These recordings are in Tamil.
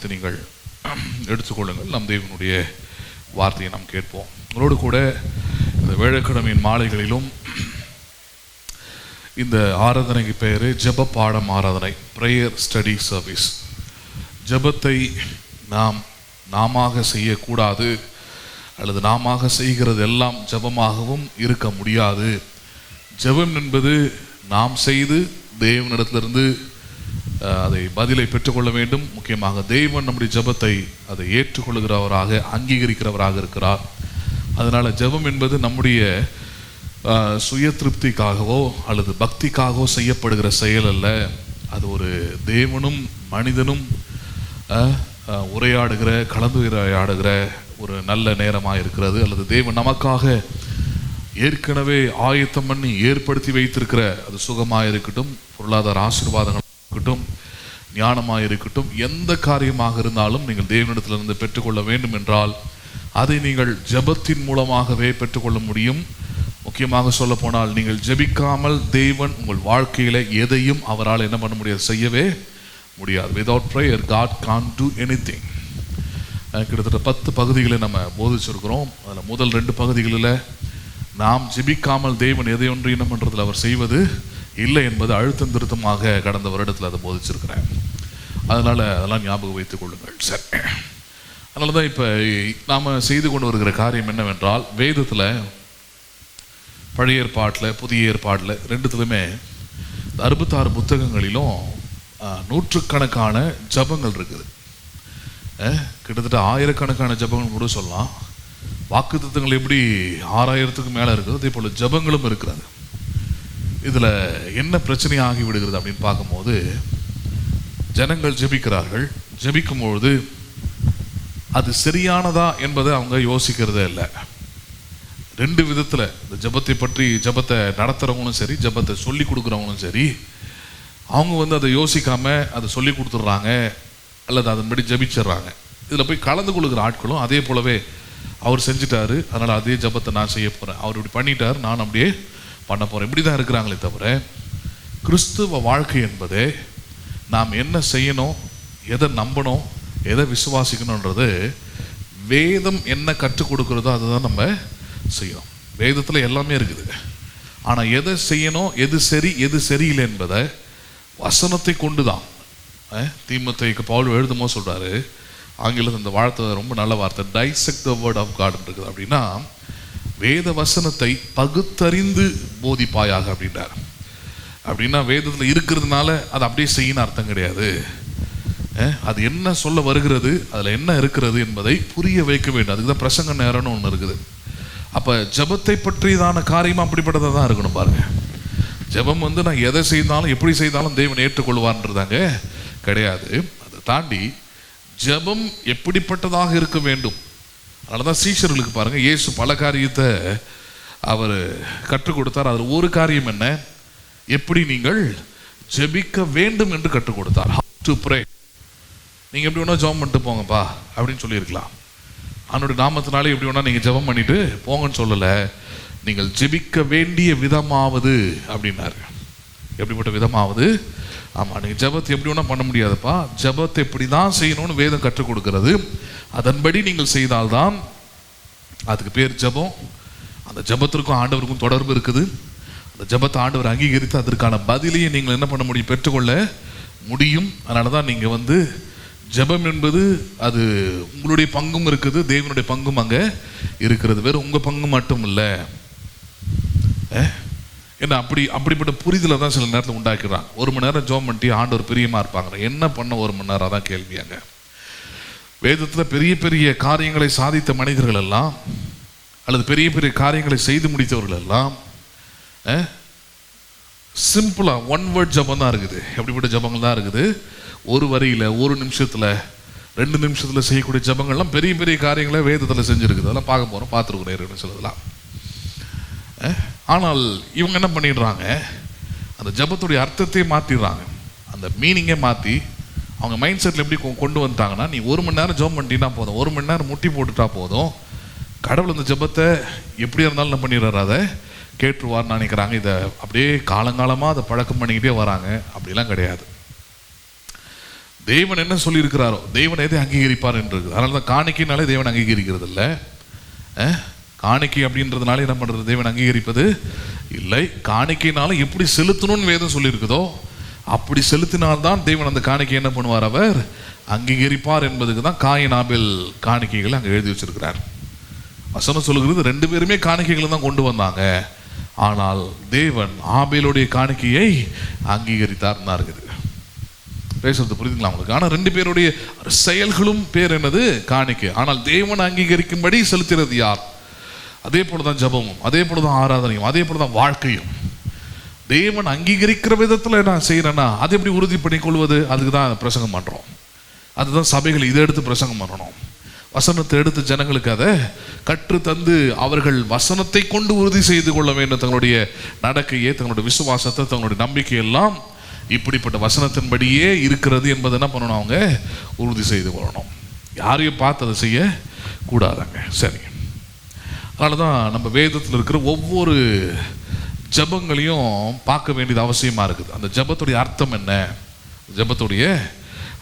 வாசித்து நீங்கள் எடுத்துக்கொள்ளுங்கள். நம் தேவனுடைய வார்த்தையை நாம் கேட்போம். உங்களோடு கூட இந்த வேலைக்கிழமையின் மாலைகளிலும் இந்த ஆராதனைக்கு பெயர் ஜெப பாடம் ஆராதனை, ப்ரேயர் ஸ்டடி சர்வீஸ். ஜெபத்தை நாம செய்யக்கூடாது, அல்லது நாம செய்கிறது எல்லாம் ஜெபமாகவும் இருக்க முடியாது. ஜெபம் என்பது நாம் செய்து தேவனிடத்திலிருந்து அதை பதிலை பெற்றுக்கொள்ள வேண்டும். முக்கியமாக தேவன் நம்முடைய ஜெபத்தை அதை ஏற்றுக்கொள்கிறவராக, அங்கீகரிக்கிறவராக இருக்கிறார். அதனால ஜெபம் என்பது நம்முடைய சுய திருப்திக்காகவோ அல்லது பக்திக்காகவோ செய்யப்படுகிற செயல் அல்ல. அது ஒரு தேவனும் மனிதனும் உரையாடுகிற, கலந்துரையாடுகிற ஒரு நல்ல நேரமாக இருக்கிறது. அல்லது தேவன் நமக்காக ஏற்கனவே ஆயத்தம் பண்ணி ஏற்படுத்தி வைத்திருக்கிற, அது சுகமாக இருக்கட்டும், பொருளாதார ஆசீர்வாதங்கள் இருக்கட்டும், ஞானமாக இருக்கட்டும், எந்த காரியமாக இருந்தாலும் நீங்கள் தேவனிடத்திலிருந்து பெற்றுக்கொள்ள வேண்டும் என்றால் அதை நீங்கள் ஜெபத்தின் மூலமாகவே பெற்றுக்கொள்ள முடியும். முக்கியமாக சொல்ல போனால், நீங்கள் ஜெபிக்காமல் தேவன் உங்கள் வாழ்க்கையில எதையும் அவரால் என்ன பண்ண முடியாது, செய்யவே முடியாது. Without prayer God can't do anything. கிட்டத்தட்ட 10 பகுதிகளை நம்ம போதிச்சிருக்கிறோம். அதில் முதல் 2 பகுதிகளில் நாம் ஜெபிக்காமல் தேவன் எதை ஒன்று என்ன பண்ணுறதில் அவர் செய்வது இல்லை என்பது அழுத்தம் திருத்தமாக கடந்த வருடத்தில் அதை போதிச்சிருக்கிறேன். அதெல்லாம் ஞாபகம் வைத்துக் கொள்ளுங்கள். சரி, அதனால தான் இப்போ நாம் செய்து கொண்டு வருகிற காரியம் என்னவென்றால், வேதத்தில் பழைய ஏற்பாட்டில் புதிய ஏற்பாட்டில் ரெண்டுத்துலையுமே 66 புத்தகங்களிலும் நூற்றுக்கணக்கான ஜபங்கள் இருக்குது. கிட்டத்தட்ட ஆயிரக்கணக்கான ஜபங்கள் கூட சொல்லலாம். வாக்குத்தத்தங்கள் எப்படி 6000க்கு மேலே இருக்குது, அதே போல் ஜபங்களும் இருக்கிறது. இதில் என்ன பிரச்சனை ஆகி விடுகிறது அப்படின்னு பார்க்கும்போது, ஜனங்கள் ஜெபிக்கிறார்கள். ஜெபிக்கும்பொழுது அது சரியானதா என்பதை அவங்க யோசிக்கிறதே இல்லை. 2 விதத்தில் இந்த ஜெபத்தை நடத்துகிறவங்களும் சரி, ஜெபத்தை சொல்லி கொடுக்குறவங்களும் சரி, அவங்க அதை யோசிக்காமல் அதை சொல்லி கொடுத்துட்றாங்க அல்லது அதன்படி ஜெபிச்சிட்றாங்க. இதில் போய் கலந்து கொள்கிற ஆட்களும் அதே போலவே, அவர் செஞ்சுட்டாரு அதனால் அதே ஜெபத்தை நான் செய்ய போகிறேன், அவர் இப்படி பண்ணிட்டார் நான் அப்படியே பண்ண போகிறேன், இப்படி தான் இருக்கிறாங்களே தவிர, கிறிஸ்துவ வாழ்க்கை என்பதே நாம் என்ன செய்யணும், எதை நம்பணும், எதை விசுவாசிக்கணுன்றது வேதம் என்ன கற்றுக் கொடுக்குறதோ அதை தான் நம்ம செய்யணும். வேதத்தில் எல்லாமே இருக்குது. ஆனால் எதை செய்யணும், எது சரி எது சரியில்லை என்பதை வசனத்தை கொண்டு தான். தீமோத்தேயுக்கு பவுல் எழுதுமோ சொல்கிறாரு, ஆங்கிலத்தில் இந்த வார்த்தை ரொம்ப நல்ல வார்த்தை, dissect the word of God இருக்குது. அப்படின்னா வேத வசனத்தை பகுத்தறிந்து போதிப்பாயாக அப்படின்றார். அப்படின்னா வேதத்தில் இருக்கிறதுனால அதை அப்படியே செய்யணும் அர்த்தம் கிடையாது. அது என்ன சொல்ல வருகிறது, அதில் என்ன இருக்கிறது என்பதை புரிய வைக்க வேண்டும். அதுக்கு தான் பிரசங்க நேரம்னு ஒன்று இருக்குது. அப்போ ஜெபத்தை பற்றியதான காரியம் அப்படிப்பட்டதாக தான் இருக்கணும். பாருங்க, ஜெபம் நான் எதை செய்தாலும் எப்படி செய்தாலும் தேவன் ஏற்றுக்கொள்வார்ன்றதாங்க கிடையாது. அதை தாண்டி ஜெபம் எப்படிப்பட்டதாக இருக்க வேண்டும். அதனால தான் சீஷர்களுக்கு பாருங்க, இயேசு பல காரியத்தை அவர் கற்றுக் கொடுத்தார். அதில் ஒரு காரியம் என்ன, எப்படி நீங்கள் ஜெபிக்க வேண்டும் என்று கற்றுக் கொடுத்தார். How to pray. நீங்கள் எப்படி வேணா ஜெபம் பண்ணிட்டு போங்கப்பா அப்படின்னு சொல்லியிருக்கலாம். அவனுடைய நாமத்தினாலே எப்படி வேணா நீங்கள் ஜெபம் பண்ணிட்டு போங்கன்னு சொல்லலை. நீங்கள் ஜெபிக்க வேண்டிய விதமாவது அப்படின்னாரு. எப்படிப்பட்ட விதமாவது? ஆமாம், நீங்கள் ஜெபத்தை எப்படி வேணா பண்ண முடியாதுப்பா, ஜெபத்தை எப்படி தான் செய்யணும்னு வேதம் கற்றுக் கொடுக்கிறது. அதன்படி நீங்கள் செய்தால்தான் அதுக்கு பேர் ஜெபம். அந்த ஜெபத்திற்கும் ஆண்டவருக்கும் தொடர்பு இருக்குது. அந்த ஜெபத்தை ஆண்டவர் அங்கீகரித்து அதற்கான பதிலையே நீங்கள் என்ன பண்ண முடியும், பெற்றுக்கொள்ள முடியும். அதனால தான் நீங்கள் ஜெபம் என்பது அது உங்களுடைய பங்கும் இருக்குது, தேவனுடைய பங்கும் அங்கே இருக்கிறது. வேறு உங்கள் பங்கு மட்டும் இல்லை. ஏன்னா அப்படிப்பட்ட புரிதலை தான் சில நேரத்தில் உண்டாக்கிடுறாங்க. 1 மணி நேரம் ஜெபம் பண்ணிட்டு ஆண்டவர் பிரியமாக இருப்பாங்க. என்ன பண்ண 1 மணி நேரம் தான் கேள்வியாங்க. வேதத்தில் பெரிய பெரிய காரியங்களை சாதித்த மனிதர்கள் எல்லாம் அல்லது பெரிய பெரிய காரியங்களை செய்து முடித்தவர்கள் எல்லாம் சிம்பிளாக 1 வேர்ட் ஜபம் தான் இருக்குது. எப்படிப்பட்ட ஜபங்கள் தான் இருக்குது, ஒரு வரியில் 1 நிமிஷத்தில் 2 நிமிஷத்தில் செய்யக்கூடிய ஜபங்கள்லாம் பெரிய பெரிய காரியங்களை வேதத்தில் செஞ்சுருக்குது. அதெல்லாம் பார்த்துருக்குறேன் சிலதெல்லாம். ஆனால் இவங்க என்ன பண்ணிடுறாங்க, அந்த ஜபத்துடைய அர்த்தத்தையே மாற்றிடுறாங்க, அந்த மீனிங்கே மாற்றி அவங்க மைண்ட் செட்டில் எப்படி கொண்டு வந்துட்டாங்கன்னா, நீ 1 மணி நேரம் ஜெபம் பண்ணிட்டீங்கன்னா போதும், 1 மணி நேரம் முட்டி போட்டுட்டா போதும், கடவுள் இந்த ஜெபத்தை எப்படியா இருந்தாலும் என்ன பண்ணிடுறாரு, அதை கேட்டுருவார்னு நினைக்கிறாங்க. இதை அப்படியே காலங்காலமாக அதை பழக்கம் பண்ணிக்கிட்டே வராங்க. அப்படிலாம் கிடையாது. தேவன் என்ன சொல்லியிருக்கிறாரோ, தேவன் எதை அங்கீகரிப்பார் என்று. அதனால தான் காணிக்கைனாலே தேவன் அங்கீகரிக்கிறது இல்லை. காணிக்கை அப்படின்றதுனால என்ன பண்றது, தேவன் அங்கீகரிப்பது இல்லை. காணிக்கைனால எப்படி செலுத்தணும்னு வேதம் சொல்லியிருக்குதோ அப்படி செலுத்தினால்தான் தேவன் அந்த காணிக்கை என்ன பண்ணுவார், அவர் அங்கீகரிப்பார் என்பதுக்கு தான் காயின் ஆபேல் காணிக்கைகளை அங்கே எழுதி வச்சிருக்கிறார். வசனம் சொல்லுகிறது 2 பேருமே காணிக்கைகளை தான் கொண்டு வந்தாங்க, ஆனால் தேவன் ஆபேலுடைய காணிக்கையை அங்கீகரித்தார் தான் இருக்குது. பேசுறது புரியுதுங்களா உங்களுக்கு? ஆனால் 2 பேருடைய செயல்களும் பேர் என்னது, காணிக்கை. ஆனால் தேவன் அங்கீகரிக்கும்படி செலுத்துறது யார்? அதே போலதான் ஜபமும், அதே போலதான் ஆராதனையும், அதே போலதான் வாழ்க்கையும். தேவன் அங்கீகரிக்கிற விதத்துல நான் செய்யறேன்னா அது எப்படி உறுதி பண்ணி கொள்வது? அதுக்கு தான் பிரசங்கம் பண்றோம். அதுதான் சபைகள் இதை எடுத்து பிரசங்கம் பண்ணணும். வசனத்தை எடுத்து ஜனங்களுக்கு அதை கற்று தந்து அவர்கள் வசனத்தை கொண்டு உறுதி செய்து கொள்ள வேண்டும். தங்களுடைய நடக்கையை, தங்களுடைய விசுவாசத்தை, தங்களுடைய நம்பிக்கையெல்லாம் இப்படிப்பட்ட வசனத்தின்படியே இருக்கிறது என்பதை என்ன பண்ணணும், அவங்க உறுதி செய்து கொள்ளணும். யாரையும் பார்த்து அதை செய்ய கூடாதாங்க. சரி, அதனால தான் நம்ம வேதத்தில் இருக்கிற ஒவ்வொரு ஜபங்களையும் பார்க்க வேண்டியது அவசியமாக இருக்குது. அந்த ஜபத்துடைய அர்த்தம் என்ன, ஜபத்துடைய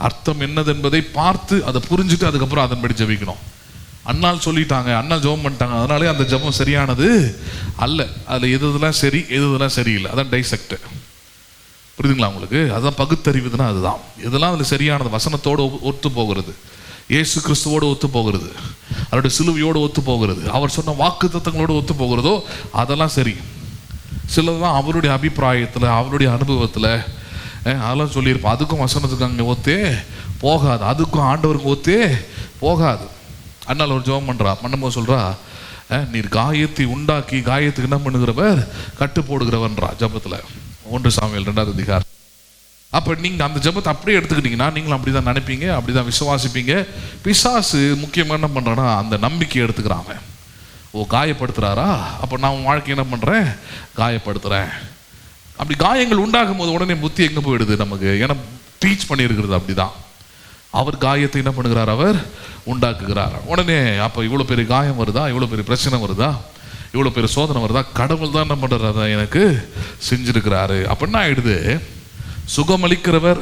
அர்த்தம் என்னது என்பதை பார்த்து அதை புரிஞ்சுட்டு அதுக்கப்புறம் அதன்படி ஜபிக்கணும். அண்ணால் சொல்லிட்டாங்க, அண்ணால் ஜபம் பண்ணிட்டாங்க, அதனாலே அந்த ஜபம் சரியானது அல்ல. அதில் எதுலாம் சரி எதுலாம் சரியில்லை, அதான் டைசெக்ட். புரியுதுங்களா உங்களுக்கு? அதுதான் பகுத்தறிவுதுன்னா அதுதான். இதெல்லாம் அதில் சரியானது, வசனத்தோடு ஒத்து போகிறது, இயேசு கிறிஸ்துவோடு ஒத்து போகிறது, அவருடைய சிலுவையோடு ஒத்து போகிறது, அவர் சொன்ன வாக்கு தத்தங்களோடு ஒத்து போகிறதோ அதெல்லாம் சரி. சிலதான் அவருடைய அபிப்பிராயத்தில், அவருடைய அனுபவத்தில் அதெல்லாம் சொல்லியிருப்போம். அதுக்கும் வசனத்துக்கு அங்கே ஒத்தே போகாது, அதுக்கும் ஆண்டவருக்கு ஒத்தே போகாது. அதனால் ஒரு ஜெபம் பண்ணும்போது சொல்கிறா, நீர் காயத்தை உண்டாக்கி காயத்துக்கு என்ன பண்ணுகிறவர், கட்டு போடுகிறவன்றா ஜபத்தில். 1 சாமுவேல் 2ஆம் அதிகாரம். அப்போ நீங்கள் அந்த ஜபத்தை அப்படியே எடுத்துக்கிட்டீங்கன்னா நீங்களும் அப்படி தான் நினைப்பீங்க, அப்படி தான் விசுவாசிப்பீங்க. பிசாசு முக்கியமாக என்ன பண்ணுறான்னா அந்த நம்பிக்கையை எடுத்துக்கிறாங்க. ஓ, காயப்படுத்துகிறாரா, அப்போ நான் உன் வாழ்க்கை என்ன பண்ணுறேன், காயப்படுத்துகிறேன். அப்படி காயங்கள் உண்டாகும் போது உடனே புத்தி எங்கே போயிடுது நமக்கு, ஏன்னா டீச் பண்ணியிருக்கிறது அப்படி தான். அவர் காயத்தை என்ன பண்ணுகிறார், அவர் உண்டாக்குகிறார். உடனே அப்போ இவ்வளோ பெரிய காயம் வருதா, இவ்வளோ பெரிய பிரச்சனை வருதா, இவ்வளோ பெரிய சோதனை வருதா, கடவுள் தான் என்ன பண்ணுறாரு, எனக்கு செஞ்சுருக்கிறாரு. அப்போ என்ன ஆயிடுது, சுகமளிக்கிறவர்,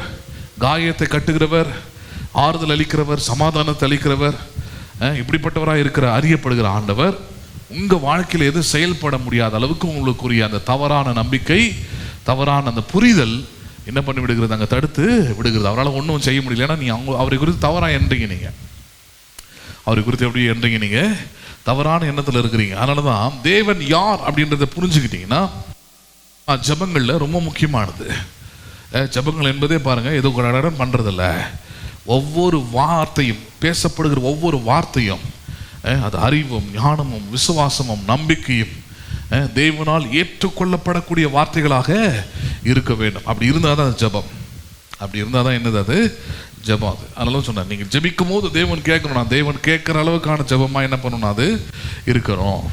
காயத்தை கட்டுகிறவர், ஆறுதல் அளிக்கிறவர், சமாதானத்தை அளிக்கிறவர், இப்படிப்பட்டவராக இருக்கிற அறியப்படுகிற ஆண்டவர் உங்கள் வாழ்க்கையில் எது செயல்பட முடியாத அளவுக்கு உங்களுக்குரிய அந்த தவறான நம்பிக்கை, தவறான அந்த புரிதல் என்ன பண்ணி விடுகிறது, அங்கே தடுத்து விடுகிறது. அவரால் ஒன்றும் செய்ய முடியல. ஏன்னா நீங்கள் அவரை குறித்து தவறாக எண்றீங்க, நீங்கள் அவரை குறித்து எப்படி எண்றீங்க, நீங்கள் தவறான எண்ணத்தில் இருக்கிறீங்க. அதனால தான் தேவன் யார் அப்படின்றத புரிஞ்சுக்கிட்டீங்கன்னா ஜபங்களில் ரொம்ப முக்கியமானது. ஜபங்கள் என்பதே பாருங்கள், ஏதோ ஒரு பண்ணுறதில்ல. ஒவ்வொரு வார்த்தையும், பேசப்படுகிற ஒவ்வொரு வார்த்தையும் அது அறிவும் ஞானமும் விசுவாசமும் நம்பிக்கையும் தேவனால் ஏற்றுக்கொள்ளப்படக்கூடிய வார்த்தைகளாக இருக்க வேண்டும். அப்படி இருந்தால் தான் ஜபம். அப்படி இருந்தால் தான் என்னது, அது ஜபம். அது அதனால சொன்னேன், நீங்கள் ஜபிக்கும் போது தேவன் கேட்கணும்னா தேவன் கேட்குற அளவுக்கான ஜபமாக என்ன பண்ணணும்னா அது இருக்கணும்.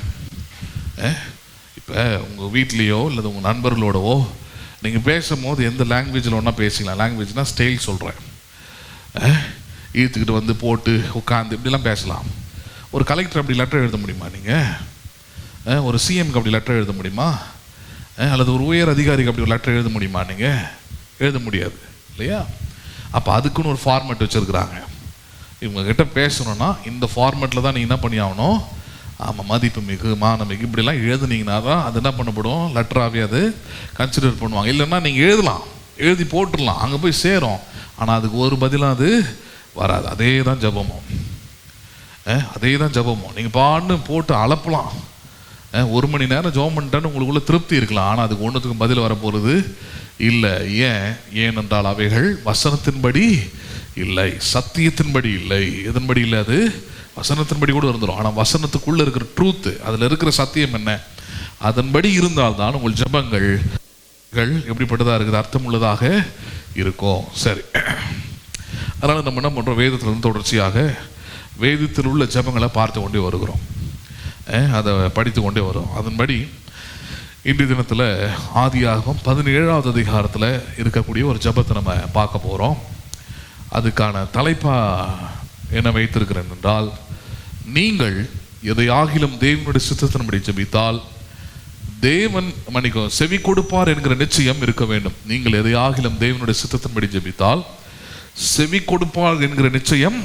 இப்போ உங்கள் வீட்லேயோ இல்லை உங்கள் நண்பர்களோடவோ நீங்கள் பேசும்போது எந்த லாங்குவேஜில் ஒன்றா பேசிக்கலாம். லாங்குவேஜ்னால் ஸ்டைல் சொல்கிறேன். ஈர்த்துக்கிட்டு வந்து போட்டு உட்காந்து இப்படிலாம் பேசலாம். ஒரு கலெக்டர் அப்படி லெட்டர் எழுத முடியுமா நீங்கள்? ஒரு சிஎம்க்கு அப்படி லெட்டர் எழுத முடியுமா? அல்லது ஒரு உயர் அதிகாரிக்கு அப்படி ஒரு லெட்டர் எழுத முடியுமா? நீங்கள் எழுத முடியாது இல்லையா? அப்போ அதுக்குன்னு ஒரு ஃபார்மேட் வச்சுருக்குறாங்க. இவங்ககிட்ட பேசணுன்னா இந்த ஃபார்மேட்டில் தான் நீங்கள் என்ன பண்ணி ஆகணும். ஆமாம், மதிப்பு மிகு, மானமிகு இப்படிலாம் எழுதுனீங்கன்னா தான் அது என்ன பண்ணப்படும், லெட்டராகவே அது கன்சிடர் பண்ணுவாங்க. இல்லைன்னா நீங்கள் எழுதி போட்டுடலாம், அங்கே போய் சேரும், ஆனால் அதுக்கு ஒரு பதிலாக அது வராது. அதே தான் ஜபமும், அதே தான் ஜபமும். நீங்கள் பாட்டு போட்டு அளப்பலாம், 1 மணி நேரம் ஜெபம் பண்ணிட்டேன்னு உங்களுக்குள்ள திருப்தி இருக்கலாம், ஆனால் அதுக்கு ஒன்றுத்துக்கும் பதில் வரப்போகிறது இல்லை. ஏனென்றால் அவைகள் வசனத்தின்படி இல்லை, சத்தியத்தின்படி இல்லை. எதன்படி இல்லை, அது வசனத்தின்படி கூட இருந்துடும். ஆனால் வசனத்துக்குள்ளே இருக்கிற ட்ரூத்து, அதில் இருக்கிற சத்தியம் என்ன, அதன்படி இருந்தால்தான் உங்கள் ஜபங்கள் எப்படிப்பட்டதாக இருக்குது, அர்த்தம் உள்ளதாக இருக்கும். சரி, அதனால் நம்ம என்ன பண்ணுறோம், வேதத்திலிருந்து தொடர்ச்சியாக வேதத்தில் உள்ள ஜபங்களை பார்த்து கொண்டே வருகிறோம், அதை படித்து கொண்டே வரும். அதன்படி இன்றைய தினத்தில் ஆதியாகமம் 17ஆவது அதிகாரத்தில் இருக்கக்கூடிய ஒரு ஜபத்தை நம்ம பார்க்க போகிறோம். அதுக்கான தலைப்பாக என்ன வைத்திருக்கிறேன் என்றால், நீங்கள் எதை ஆகிலும் தேவனுடைய சித்தத்தின்படி ஜபித்தால் தேவன் செவி கொடுப்பார் என்கிற நிச்சயம் இருக்க வேண்டும். நீங்கள் எதை ஆகிலும் தேவனுடைய சித்தத்தின்படி ஜபித்தால் செவி கொடுப்பார் என்கிற நிச்சயம்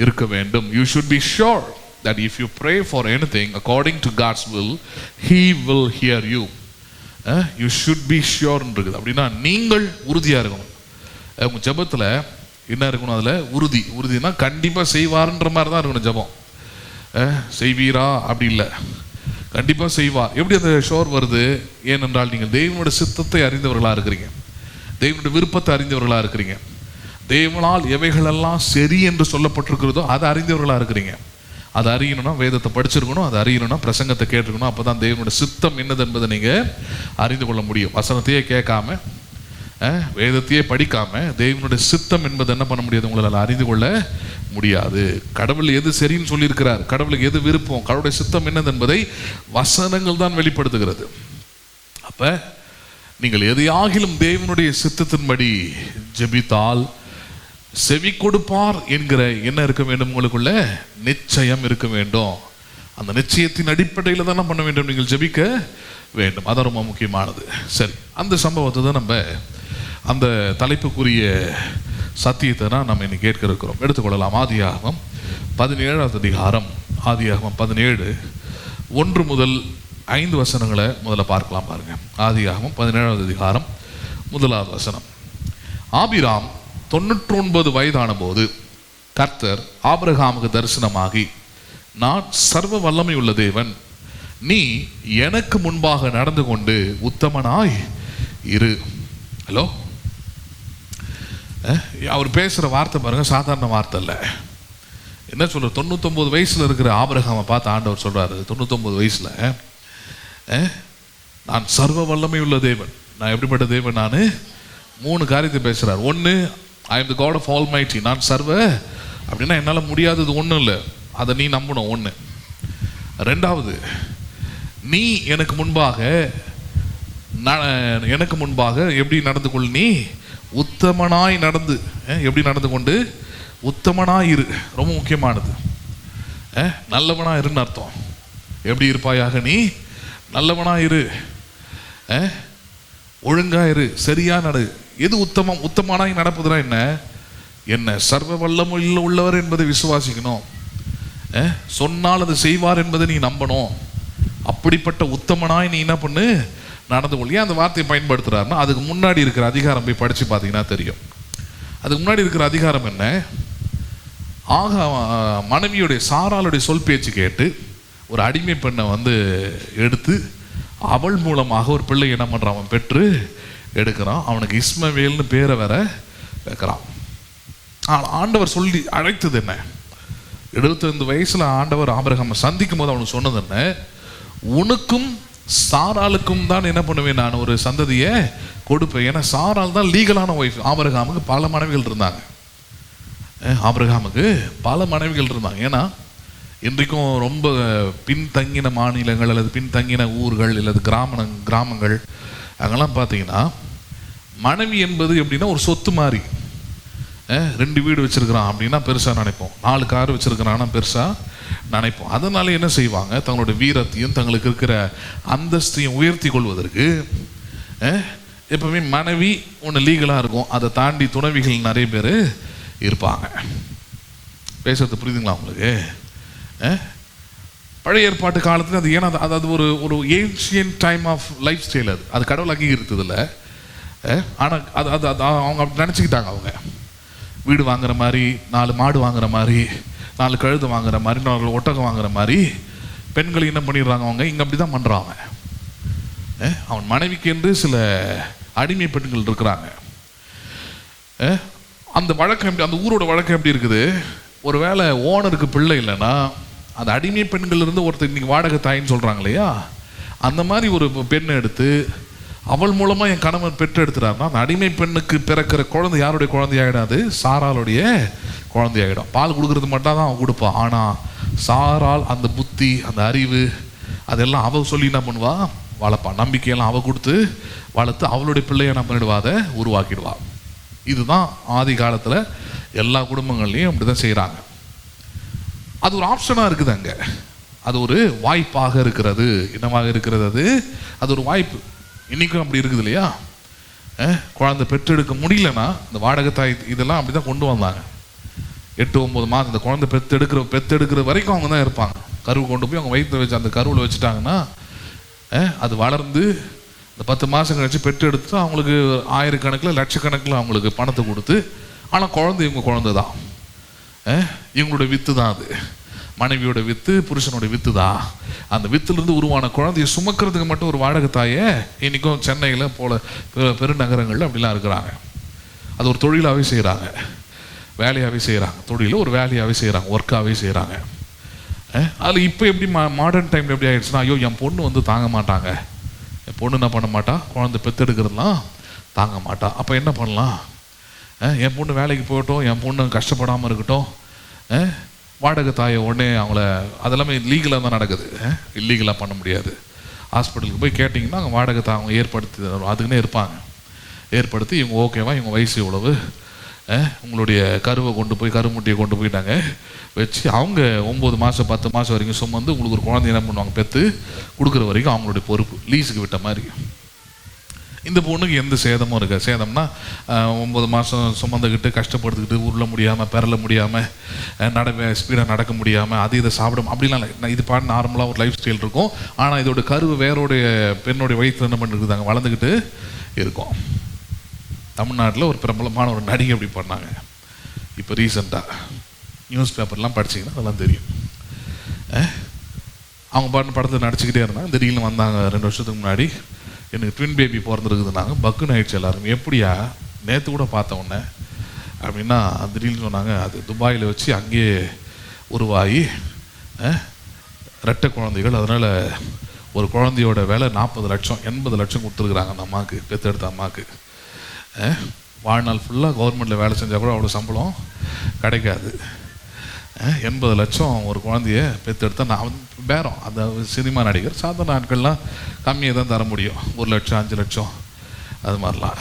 இருக்க வேண்டும். You should be sure that if you pray for anything according to God's will, He will hear you. You should be sure இருக்குது. அப்படின்னா நீங்கள் உறுதியா இருக்கணும். உங்க ஜெபத்துல என்ன இருக்கணும்? அதுல உறுதினா கண்டிப்பா செய்வார்ன்ற மாதிரி தான் இருக்கணும் ஜெபம். செய்வீரா அப்படி இல்லை, கண்டிப்பா செய்வார். எப்படி அந்த ஷோர் வருது? ஏனென்றால் நீங்கள் தேவனுடைய சித்தத்தை அறிந்தவர்களா இருக்கிறீங்க, தேவனுடைய விருப்பத்தை அறிந்தவர்களா இருக்கிறீங்க, தேவனால் எவைகளெல்லாம் சரி என்று சொல்லப்பட்டிருக்கிறதோ அதை அறிந்தவர்களா இருக்கிறீங்க. அதை அறியணும்னா வேதத்தை படிச்சிருக்கணும், அதை அறியணும்னா பிரசங்கத்தை கேட்டிருக்கணும். அப்போதான் தேவனுடைய சித்தம் என்னது என்பதை நீங்கள் அறிந்து கொள்ள முடியும். வசனத்தையே கேட்காம வேதத்தையே படிக்காம தேவனுடைய சித்தம் என்பது என்ன பண்ண முடியாது, உங்களால் அறிந்து கொள்ள முடியாது. கடவுள் எது சரின்னு சொல்லியிருக்கிறார், கடவுளுக்கு எது விருப்பம், கடவுளுடைய சித்தம் என்னது என்பதை வசனங்கள் தான் வெளிப்படுத்துகிறது. அப்ப நீங்கள் எதையாகிலும் தேவனுடைய சித்தத்தின்படி ஜெபித்தால் செவி கொடுப்பார் என்கிற என்ன இருக்க வேண்டும், உங்களுக்குள்ள நிச்சயம் இருக்க வேண்டும். அந்த நிச்சயத்தின் அடிப்படையில் தான் பண்ண வேண்டும், நீங்கள் ஜெபிக்க வேண்டும். அதான் ரொம்ப முக்கியமானது. சரி, அந்த சம்பவத்தை தான் நம்ம அந்த தலைப்புக்குரிய சத்தியத்தை தான் நம்ம இன்னைக்கு கேட்க இருக்கிறோம். எடுத்துக்கொள்ளலாம். ஆதியாகமம் 17வது அதிகாரம், ஆதியாகமம் 17 1 முதல் 5 வசனங்களை முதல்ல பார்க்கலாம். பாருங்க, ஆதியாகமம் 17வது அதிகாரம் 1வது வசனம். ஆபிராம் 99 வயதான போது கர்த்தர் ஆபிரகாமுக்கு தரிசனமாகி, நான் சர்வ வல்லமை உள்ள தேவன், நீ எனக்கு முன்பாக நடந்து கொண்டு உத்தமனாய் இரு. ஹலோ, அவர் பேசுற வார்த்தை பாருங்க, சாதாரண வார்த்தை இல்லை. என்ன சொல்ற? 99 வயசுல இருக்கிற ஆபிரகாமை பார்த்து ஆண்டவர் சொல்றாரு, 99 வயசுல நான் சர்வ வல்லமை உள்ள தேவன். நான் எப்படிப்பட்ட தேவன்? நான் 3 காரியத்தை பேசுறார். ஒன்று, I am the God of Almighty. நான் சர்வ அப்படின்னா என்னால் முடியாதது ஒன்றும் இல்லை, அதை நீ நம்பணும். ஒன்று. ரெண்டாவது, நீ எனக்கு முன்பாக எப்படி நடந்து கொள்? நீ உத்தமனாய் நடந்து, எப்படி நடந்து கொண்டு? உத்தமனாய் இரு. ரொம்ப முக்கியமானது. நல்லவனா இருன்னு அர்த்தம். எப்படி இருப்பாயாக? நீ நல்லவனா இரு, ஒழுங்கா இரு, சரியா நடு. எது உத்தமம்? உத்தமனாய் நடப்பதுனா என்ன சர்வ வல்லமையுள்ள உள்ளவர் என்பதை விசுவாசிக்கணும். சொன்னால் அது செய்வார் என்பதை நீ நம்பணும். அப்படிப்பட்ட உத்தமனாய் நீ என்ன பண்ணு? நடந்து கொள். ஏன் அந்த வார்த்தையை பயன்படுத்துறாருன்னா, அதுக்கு முன்னாடி இருக்கிற அதிகாரம் போய் படிச்சு பார்த்தீங்கன்னா தெரியும். அதுக்கு முன்னாடி இருக்கிற அதிகாரம் என்ன? மனைவியுடைய சாராளுடைய சொல் பேச்சு கேட்டு ஒரு அடிமை பெண்ணை எடுத்து அவள் மூலமாக ஒரு பிள்ளை என்ன பண்றான்? அவன் பெற்று எடுக்கிறான். அவனுக்கு இஸ்மவேல்னு பேரை வேற வைக்கிறான். ஆண்டவர் சொல்லி அழைத்தது என்ன? 75 வயசுல ஆண்டவர் ஆபிரகாமை சந்திக்கும் போது அவனுக்கு சொன்னது என்ன? உனக்கும் சாராளுக்கும் தான் என்ன பண்ணுவேன், நான் ஒரு சந்ததியை கொடுப்பேன். ஏன்னா சாராள் தான் லீகலான ஒய்ஃப். ஆபிரகாமுக்கு பல மனைவிகள் இருந்தாங்க. ஏன்னா இன்றைக்கும் ரொம்ப பின்தங்கின மாநிலங்கள் அல்லது பின்தங்கின ஊர்கள் அல்லது கிராமங்கள் அங்கெல்லாம் பார்த்தீங்கன்னா மனைவி என்பது எப்படின்னா ஒரு சொத்து மாதிரி. 2 வீடு வச்சிருக்கிறான் அப்படின்னா பெருசாக நினைப்போம், 4 கார் வச்சிருக்கிறான்னா பெருசாக நினைப்போம். அதனால என்ன செய்வாங்க? தங்களுடைய வீரத்தையும் தங்களுக்கு இருக்கிற அந்தஸ்தையும் உயர்த்தி கொள்வதற்கு எப்பவுமே மனைவி ஒன்று லீகலாக இருக்கும். அதை தாண்டி துணைவிகள் நிறைய பேர் இருப்பாங்க. பேசுறது புரியுதுங்களா உங்களுக்கு? பழைய ஏற்பாட்டு காலத்தில் அது ஏன்னா அதாவது ஒரு ancient time of life style. அது கடவுள் அங்கீகரித்தது இல்லை. ஆனால் அது அவங்க அப்படி நினச்சிக்கிட்டாங்க. அவங்க வீடு வாங்குற மாதிரி, 4 மாடு வாங்குற மாதிரி, 4 கழுதை வாங்குற மாதிரி, 4 ஒட்டகம் வாங்குற மாதிரி பெண்கள் என்ன பண்ணிடுறாங்க? அவங்க இங்கே அப்படி தான் பண்ணுறாங்க. அவன் மனைவிக்கு என்று சில அடிமை பெண்கள் இருக்கிறாங்க. அந்த வழக்கம் எப்படி, அந்த ஊரோட வழக்கம் எப்படி இருக்குது? ஒரு வேளை ஓனருக்கு பிள்ளை இல்லைன்னா அந்த அடிமை பெண்கள் இருந்து ஒருத்தர் இன்னைக்கு வாடகை தாயின்னு சொல்கிறாங்க இல்லையா, அந்த மாதிரி ஒரு பெண்ணை எடுத்து அவள் மூலமாக என் கணவன் பெற்று எடுத்துறாருன்னா அந்த அடிமை பெண்ணுக்கு பிறக்கிற குழந்தை யாருடைய குழந்தையாகிடாது? சாராளுடைய குழந்தையாகிடும். பால் கொடுக்கறது மட்டும் தான் அவன் கொடுப்பான். ஆனால் சாராள் அந்த புத்தி, அந்த அறிவு, அதெல்லாம் அவள் சொல்லி என்ன பண்ணுவா? வளர்ப்பான். நம்பிக்கையெல்லாம் அவள் கொடுத்து வளர்த்து அவளுடைய பிள்ளையை என்ன பண்ணிடுவா? அதை உருவாக்கிடுவா. இதுதான் ஆதி காலத்தில் எல்லா குடும்பங்கள்லையும் அப்படி தான் செய்கிறாங்க. அது ஒரு ஆப்ஷனாக இருக்குது அங்கே. அது ஒரு வாய்ப்பாக இருக்கிறது. என்னவாக இருக்கிறது? அது ஒரு வாய்ப்பு. இன்றைக்கும் அப்படி இருக்குது இல்லையா? குழந்தை பெற்றெடுக்க முடியலன்னா இந்த வாடகை தாய் இதெல்லாம் அப்படி தான் கொண்டு வந்தாங்க. 8-9 மாதம் இந்த குழந்தை பெற்றெடுக்கிற வரைக்கும் அவங்க தான் இருப்பாங்க. கருவு கொண்டு போய் அவங்க வயிற்று வச்சு அந்த கருவில் வச்சுட்டாங்கன்னா அது வளர்ந்து இந்த 10 மாதம் கழிச்சு பெற்று எடுத்து அவங்களுக்கு ஆயிரக்கணக்கில் லட்சக்கணக்கில் அவங்களுக்கு பணத்தை கொடுத்து, ஆனால் குழந்தை இவங்க குழந்தை தான், இவங்களோட வித்து தான், அது மனைவியோட வித்து, புருஷனோட வித்து தான். அந்த வித்துலேருந்து உருவான குழந்தைய சுமக்கிறதுக்கு மட்டும் ஒரு வாடகை தாயை இன்றைக்கும் சென்னையில் போல பெருநகரங்களில் அப்படிலாம் இருக்கிறாங்க. அது ஒரு தொழிலாகவே செய்கிறாங்க, வேலையாகவே செய்கிறாங்க, தொழிலை ஒரு வேலையாகவே செய்கிறாங்க, ஒர்க்காகவே செய்கிறாங்க. அதில் இப்போ எப்படி மாடர்ன் டைமில் எப்படி ஆகிடுச்சுன்னா, ஐயோ என் பொண்ணு வந்து தாங்க மாட்டாங்க, என் பொண்ணு என்ன பண்ண மாட்டா, குழந்தை பெற்றெடுக்கிறதுலாம் தாங்க மாட்டா, அப்போ என்ன பண்ணலாம், என் பொண்ணு வேலைக்கு போகட்டும், என் பொண்ணு கஷ்டப்படாமல் இருக்கட்டும், வாடகை தாயை உடனே அவங்கள, அதெல்லாமே லீகலாக தான் நடக்குது, இல்லீகலாக பண்ண முடியாது. ஹாஸ்பிட்டலுக்கு போய் கேட்டிங்கன்னா அவங்க வாடகை தாய் அவங்க ஏற்படுத்தி அதுக்குன்னே இருப்பாங்க, ஏற்படுத்தி இவங்க ஓகேவா, இவங்க வயசு இவ்வளவு, உங்களுடைய கருவை கொண்டு போய் கருமுட்டியை கொண்டு போயிட்டாங்க வச்சு அவங்க 9 மாதம் 10 மாதம் வரைக்கும் சுமந்து உங்களுக்கு ஒரு குழந்தை என்ன பண்ணுவாங்க, பெற்று கொடுக்குற வரைக்கும் அவங்களுடைய பொறுப்பு, லீஸுக்கு விட்ட மாதிரி. இந்த பொண்ணுக்கு எந்த சேதமும் இருக்காது. சேதம்னா 9 மாதம் சுமந்துக்கிட்டு கஷ்டப்படுத்துக்கிட்டு உருள முடியாமல் பெறல முடியாமல் ஸ்பீடாக நடக்க முடியாமல் அது இதை சாப்பிட அப்படிலாம் இல்லை. இது பாட்டு நார்மலாக ஒரு லைஃப் ஸ்டைல் இருக்கும். ஆனால் இதோட கருவு வேறோடைய பெண்ணுடைய வயிற்றில் என்ன பண்ணிருக்குதாங்க, வளர்ந்துக்கிட்டு இருக்கும். தமிழ்நாட்டில் ஒரு பிரபலமான ஒரு நடிகை அப்படி பண்ணாங்க. இப்போ ரீசெண்டாக நியூஸ் பேப்பர்லாம் படிச்சிங்கன்னா அதெல்லாம் தெரியும். அவங்க பாட்டு படத்தில் நடிச்சுக்கிட்டே இருந்தாங்க. திடீர்னு வந்தாங்க 2 வருஷத்துக்கு முன்னாடி, எனக்கு ட்வின் பேபி பிறந்திருக்குதுன்னாங்க. பக்குன்னு ஆயிடுச்சு எல்லாரும். எப்படியா, நேற்று கூட பார்த்த உடனே அப்படின்னா திடீர்னு சொன்னாங்க, அது துபாயில் வச்சு அங்கேயே உருவாகி ரெட்டை குழந்தைகள், அதனால் ஒரு குழந்தையோட விலை 40 லட்சம் 80 லட்சம் கொடுத்துருக்குறாங்க அந்த அம்மாவுக்கு, பெற்றெடுத்த அம்மாவுக்கு. வாழ்நாள் ஃபுல்லாக கவர்மெண்ட்டில் வேலை செஞ்சால் கூட அவ்வளோ சம்பளம் கிடைக்காது. 80 லட்சம் ஒரு குழந்தைய பெற்றெடுத்தால் நான் பேரம். அந்த சினிமா நடிகர் சாதாரண நாட்கள்லாம் கம்மியாக தான் தர முடியும், 1 லட்சம் 5 லட்சம் அது மாதிரிலாம்.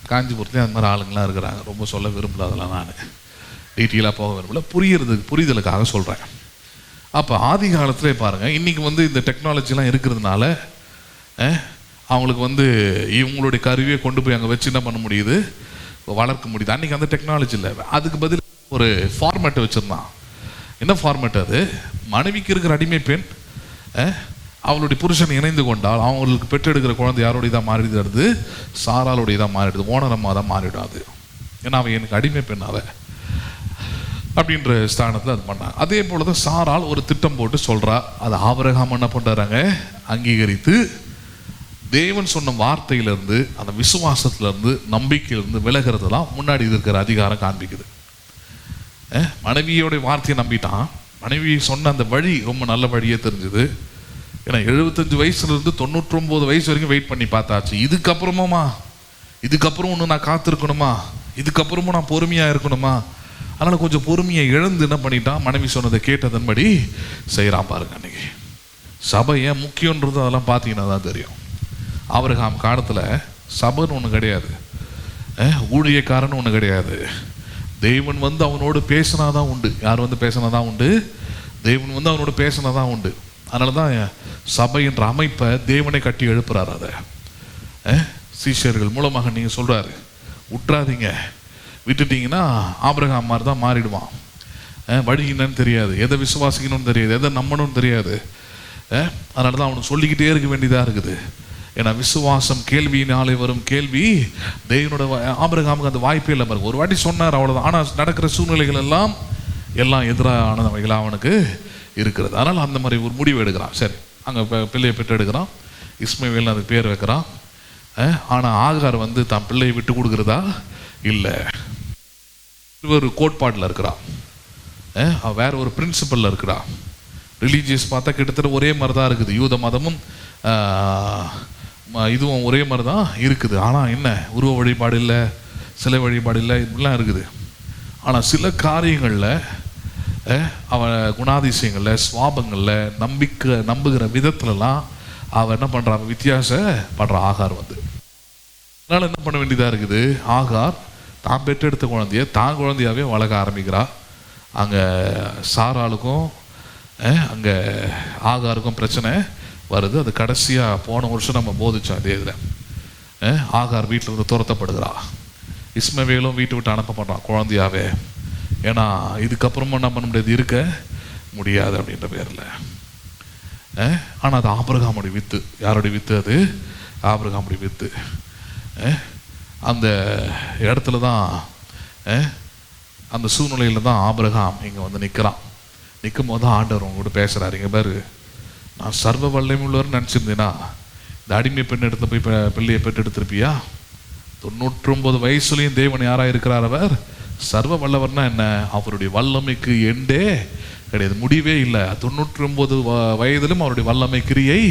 காஞ்சிபுரத்துலேயும் அது மாதிரி ஆளுங்கள்லாம் இருக்கிறாங்க. ரொம்ப சொல்ல விரும்பல, அதெல்லாம் நான் டீட்டெயிலாக போக விரும்பல, புரிதலுக்காக சொல்கிறேன். அப்போ ஆதி காலத்திலே பாருங்கள், இன்றைக்கி இந்த டெக்னாலஜிலாம் இருக்கிறதுனால அவங்களுக்கு இவங்களுடைய கருவியை கொண்டு போய் அங்கே வச்சு என்ன பண்ண முடியுது, வளர்க்க முடியுது. அன்றைக்கி அந்த டெக்னாலஜி இல்லை. அதுக்கு பதில் ஒரு ஃபார்மேட்டை வச்சுருந்தான். என்ன ஃபார்மேட் அது, மனைவிக்கு இருக்கிற அடிமை பெண் அவளுடைய புருஷன் இணைந்து கொண்டால் அவங்களுக்கு பெற்றெடுக்கிற குழந்தை யாரோடைய தான் மாறிடுது, சாராளுடைய தான் மாறிடுது, ஓனரம்மா தான் மாறிடாது. ஏன்னா அவன் எனக்கு அடிமை பெண் அவன் அப்படின்ற ஸ்தானத்தில் அது பண்ணாங்க. அதே போல தான் சாரால் ஒரு திட்டம் போட்டு சொல்கிறா. அது ஆபிரகாம் என்ன பண்ணுறாங்க, அங்கீகரித்து தேவன் சொன்ன வார்த்தையிலிருந்து, அந்த விசுவாசத்திலிருந்து, நம்பிக்கையிலிருந்து விலகிறது தான் முன்னாடி இருக்கிற அதிகாரம் காண்பிக்குது. மனைவியோடைய வார்த்தையை நம்பிட்டான். மனைவி சொன்ன அந்த வழி ரொம்ப நல்ல வழியே தெரிஞ்சுது. ஏன்னா 75 வயசுலேருந்து 99 வயசு வரைக்கும் வெயிட் பண்ணி பார்த்தாச்சு. இதுக்கப்புறம் ஒன்று நான் காத்திருக்கணுமா, இதுக்கப்புறமும் நான் பொறுமையாக இருக்கணுமா, அதனால் கொஞ்சம் பொறுமையை இழந்து என்ன பண்ணிட்டான், மனைவி சொன்னதை கேட்டதன்படி செய்கிறான். பாருங்க, அன்னைக்கு சபை ஏன் முக்கியன்றது அதெல்லாம் பார்த்தீங்கன்னா தான் தெரியும். ஆபிரகாம் காலத்தில் சபைன்னு ஒன்று கிடையாது, ஊழியக்காரன்னு ஒன்று கிடையாது. தேவன் அவனோடு பேசினாதான் உண்டு. யார் பேசினாதான் உண்டு, தேவன் அவனோடு பேசினாதான் உண்டு. அதனால தான் சபை என்ற அமைப்பை தேவனை கட்டி எழுப்புறாரு. அதை சீஷர்கள் மூலமாக நீங்கள் சொல்கிறாரு, விட்டுறாதீங்க, விட்டுட்டீங்கன்னா ஆபிரகாம் மாதிரி தான் மாறிடுவான். வழி என்னன்னு தெரியாது, எதை விசுவாசிக்கணும்னு தெரியாது, எதை நம்பணும்னு தெரியாது. அதனால தான் அவனுக்கு சொல்லிக்கிட்டே இருக்க வேண்டியதாக இருக்குது. ஏன்னா விசுவாசம் கேள்வியினாலே வரும், கேள்வி தேவனோட. ஆபிரகாமுக்கு அந்த வாய்ப்பே இல்லை பாருங்க. ஒரு வாட்டி சொன்னார், அவ்வளோதான். ஆனால் நடக்கிற சூழ்நிலைகள் எல்லாம் எதிரானவைகளாக அவனுக்கு இருக்கிறது. அதனால் அந்த மாதிரி ஒரு முடிவு எடுக்கிறான். சரி, அங்கே பிள்ளையை பெற்று எடுக்கிறான், இஸ்மவேல்னு அதுக்கு பேர் வைக்கிறான். ஆனால் ஆகார் தான் பிள்ளையை விட்டு கொடுக்குறதா இல்லை, ஒரு கோட்பாட்டில் இருக்கிறான், வேற ஒரு பிரின்சிபலில் இருக்கிறான். ரிலீஜியஸ் பார்த்தா கிட்டத்தட்ட ஒரே மாதிரி தான் இருக்குது. யூத மதமும் இதுவும் ஒரே மாதிரி தான் இருக்குது. ஆனால் என்ன, உருவ வழிபாடு இல்லை, சிலை வழிபாடு இல்லை, இப்படிலாம் இருக்குது. ஆனால் சில காரியங்களில் அவன் குணாதிசயங்களில், சுவாபங்களில், நம்புகிற விதத்துலலாம் அவன் என்ன பண்ணுறான், வித்தியாசப்படுற. ஆகார் அதனால் என்ன பண்ண வேண்டியதாக இருக்குது, ஆகார் தான் பெற்றெடுத்த குழந்தைய தான் குழந்தையாகவே வளர்க்க ஆரம்பிக்கிறா. அங்கே சாராளுக்கும் அங்கே ஆகாருக்கும் பிரச்சனை வருது. அது கடைசியாக போன வருஷம் நம்ம போதிச்சோம். அதே இதில் ஆகார் வீட்டில் இருந்து துரத்தப்படுகிறா. இஸ்மவேலும் வீட்டை விட்டு அனுப்பப்படுறான் குழந்தையாவே. ஏன்னா இதுக்கப்புறமா என்ன பண்ண முடியாது, இருக்க முடியாது அப்படின்ற பேரில். ஆனால் அது ஆபிரகாமுடைய வித்து. யாருடைய வித்து அது? ஆபிரகாமுடைய வித்து. அந்த இடத்துல தான், அந்த சூழ்நிலையில் தான் ஆபிரகாம் இங்கே வந்து நிற்கிறான். நிற்கும் போது தான் ஆண்டவர் உங்க கூட பேசுகிறாரு. இங்கே பாரு, நான் சர்வ வல்லமை உள்ளவர்னு நினச்சிருந்தேன்னா இந்த அடிமை பெண் எடுத்து போய் பிள்ளையை பெற்று எடுத்திருப்பியா? 99 வயசுலையும் தேவன் யாராக இருக்கிறார்? அவர் சர்வ வல்லவர்னா என்ன? அவருடைய வல்லமைக்கு எண்டே கிடையாது, முடிவே இல்லை. 99 வயதிலும் அவருடைய வல்லமை கிரியை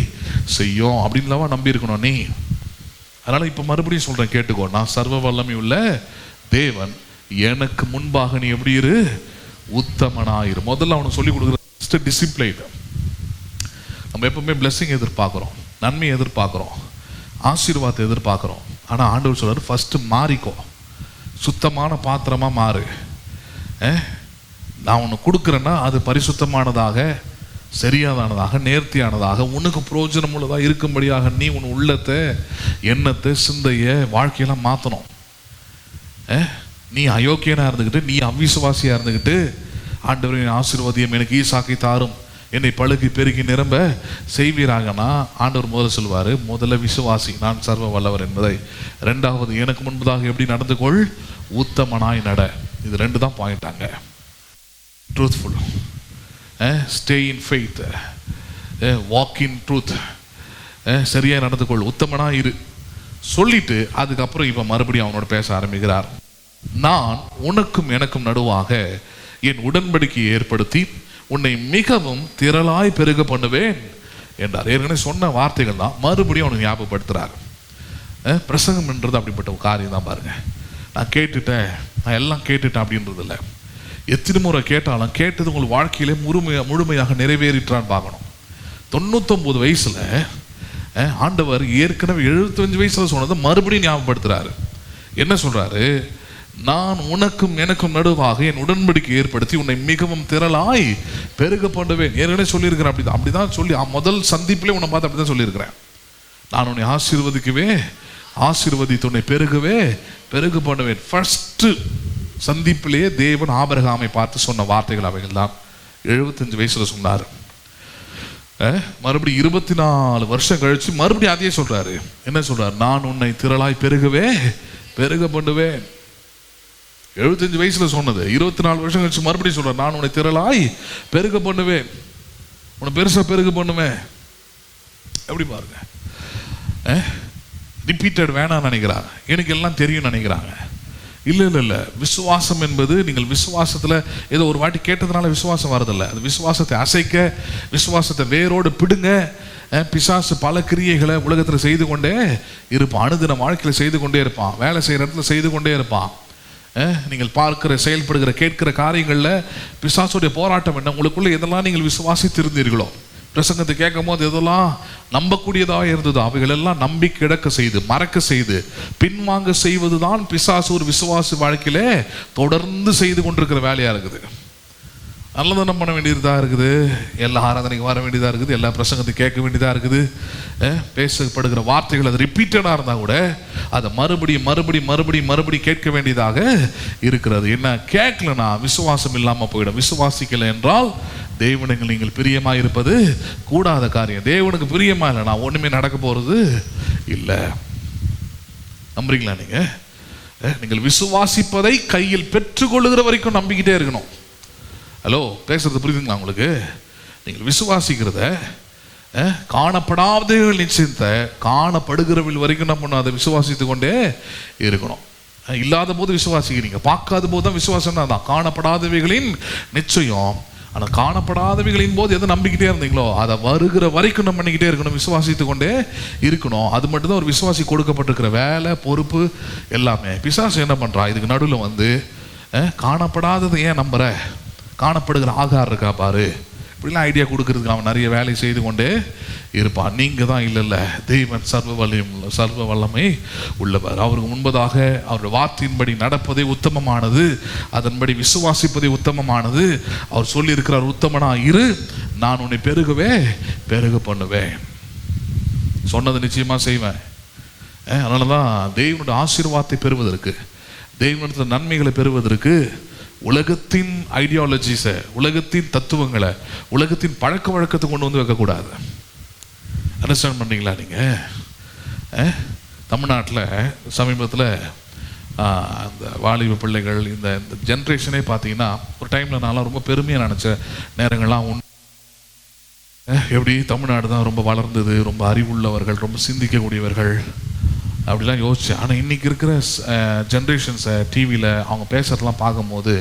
செய்யும் அப்படின்லாம் நம்பி இருக்கணும் நீ. அதனால இப்போ மறுபடியும் சொல்றேன், கேட்டுக்கோ. நான் சர்வ வல்லமை உள்ள தேவன், எனக்கு முன்பாக நீ எப்படி இரு? உத்தமனாயிரு. முதல்ல அவனுக்கு சொல்லி கொடுக்குற டிசிப்ளைன். நம்ம எப்பவுமே பிளெஸிங் எதிர்பார்க்குறோம், நன்மை எதிர்பார்க்குறோம், ஆசீர்வாதத்தை எதிர்பார்க்குறோம். ஆனால் ஆண்டவர் சொல்றாரு, ஃபர்ஸ்ட் மாறிக்கோ, சுத்தமான பாத்திரமா மாறு. நான் உனக்கு கொடுக்குறேன்னா அது பரிசுத்தமானதாக, சரியானதாக, நேர்த்தியானதாக, உனக்கு பிரயோஜனம் உள்ளதாக இருக்கும்படியாக நீ உன் உள்ளத்தை, எண்ணத்தை, சிந்தைய, வாழ்க்கையெல்லாம் மாற்றணும். நீ அயோக்கியனா இருந்துக்கிட்டு, நீ அவிசுவாசியா இருந்துக்கிட்டு, ஆண்டவரின் ஆசீர்வாதியம் எனக்கு ஈசாக்கை தாரும், என்னை பழுகி பெருகி நிரம்ப செய்வீராகனா, ஆண்டவர் முதல்ல சொல்வார், முதல்ல விசுவாசி நான் சர்வ வல்லவர் என்பதை. ரெண்டாவது, எனக்கு முன்பதாக எப்படி நடந்து கொள்? உத்தமனாய் நட. இது ரெண்டு தான் பாயிண்டாங்க. Truthful, stay in faith, walk in truth. சரியா நடந்து கொள், உத்தமனா இரு சொல்லிட்டு அதுக்கப்புறம் இப்ப மறுபடியும் அவனோட பேச ஆரம்பிக்கிறார். நான் உனக்கும் எனக்கும் நடுவாக என் உடன்படிக்கையை ஏற்படுத்தி உன்னை மிகவும் திரளாய் பெருக பண்ணுவேன் என்றார். ஏற்கனவே சொன்ன வார்த்தைகள் தான் மறுபடியும் அவனுக்கு ஞாபகப்படுத்துறார். பிரசங்கம் என்றது அப்படிப்பட்ட ஒரு காரியம் தான். பாருங்க, நான் கேட்டுட்டேன், நான் எல்லாம் கேட்டுட்டேன் அப்படின்றது இல்லை. எத்தனை முறை கேட்டாலும் கேட்டது உங்கள் வாழ்க்கையிலே முழுமையாக நிறைவேறிட்டான்னு பார்க்கணும். 99 வயசுல ஆண்டவர் ஏற்கனவே 75 வயசுல சொன்னதை மறுபடியும் ஞாபகப்படுத்துறாரு. என்ன சொல்றாரு? நான் உனக்கும் எனக்கும் நடுவாக என் உடன்படிக்கை ஏற்படுத்தி உன்னை மிகவும் திரளாய் பெருக பண்ணுவேன். ஏற்கனவே சொல்லியிருக்கிறேன். அப்படிதான் சொல்லி முதல் சந்திப்பிலே உன்னை பார்த்து அப்படிதான் சொல்லியிருக்கிறேன். நான் உன்னை ஆசீர்வதிக்கவே, ஆசீர்வதித்து உன்னை பெருகவே பெருக பண்ணுவேன். ஃபர்ஸ்ட் சந்திப்பிலேயே தேவன் ஆபிரகாமை பார்த்து சொன்ன வார்த்தைகள் அவைகள் தான். 75 வயசுல சொன்னார். மறுபடியும் 24 வருஷம் கழிச்சு மறுபடியும் அதையே சொல்றாரு. என்ன சொல்றாரு? நான் உன்னை திரளாய் பெருகவே பெருக பண்ணுவேன். 75 வயசுல சொன்னது 24 வருஷம் கழிச்சு மறுபடியும் சொல்றாரு, நான் உன்னை திரளாய் பெருக பண்ணுவேன், உன்னை பெருசா பெருக பண்ணுவேன். எப்படி பாருங்க, ரிப்பீட்டட் வேணாம்னு நினைக்கிறாங்க, எனக்கு எல்லாம் தெரியும் நினைக்கிறாங்க. இல்லை, விசுவாசம் என்பது நீங்கள் விசுவாசத்தில் ஏதோ ஒரு வாட்டி கேட்டதுனால விசுவாசம் வரதில்லை. அது விசுவாசத்தை அசைக்க, விசுவாசத்தை வேரோடு பிடுங்க. பிசாசு பல கிரியைகளை உலகத்தில் செய்து கொண்டே இருப்பான், அனுதின வாழ்க்கையில் செய்து கொண்டே இருப்பான், வேலை செய்கிற இடத்துல செய்து கொண்டே இருப்பான். நீங்கள் பார்க்கிற, செயல்படுகிற, கேட்கிற காரியங்களில் பிசாசுடைய போராட்டம் என்ன? உங்களுக்குள்ள எதெல்லாம் நீங்கள் விசுவாசித்திருந்தீர்களோ, பிரசங்கத்தை கேட்கும் போது எதெல்லாம் நம்பக்கூடியதாக இருந்ததோ அவைகள் எல்லாம் நம்பி கிடக்க செய்து, மறக்க செய்து, பின்வாங்க செய்வது தான் பிசாசு ஒரு விசுவாசி வாழ்க்கையிலே தொடர்ந்து செய்து கொண்டிருக்கிற வேலையா இருக்குது. நல்லதனம் பண்ண வேண்டியதாக இருக்குது, எல்லா ஆராதனைக்கு வர வேண்டியதாக இருக்குது, எல்லா பிரசங்கத்தை கேட்க வேண்டியதாக இருக்குது. பேசப்படுகிற வார்த்தைகள் அது ரிப்பீட்டடாக இருந்தால் கூட அதை மறுபடியும் கேட்க வேண்டியதாக இருக்கிறது. என்ன கேட்கலன்னா விசுவாசம் இல்லாமல் போயிடும். விசுவாசிக்கலை என்றால் தேவனுக்கு நீங்கள் பிரியமாக இருப்பது கூடாத காரியம். தேவனுக்கு பிரியமா இல்லைனா ஒன்றுமே நடக்க போகிறது இல்லை. நம்புறீங்களா? நீங்கள் விசுவாசிப்பதை கையில் பெற்றுக்கொள்ளுகிற வரைக்கும் நம்பிக்கிட்டே இருக்கணும். ஹலோ, பேசுறது புரியுதுங்களா உங்களுக்கு? நீங்கள் விசுவாசிக்கிறத காணப்படாதவைகள் நிச்சயத்தை காணப்படுகிறவர்கள் வரைக்கும் நம்ம பண்ண அதை விசுவாசித்து கொண்டே இருக்கணும். இல்லாத போது விசுவாசிக்கிறீங்க, பார்க்காத போது தான் விசுவாசம் தான். காணப்படாதவைகளின் நிச்சயம். ஆனால் காணப்படாதவைகளின் போது எதை நம்பிக்கிட்டே இருந்தீங்களோ அதை வருகிற வரைக்கும் நம்ம பண்ணிக்கிட்டே இருக்கணும், விசுவாசித்து கொண்டே இருக்கணும். அது மட்டும்தான் ஒரு விசுவாசி கொடுக்கப்பட்டிருக்கிற வேலை, பொறுப்பு எல்லாமே. பிசாசு என்ன பண்ணுறான்? இதுக்கு நடுவில் வந்து காணப்படாததை ஏன் நம்புற, காணப்படுகிற ஆகார் இருக்கா பாரு, இப்படிலாம் ஐடியா கொடுக்கறதுக்கு அவன் நிறைய வேலை செய்து கொண்டே இருப்பான். நீங்கள் தான் இல்லை, தெய்வன் சர்வ வல்லமை உள்ளவர். அவருக்கு முன்பதாக அவருடைய வார்த்தையின்படி நடப்பதே உத்தமமானது, அதன்படி விசுவாசிப்பதே உத்தமமானது. அவர் சொல்லியிருக்கிறார், உத்தமனா இரு, நான் உன்னை பெருக பண்ணுவேன். சொன்னது நிச்சயமா செய்வேன். அதனால தான் தேவனுடைய ஆசீர்வாதத்தை பெறுவதற்கு, தேவனுடைய நன்மைகளை பெறுவதற்கு உலகத்தின் ஐடியாலஜிஸை, உலகத்தின் தத்துவங்களை, உலகத்தின் பழக்க வழக்கத்தை கொண்டு வந்து வைக்கக்கூடாது. அண்டர்ஸ்டாண்ட் பண்ணீங்களா? நீங்கள் தமிழ்நாட்டில் சமீபத்தில் அந்த வாலிப பிள்ளைகள் இந்த ஜென்ரேஷனே பார்த்தீங்கன்னா, ஒரு டைமில் நான்லாம் ரொம்ப பெருமையாக நினச்ச நேரங்கள்லாம் உண்டு. எப்படி தமிழ்நாடு தான் ரொம்ப வளர்ந்தது, ரொம்ப அறிவுள்ளவர்கள், ரொம்ப சிந்திக்கக்கூடியவர்கள் அப்படிலாம் யோசித்தேன். ஆனால் இன்றைக்கி இருக்கிற ஜென்ரேஷன்ஸை டிவியில் அவங்க பேசுகிறதெல்லாம் பார்க்கும்போது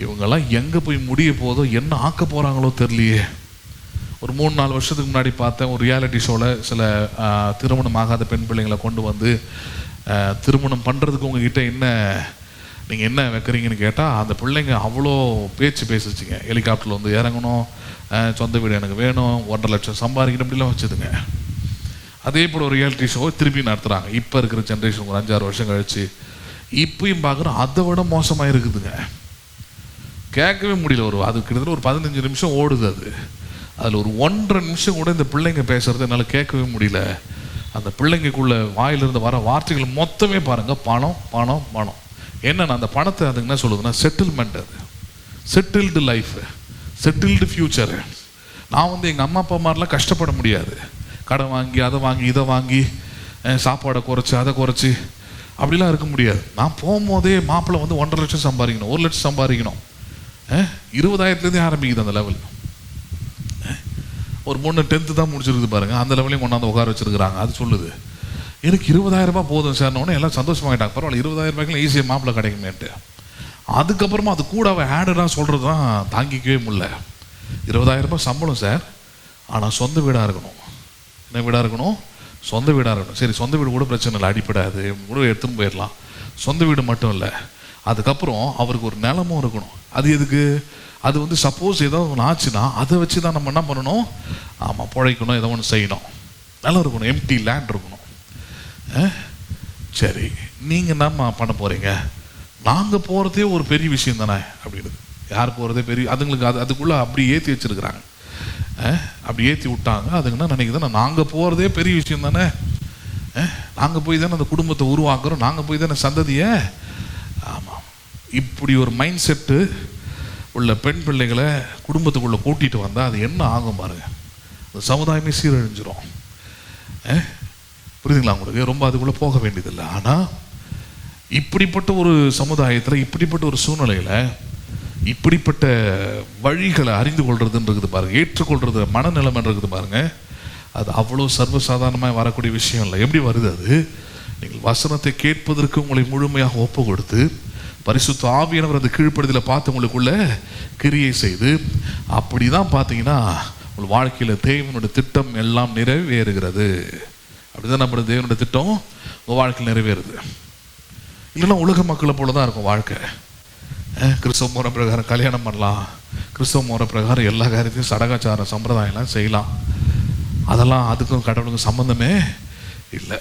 இவங்கெல்லாம் எங்கே போய் முடிய போதோ, என்ன ஆக்க போகிறாங்களோ தெரியலையே. ஒரு 3-4 வருஷத்துக்கு முன்னாடி பார்த்தேன் ஒரு ரியாலிட்டி ஷோவில் சில திருமணம் ஆகாத பெண் பிள்ளைங்களை கொண்டு வந்து திருமணம் பண்ணுறதுக்கு உங்ககிட்ட நீங்கள் என்ன வைக்கிறீங்கன்னு கேட்டால் அந்த பிள்ளைங்க அவ்வளோ பேசுச்சுங்க. ஹெலிகாப்டரில் வந்து இறங்கணும், சொந்த வீடு எனக்கு வேணும், 1.5 லட்சம் சம்பாதிக்கணும், அப்படிலாம் வச்சுதுங்க. அதே போல் ஒரு ரியாலிட்டி ஷோ திருப்பி நடத்துகிறாங்க. இப்போ இருக்கிற ஜென்ரேஷன் ஒரு 5-6 வருஷம் கழிச்சு இப்பயும் பார்க்குறோம், அதை விட மோசமாக இருக்குதுங்க. கேட்கவே முடியல. அது கிட்டத்தட்ட ஒரு 15 நிமிஷம் ஓடுது. அதில் ஒரு 1.5 நிமிஷம் கூட இந்த பிள்ளைங்க பேசுறது என்னால் கேட்கவே முடியல. அந்த பிள்ளைங்களுக்குள்ள வாயிலிருந்து வர வார்த்தைகள் மொத்தமே பாருங்கள், பணம் பணம் பணம். என்னன்னா அந்த பணத்தை அதுக்கு என்ன சொல்லுதுன்னா செட்டில்மெண்ட், அது செட்டில்டு லைஃப், செட்டில்டு ஃப்யூச்சரு. நான் வந்து எங்கள் அம்மா அப்பா மாதிரிலாம் கஷ்டப்பட முடியாது. கடன் வாங்கி அதை வாங்கி இதை வாங்கி சாப்பாடை குறைச்சி அதை குறைச்சி அப்படிலாம் இருக்க முடியாது. நான் போகும்போதே மாப்பிள்ளை வந்து 1.5 லட்சம் சம்பாதிக்கணும், 1 லட்சம் சம்பாதிக்கணும். 20,000 ஆரம்பிக்குது அந்த லெவல். ஒரு 3 10th தான் முடிச்சிருக்குது பாருங்க, அந்த லெவலையும் கொண்டாந்து உட்கார வச்சிருக்கிறாங்க. அது சொல்லுது எனக்கு 20,000 ரூபாய் போதும் சார்னோடனே எல்லாம் சந்தோஷமாகிட்டாங்க. பரவாயில்ல 20,000 ரூபாய்க்குலாம் ஈஸியாக மாப்பிள்ளை கிடைக்குமேன்ட்டு. அதுக்கப்புறமா அது கூட அவள் ஆடெல்லாம் சொல்கிறது தான் தாங்கிக்கவே முடியல. 20,000 ரூபாய் சம்பளம் சார், ஆனால் சொந்த வீடாக இருக்கணும். என்ன வீடாக இருக்கணும்? சொந்த வீடாக இருக்கணும். சரி, சொந்த வீடு கூட பிரச்சனை இல்லை, அடிப்படாது, கூட எடுத்துன்னு போயிடலாம். சொந்த வீடு மட்டும் இல்லை, அதுக்கப்புறம் அவருக்கு ஒரு நிலமும் இருக்கணும். அது எதுக்கு? அது வந்து சப்போஸ் ஏதாவது ஒன்று ஆச்சுன்னா அதை வச்சு தான் நம்ம என்ன பண்ணணும்? ஆமாம், பிழைக்கணும், ஏதோ ஒன்று செய்யணும். நிலம் இருக்கணும், எம்டி லேண்ட் இருக்கணும். சரி, நீங்கள் என்னம்மா பண்ண போகிறீங்க? நாங்கள் போகிறதே ஒரு பெரிய விஷயம் தானே அப்படின்னு. யார் போகிறதே பெரிய, அதுங்களுக்கு அதுக்குள்ளே அப்படி ஏற்றி வச்சுருக்குறாங்க, அப்படி ஏற்றி விட்டாங்க. அதுக்கு என்ன நினைக்குதுன்னா, நாங்கள் போகிறதே பெரிய விஷயம் தானே, நாங்கள் போய் தானே அந்த குடும்பத்தை உருவாக்குறோம், நாங்கள் போய் தானே சந்ததியை. ஆமாம், இப்படி ஒரு மைண்ட் செட்டு உள்ள பெண் பிள்ளைகளை குடும்பத்துக்குள்ளே கூட்டிகிட்டு வந்தால் அது என்ன ஆகும் பாருங்க, அந்த சமுதாயமே சீரழிஞ்சிரும். புரியுதுங்களா உங்களுக்கு? ரொம்ப அதுக்குள்ளே போக வேண்டியதில்லை. ஆனால் இப்படிப்பட்ட ஒரு சமுதாயத்தில், இப்படிப்பட்ட ஒரு சூழ்நிலையில், இப்படிப்பட்ட வழிகளை அறிந்து கொள்றதுன்றது பாருங்க, ஏற்றுக்கொள்றது மனநிலைமை இருக்குது பாருங்க, அது அவ்வளோ சர்வசாதாரணமாக வரக்கூடிய விஷயம் இல்லை. எப்படி வருது அது? நீங்கள் வசனத்தை கேட்பதற்கு உங்களை முழுமையாக ஒப்பு கொடுத்து பரிசுத்த ஆவியானவர் அந்த கீழ்ப்படுதலை பார்த்து உங்களுக்குள்ள கிரியை செய்து, அப்படி தான் பார்த்தீங்கன்னா உங்கள் வாழ்க்கையில் தேவனுடைய திட்டம் எல்லாம் நிறைவேறுகிறது. அப்படிதான் நம்மளுடைய தேவனுடைய திட்டம் உங்கள் வாழ்க்கையில் நிறைவேறுது. இல்லைன்னா உலக மக்களை போல தான் இருக்கும் வாழ்க்கை. கிறிஸ்தவ முறை பிரகாரம் கல்யாணம் பண்ணலாம், கிறிஸ்தவ முறை பிரகாரம் எல்லா காரியத்தையும் சடகாச்சார சம்பிரதாயம்லாம் செய்யலாம். அதெல்லாம் அதுக்கும் கடவுளுக்கும் சம்மந்தமே இல்லை.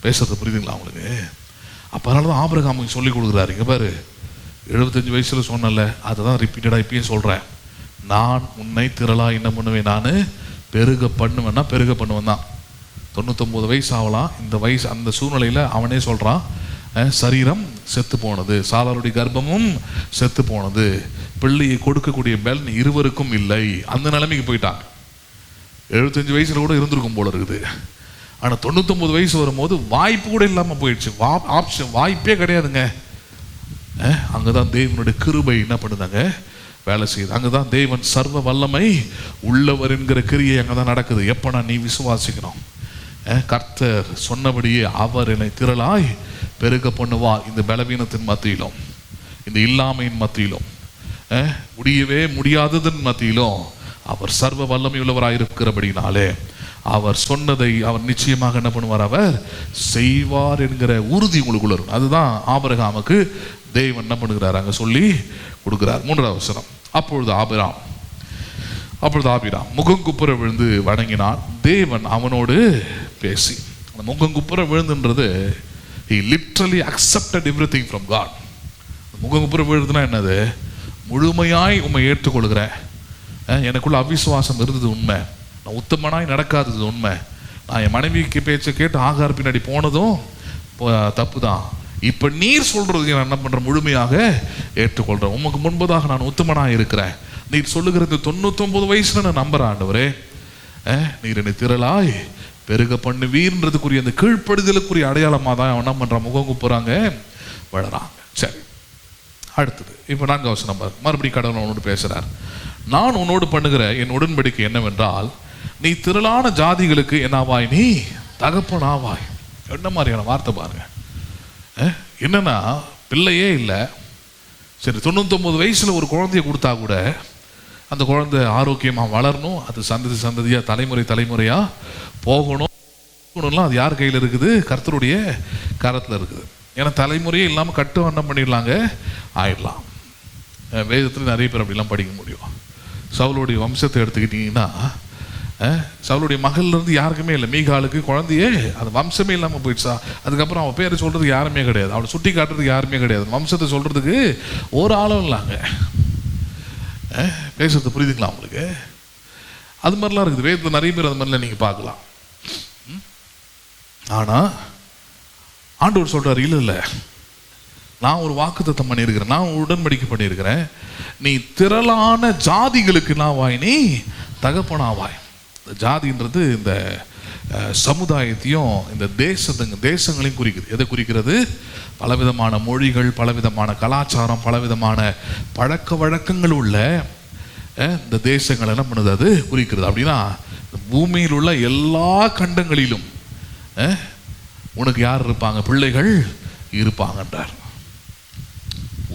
பேசுறது புரியுதுங்களா உங்களுக்கு? அப்போ அதனால தான் ஆபிரகாமுக்கு சொல்லி கொடுக்குறாரு. இங்கே பாரு, 75 வயசில் சொன்னல, அதை தான் ரிப்பீட்டடாக இப்பயும் சொல்கிறேன். நான் உன்னை திரளா என்ன பண்ணுவேன், நான் பெருக பண்ணுவேன்னா பெருக பண்ணுவேன் தான். 99 வயசு ஆகலாம். இந்த வயசு அந்த சூழ்நிலையில் அவனே சொல்கிறான், சரீரம் செத்து போனது, சாலாருடைய கர்ப்பமும் செத்து போனது, பிள்ளையை கொடுக்கக்கூடிய பலன் இருவருக்கும் இல்லை. அந்த நிலைமைக்கு போயிட்டான். 75 வயசுல கூட இருந்திருக்கும் போல இருக்குது. ஆனால் 99 வயசு வரும்போது வாய்ப்பு கூட இல்லாமல் போயிடுச்சு. ஆப்ஷன், வாய்ப்பே கிடையாதுங்க. அங்கே தான் தேவனுடைய கிருபை என்ன பண்ணுதாங்க, வேலை செய்யுது. அங்கே தான் தேவன் சர்வ வல்லமை உள்ளவர் என்கிற கிரியை அங்கே தான் நடக்குது. எப்போ நீ விசுவாசிக்கணும், கர்த்தர் சொன்னபடியே அவர் என்னை திரளாய் பெருக பண்ணுவார். இந்த பலவீனத்தின் மத்தியிலும், இந்த இல்லாமையின் மத்தியிலும், முடியவே முடியாததன் மத்தியிலும் அவர் சர்வ வல்லமை உள்ளவராக இருக்கிறபடினாலே அவர் சொன்னதை அவர் நிச்சயமாக என்ன பண்ணுவார், அவர் செய்வார் என்கிற உறுதி உங்களுக்குள்ள இருக்கும். அதுதான் ஆபிரகாமுக்கு தேவன் என்ன பண்ணுகிறார் அங்கே சொல்லி கொடுக்கிறார். 3வது வசனம். அப்பொழுது ஆபிராம் முகங்குப்புற விழுந்து வணங்கினான். தேவன் அவனோடு பேசி, அந்த முகங்குப்புற விழுந்துன்றது, he literally accepted everything from God. முகங்குப்புற விழுதுன்னா என்னது? முழுமையாய் உண்மை ஏற்றுக்கொள்கிறேன். எனக்குள்ள அவிசுவாசம் இருந்தது உண்மை, நான் உத்தமனாய் நடக்காதது உண்மை, நான் என் மனைவிக்கு பேச்சை கேட்டு ஆகார் பின்னாடி போனதும் தப்பு தான். இப்போ நீர் சொல்றது நான் என்ன பண்றேன், முழுமையாக ஏற்றுக்கொள்றேன். உமக்கு முன்பதாக நான் உத்தமனாக இருக்கிறேன். நீர் சொல்லுகிறது 99 வயசுல நான் நம்புறேன் ஆண்டவரே. நீர் என்னை திரளாய் பெருக பண்ணுவீர்ன்றதுக்குரிய அந்த கீழ்ப்படுதலுக்குரிய அடையாளமாக தான் என்ன பண்றான், முகம் குப்புறாங்க, வளராங்க. சரி, அடுத்தது இப்போ 4வது வசனம் மறுபடியும் கடவுள் உன்னோடு பேசுறார். நான் உன்னோடு பண்ணுகிற என் உடன்படிக்கை என்னவென்றால், நீ திரளான ஜாதிகளுக்கு என்னாவாய், நீ தகப்பனாவாய். என்ன மாதிரியான வார்த்தை பாருங்க. என்னன்னா பிள்ளையே இல்லை, சரி 99 வயசுல ஒரு குழந்தைய கொடுத்தா கூட அந்த குழந்தை ஆரோக்கியமாக வளரணும், அது சந்ததி சந்ததியாக தலைமுறையா போகணும்லாம் அது யார் கையில் இருக்குது, கர்த்தருடைய கரத்தில் இருக்குது. ஏன்னா தலைமுறையே இல்லாமல் கட்டு வண்ணம் பண்ணிடலாங்க, ஆயிடலாம். வேதத்தில் நிறைய பேர் அப்படிலாம் படிக்க முடியும். சவுலுடைய வம்சத்தை எடுத்துக்கிட்டிங்கன்னா சவுலுடைய மகள்லேருந்து யாருக்குமே இல்லை, மீகாலுக்கு குழந்தையே அது வம்சமே இல்லாமல் போயிடுச்சா. அதுக்கப்புறம் அவன் பேரை சொல்கிறதுக்கு யாருமே கிடையாது, அவனை சுட்டி காட்டுறதுக்கு யாருமே கிடையாது, வம்சத்தை சொல்கிறதுக்கு ஒரு ஆளும் இல்லாங்க. பேசுறது புரியுதுங்களா உங்களுக்கு? அது மாதிரிலாம் இருக்குது வேதத்தில் நிறைய பேர் அது மாதிரிலாம் நீங்கள் பார்க்கலாம். ஆனால் ஆண்டவர் சொல்கிறார், இல்லை நான் ஒரு வாக்குத்தத்தம் பண்ணியிருக்கிறேன், நான் உடன்படிக்கை பண்ணியிருக்கிறேன். நீ திரளான ஜாதிகளுக்கு நான் வாய், நீ தகப்பனாவாய். ஜாதின்றது இந்த சமுதாயத்தையும் இந்த தேசங்களையும் குறிக்குது. எதை குறிக்கிறது? பலவிதமான மொழிகள், பலவிதமான கலாச்சாரம், பலவிதமான பழக்க வழக்கங்கள் உள்ள இந்த தேசங்கள் என்ன பண்ணுது, அது குறிக்கிறது. அப்படின்னா பூமியில் உள்ள எல்லா கண்டங்களிலும் உனக்கு யார் இருப்பாங்க, பிள்ளைகள் இருப்பாங்கன்றார்.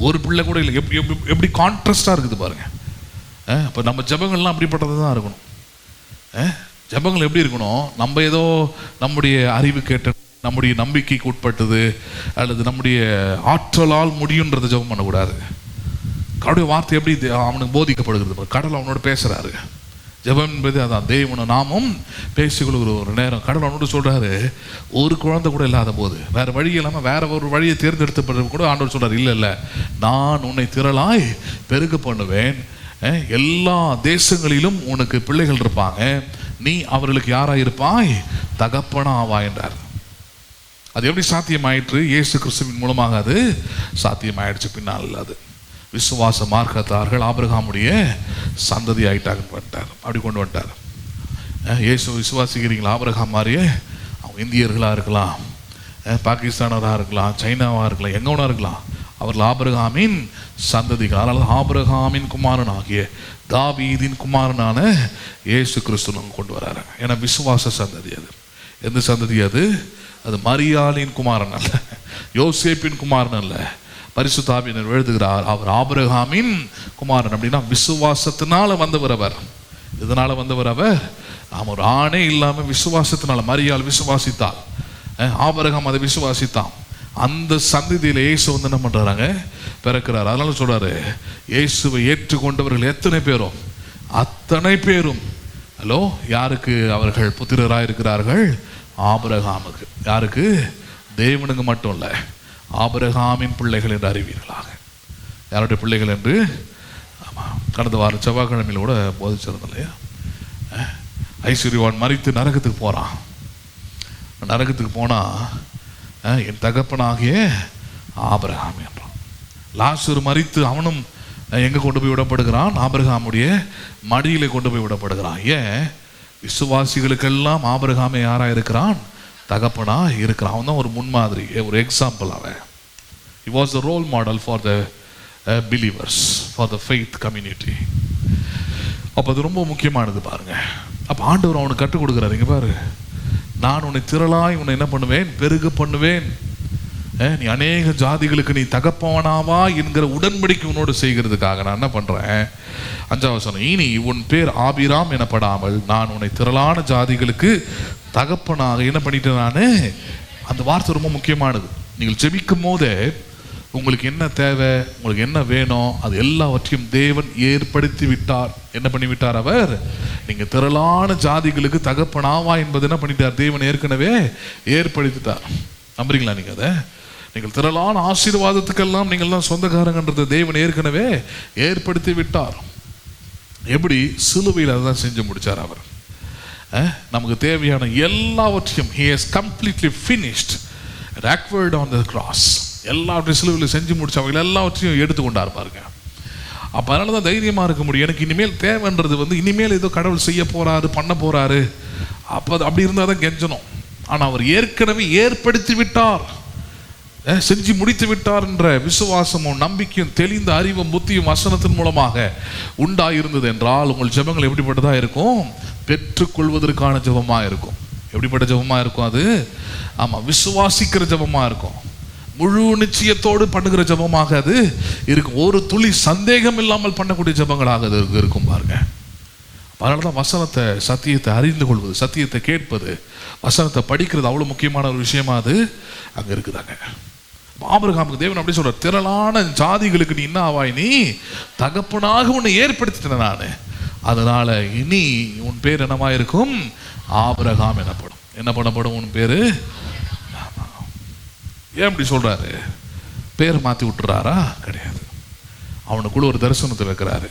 ஒரு பிள்ளை கூட இல்லை. எப்படி கான்ட்ராஸ்டாக இருக்குது பாருங்க. இப்போ நம்ம ஜபங்கள்லாம் அப்படிப்பட்டது தான் இருக்கணும். ஜபங்கள் எப்படி இருக்கணும், நம்ம ஏதோ நம்முடைய அறிவு கேட்ட, நம்முடைய நம்பிக்கைக்கு உட்பட்டது அல்லது நம்முடைய ஆற்றலால் முடியுன்றதை ஜபம் பண்ணக்கூடாது. கடவுளுடைய வார்த்தை எப்படி அவனுக்கு போதிக்கப்படுகிறது, கடவுள் அவனோட பேசுறாரு. ஜபம் என்பது அதான், தேவனை நாமும் பேசிக்கொள்கிற ஒரு நேரம். கடவுள் அவனோட சொல்றாரு, ஒரு குழந்தை கூட இல்லாத போது வேற வழி இல்லாமல் வேற ஒரு வழியை தேர்ந்தெடுத்த கூட ஆண்டவர் சொல்றாரு, இல்லை நான் உன்னை திரளாய் பெருக பண்ணுவேன், எல்லா தேசங்களிலும் உனக்கு பிள்ளைகள் இருப்பாங்க, நீ அவர்களுக்கு யாராக இருப்பாய், தகப்பனா ஆவாய் என்றார். அது எப்படி சாத்தியமாயிற்று? இயேசு கிறிஸ்துவின் மூலமாக அது சாத்தியமாயிடுச்சு. பின்னால் அது விசுவாச மார்க்கத்தார்கள் ஆபிரகாமுடைய சந்ததி ஆயிட்டாங்க வந்துட்டார், அப்படி கொண்டு வந்துட்டார். இயேசு விசுவாசிக்கிறீங்களா? ஆபிரகாம் மாதிரியே அவங்க இந்தியர்களாக இருக்கலாம், பாகிஸ்தானராக இருக்கலாம், சைனாவாக இருக்கலாம், எங்கே வேணா இருக்கலாம், அவர்கள் ஆபிரகாமின் சந்ததிகள். அதனால ஆபிரகாமின் குமாரன் ஆகிய தாவீதின் குமாரனான இயேசு கிறிஸ்து நம்ம கொண்டு வராரு. ஏன்னா விசுவாச சந்ததி அது. எந்த சந்ததி அது? அது மரியாளின் குமாரன் அல்ல, யோசேப்பின் குமாரன் அல்ல. பரிசுத்த ஆவியானவர் எழுதுகிறார், அவர் ஆபிரகாமின் குமாரன். அப்படின்னா விசுவாசத்தினால வந்தவர் அவர். இதனால வந்தவர் அவர். நாம் ஒரு ஆணே இல்லாமல் விசுவாசத்தினால, மரியாள் விசுவாசித்தாள், ஆபிரகாம் அதை விசுவாசித்தான். அந்த சந்ததியில் இயேசு வந்து என்ன பண்றாங்க, பிறக்கிறார். அதனால சொல்றாரு, இயேசுவை ஏற்றுக்கொண்டவர்கள் எத்தனை பேரும், அத்தனை பேரும் ஹலோ யாருக்கு அவர்கள் புத்திரராக இருக்கிறார்கள்? ஆபிரகாமுக்கு. யாருக்கு? தேவனுக்கு மட்டும் இல்லை, ஆபிரகாமின் பிள்ளைகள் என்று அறிவீர்களாக. யாருடைய பிள்ளைகள் என்று? ஆமாம், கடந்த வாரம் செவ்வாய்க்கிழமையில் கூட போதிச்சிருந்தோம் இல்லையா? ஐஸ்வர்யவான் மரித்து நரகத்துக்கு போகிறான். நரகத்துக்கு போனால் என் தகப்பனாகிய ஆபிரகாம் என்றான். லாசரு மரித்து அவனும் எங்கே கொண்டு போய் விடப்படுகிறான்? ஆபிரகாமுடைய மடியிலே கொண்டு போய் விடப்படுகிறான். ஏன்? விசுவாசிகளுக்கெல்லாம் ஆபிரகாமே யாராக இருக்கிறான்? தகப்பனா இருக்கிறான். அவன் தான் ஒரு முன்மாதிரி, ஒரு எக்ஸாம்பிள். அவன் he was the role model for the believers, for the faith community. அப்போ அது ரொம்ப முக்கியமானது பாருங்க. அப்போ ஆண்டவர் அவனுக்கு கற்றுக் கொடுக்குறாரு, இங்கே பாரு, நான் உன்னை திரளாய் உன்னை என்ன பண்ணுவேன், பெருக பண்ணுவேன், நீ அநேக ஜாதிகளுக்கு நீ தகப்பவனாவா என்கிற உடன்படிக்கை உன்னோடு செய்கிறதுக்காக நான் என்ன பண்றேன். 5வது வசனம், இனி உன் பேர் ஆபிராம் எனப்படாமல் நான் உன்னை திரளான ஜாதிகளுக்கு தகப்பனாக என்ன பண்ணிட்டேன் நான். அந்த வார்த்தை ரொம்ப முக்கியமானது. நீங்கள் ஜெபிக்கும் போதே உங்களுக்கு என்ன தேவை, உங்களுக்கு என்ன வேணும், அது எல்லாவற்றையும் தேவன் ஏற்படுத்தி விட்டார். என்ன பண்ணி விட்டார் அவர்? நீங்க திரளான ஜாதிகளுக்கு தகப்பனாவா என்பது என்ன பண்ணிட்டார்? தேவன் ஏற்கனவே ஏற்படுத்திட்டார். நம்புறீங்களா நீங்க அதை? நீங்கள் திரளான ஆசீர்வாதத்துக்கெல்லாம் நீங்கள் தான் சொந்தக்காரங்கன்றதை தேவன் ஏற்கனவே ஏற்படுத்தி விட்டார். எப்படி? சிலுவையில் அதுதான் செஞ்சு முடிச்சார் அவர். நமக்கு தேவையான எல்லாவற்றையும் he has completely finished required on the cross. எல்லாவற்றையும் சிலுவையில் செஞ்சு முடிச்சவங்க எல்லாவற்றையும் எடுத்துக்கொண்டார் பாருங்க. அப்போ அதனால தான் தைரியமாக இருக்க முடியும். எனக்கு இனிமேல் தேவைன்றது இனிமேல் ஏதோ கடவுள் செய்ய போறாரு பண்ண போறாரு அப்போ அப்படி இருந்தால் தான் கெஞ்சணும். ஆனால் அவர் ஏற்கனவே ஏற்படுத்தி விட்டார், செஞ்சு முடித்து விட்டார் என்ற விசுவாசமும் நம்பிக்கையும் தெளிந்த அறிவும் புத்தியும் வசனத்தின் மூலமாக உண்டாயிருந்தது என்றால் உங்கள் ஜெபங்கள் எப்படிப்பட்டதா இருக்கும்? பெற்றுக்கொள்வதற்கான ஜெபமாக இருக்கும். எப்படிப்பட்ட ஜெபமாக இருக்கும் அது? ஆமாம், விசுவாசிக்கிற ஜெபமாக இருக்கும். முழு நிச்சயத்தோடு பண்ணுகிற ஜெபமாக அது இருக்கும். ஒரு துளி சந்தேகம் இல்லாமல் பண்ணக்கூடிய ஜெபங்களாக அது இருக்கும் பாருங்க. அதனால தான் வசனத்தை சத்தியத்தை அறிந்து கொள்வது, சத்தியத்தை கேட்பது, வசனத்தை படிக்கிறது அவ்வளோ முக்கியமான ஒரு விஷயமா அது அங்கே இருக்குதாங்க. ஆபிரகாமுக்கு தேவன் அப்படி சொல்ற, திரளான ஜாதிகளுக்கு நீ என்ன ஆவாய்? நீ தகப்பனாக உன்னை ஏற்படுத்திட்டேன் நான், அதனால இனி உன் பேர் என்னவா இருக்கும்? ஆபிரகாம் எனப்படும். என்ன பண்ணப்படும் உன் பேரு? ஏன் இப்படி சொல்றாரு? பேர் மாற்றி விட்டுறாரா? கிடையாது. அவனுக்குள்ள ஒரு தரிசனத்தை வைக்கிறாரு.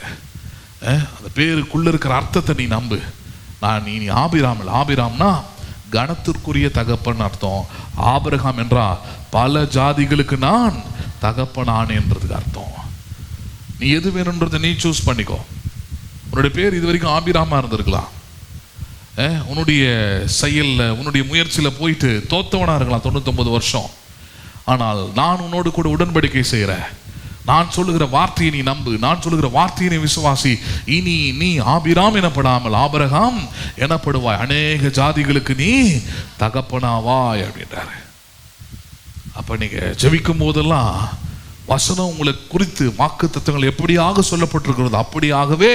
அந்த பேருக்குள்ள இருக்கிற அர்த்தத்தை நீ நம்பு. நான் நீ ஆபிராம், ஆபிராம்னா கணத்திற்குரிய தகப்பன் அர்த்தம். ஆபிரகாம் என்றால் பல ஜாதிகளுக்கு நான் தகப்பனான் என்றதுக்கு அர்த்தம். நீ எது வேணும்ன்றதை நீ சூஸ் பண்ணிக்கோ. உன்னுடைய பேர் இது வரைக்கும் ஆபிராமா இருந்திருக்கலாம். உன்னுடைய செயல்ல உன்னுடைய முயற்சியில போயிட்டு தோத்தவனா இருக்கலாம் 99 வருஷம். ஆனால் நான் உன்னோடு கூட உடன்படிக்கை செய்கிறேன். நான் சொல்லுகிற வார்த்தையை நீ நம்பு, நான் சொல்லுகிற வார்த்தையை நீ விசுவாசி. இனி நீ ஆபிராம் எனப்படாமல் ஆபிரகாம் எனப்படுவாய், அநேக ஜாதிகளுக்கு நீ தகப்பனாவாய் அப்படின்றாரு. அப்ப நீங்க ஜெபிக்கும் போதெல்லாம் வசனம் உங்களை குறித்து வாக்குத்தத்தங்கள் எப்படியாக சொல்லப்பட்டிருக்கிறது அப்படியாகவே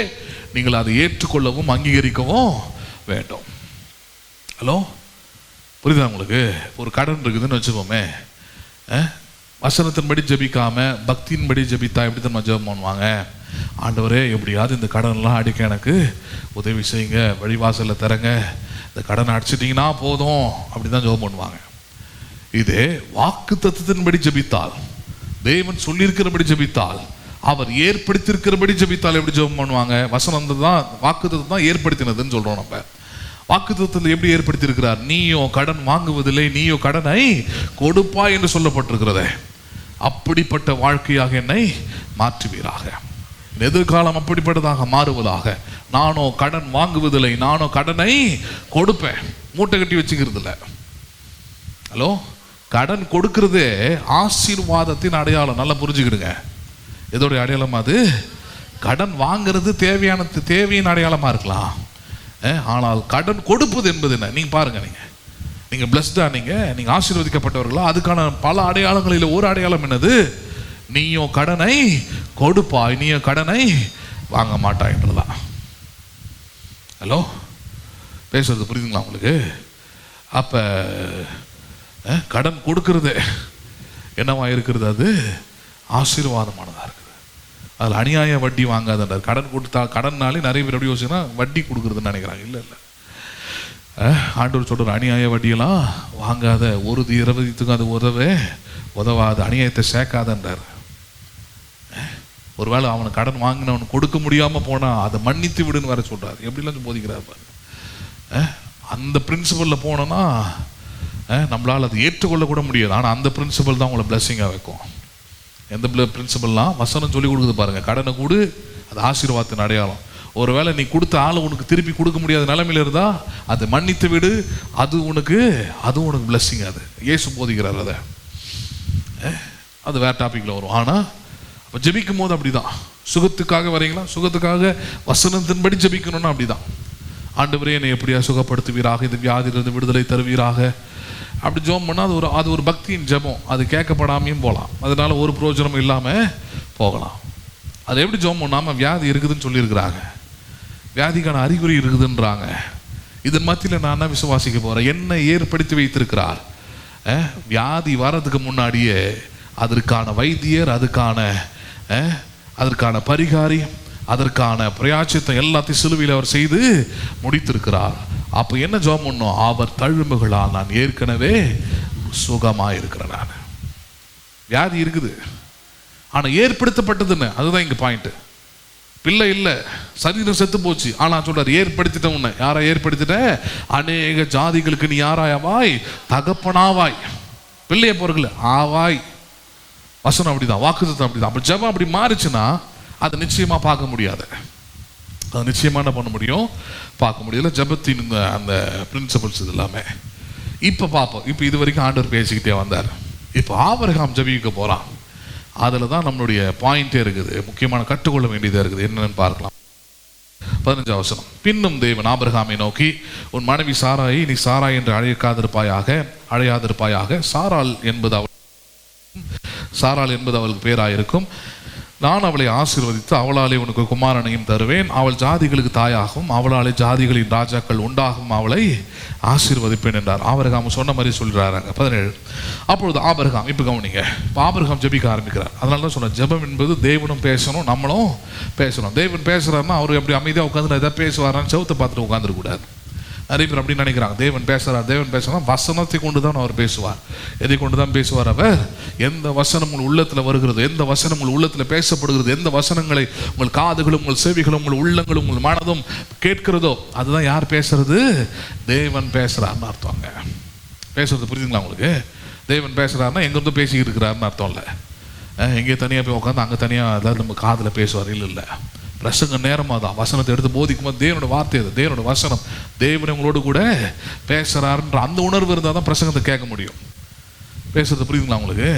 நீங்கள் அதை ஏற்றுக்கொள்ளவும் அங்கீகரிக்கவும் வேண்டும். ஹலோ, புரியுதா உங்களுக்கு? ஒரு கடன் இருக்குதுன்னு வச்சுக்கோமே, வசனத்தின்படி ஜபிக்காம பக்தியின்படி ஜபித்தா எப்படி தான் ஜெபம் பண்ணுவாங்க? ஆண்டவரே எப்படியாவது இந்த கடன்லாம் அடிக்க எனக்கு உதவி செய்யுங்க, வழிவாசலில் தரங்க, இந்த கடனை அடிச்சிட்டிங்கன்னா போதும், அப்படி தான் ஜெபம் பண்ணுவாங்க. இதே வாக்கு தத்துவத்தின்படி ஜபித்தால், தேவன் சொல்லியிருக்கிறபடி ஜபித்தால், அவர் ஏற்படுத்தியிருக்கிறபடி ஜபித்தால் எப்படி ஜெபம் பண்ணுவாங்க? வசனம் தான் வாக்கு தத்துவம் தான் ஏற்படுத்தினதுன்னு சொல்றோம். நம்ம வாக்குத்தத்தத்தில் எப்படி ஏற்படுத்தியிருக்கிறார்? நீயோ கடன் வாங்குவதில்லை, நீயோ கடனை கொடுப்பாய் என்று சொல்லப்பட்டிருக்கிறதே. அப்படிப்பட்ட வாழ்க்கையாக என்னை மாற்றுவீராக. எதிர்காலம் அப்படிப்பட்டதாக மாறுவதாக. நானோ கடன் வாங்குவதில்லை, நானோ கடனை கொடுப்பேன். மூட்டை கட்டி வச்சுக்கிறது இல்லை. ஹலோ, கடன் கொடுக்கறதே ஆசீர்வாதத்தின் அடையாளம். நல்லா புரிஞ்சுக்கிடுங்க. எதோடைய அடையாளமா அது? கடன் வாங்கிறது தேவையின் அடையாளமா இருக்கலாம். ஆனால் கடன் கொடுப்பது என்பது என்ன? நீங்க பாருங்க, நீங்க பிளஸ்டா, நீங்க ஆசீர்வதிக்கப்பட்டவர்களா? அதுக்கான பல அடையாளங்களில் ஒரு அடையாளம் என்னது? நீயோ கடனை கொடுப்பாய், நீயோ கடனை வாங்க மாட்டாய் என்றுதான். ஹலோ, பேசுறது புரியுதுங்களா உங்களுக்கு? அப்ப கடன் கொடுக்கிறது என்னவா இருக்கிறது? அது ஆசீர்வாதமானதா இருக்குது. அதில் அநியாய வட்டி வாங்காதன்றார். கடன் கொடுத்தா, கடன்னாலே நிறைய பேர் எப்படி யோசிச்சுன்னா வட்டி கொடுக்குறதுன்னு நினைக்கிறாங்க. இல்லை இல்லை, ஆண்டவர் சொல்கிற அநியாய வட்டியெல்லாம் வாங்காத, ஒரு இரவதித்துக்கும் அது உதவாது, அநியாயத்தை சேர்க்காதன்றார். ஒருவேளை அவனுக்கு கடன் வாங்கினவனு கொடுக்க முடியாமல் போனால் அதை மன்னித்து விடுன்னு வேற சொல்கிறார். எப்படிலாம் போதிக்கிறார் பாரு. அந்த பிரின்சிபலில் போனோன்னா நம்மளால் அதை ஏற்றுக்கொள்ளக்கூட முடியாது. ஆனால் அந்த பிரின்சிபல் தான் உங்களை பிளஸ்ஸிங்காக வைக்கும். எந்த பிரின்சிபல்லாம் வசனம் சொல்லி கொடுக்குது பாருங்க. கடனை கூடு, அது ஆசீர்வாதத்தின் அடையாளம். ஒருவேளை நீ கொடுத்த ஆளை உனக்கு திருப்பி கொடுக்க முடியாத நிலைமையில இருந்தா அதை மன்னித்து விடு, அது உனக்கு பிளஸ்ஸிங். அது இயேசு போதிக்கிறார். அதை அது வேற டாபிக்ல வரும். ஆனா அப்ப ஜெபிக்கும் போது அப்படிதான். சுகத்துக்காக வரீங்களா? சுகத்துக்காக வசனத்தின்படி ஜெபிக்கணும்னா அப்படிதான். ஆண்டவரே என்னை எப்படியா சுகப்படுத்துவீராக, இந்த வியாதியிலிருந்து விடுதலை தருவீராக, அப்படி ஜெபம் பண்ணால் அது ஒரு பக்தியின் ஜெபம். அது கேட்கப்படாமையும் போகலாம், அதனால ஒரு பிரயோஜனமும் இல்லாமல் போகலாம். அது எப்படி ஜெபம் பண்ணாமல் வியாதி இருக்குதுன்னு சொல்லியிருக்கிறாங்க, வியாதிக்கான அறிகுறி இருக்குதுன்றாங்க. இதன் மத்தியில் நான் என்ன விசுவாசிக்க போகிறேன்? என்னை ஏற்படுத்தி வைத்திருக்கிறார். வியாதி வர்றதுக்கு முன்னாடியே அதற்கான வைத்தியர், அதற்கான பரிகாரி, அதற்கான பிரயாச்சித்தை எல்லாத்தையும் சிலுவையில் அவர் செய்து முடித்திருக்கிறார். அப்போ என்ன ஜெபம் பண்ணோம்? அவர் தழும்புகளால் நான் ஏற்கனவே சுகமாக இருக்கிறேன். நான் வியாதி இருக்குது, ஆனால் ஏற்படுத்தப்பட்டதுன்னு, அதுதான் இங்கே பாயிண்ட். பிள்ளை இல்லை, சரீரம் செத்து போச்சு. ஆனால் சொல்றார், ஏற்படுத்திட்ட உன்னை. யாரை ஏற்படுத்திட்ட? அநேக ஜாதிகளுக்கு நீ யாராயவாய்? தகப்பனாவாய். பிள்ளைய பொருள் ஆவாய். வசனம் அப்படிதான், வாக்குத்தத்தம் அப்படிதான். அப்ப ஜெபம் அப்படி மாறிச்சுன்னா அதை நிச்சயமா பார்க்க முடியாது. அதை நிச்சயமா என்ன பண்ண முடியும்? பார்க்க முடியல. ஜெபத்தின் அந்த பிரின்சிபல்ஸ் இது எல்லாமே இப்ப பார்ப்போம். இப்ப இது வரைக்கும் ஆண்டவர் பேசிக்கிட்டே வந்தார். இப்போ ஆபிரகாம் ஜெபிக்க போறான். அதில் தான் நம்மளுடைய பாயிண்டே இருக்குது, முக்கியமான கற்றுக்கொள்ள வேண்டியதாக இருக்குது. என்னன்னு பார்க்கலாம். 15 வசனம். பின்னும் தேவன் ஆபிரகாமை நோக்கி, உன் மனைவி சாராயை நீ சாராய் என்று அழையாதிருப்பாயாக. சாராள் என்பது அவளுக்கு பேராயிருக்கும். நான் அவளை ஆசீர்வதித்து அவளாலே உனக்கு குமாரனையும் தருவேன். அவள் ஜாதிகளுக்கு தாயாகவும் அவளாலே ஜாதிகளின் ராஜாக்கள் உண்டாகும் அவளை ஆசீர்வதிப்பேன் என்றார். ஆபிரகாம் சொன்ன மாதிரி சொல்றாங்க. 17. அப்பொழுது ஆபிரகாம், இப்ப கவனிங்க, இப்போ ஆபிரகாம் ஜெபிக்க ஆரம்பிக்கிறார். அதனால தான் சொன்ன, ஜெபம் என்பது தேவனும் பேசணும், நம்மளும் பேசணும். தேவன் பேசுறாருன்னா அவர் எப்படி அமைதியாக உட்காந்து எதாவது பேசுவாரான்னு செவத்தை பார்த்துட்டு உட்காந்துருக்கூடாது. நிறைய பேர் அப்படின்னு நினைக்கிறாங்க. தேவன் பேசுறார் வசனத்தை கொண்டு தான் அவர் பேசுவார். எதை கொண்டு தான் பேசுவார் அவர்? எந்த வசனம் உங்கள் உள்ளத்தில் வருகிறது, எந்த வசனம் உங்கள் உள்ளத்தில் பேசப்படுகிறது, எந்த வசனங்களை உங்கள் காதுகளும் உங்கள் செவிகளும் உங்கள் உள்ளங்களும் உங்கள் மனதும் கேட்கிறதோ அதுதான் யார் பேசுறது? தேவன் பேசுறாருன்னு அர்த்தங்க. பேசுறது புரியுதுங்களா உங்களுக்கு? தேவன் பேசுறாருன்னா எங்கிருந்து பேசிக்கிட்டு இருக்கிறாருன்னு அர்த்தம் இல்லை. எங்கேயும் தனியாக போய் உட்காந்து அங்கே தனியாக அதாவது நம்ம காதில் பேசுவார் இல்லை. பிரசங்க நேரமாக தான் வசனத்தை எடுத்து போதிக்கும் போது தேவனோட வார்த்தை அது, தேவனோட வசனம், தேவன் உங்களோடு கூட பேசுறாருன்ற அந்த உணர்வு இருந்தால் தான் பிரசங்கத்தை கேட்க முடியும். பேசுறது புரியுதுங்களா உங்களுக்கு?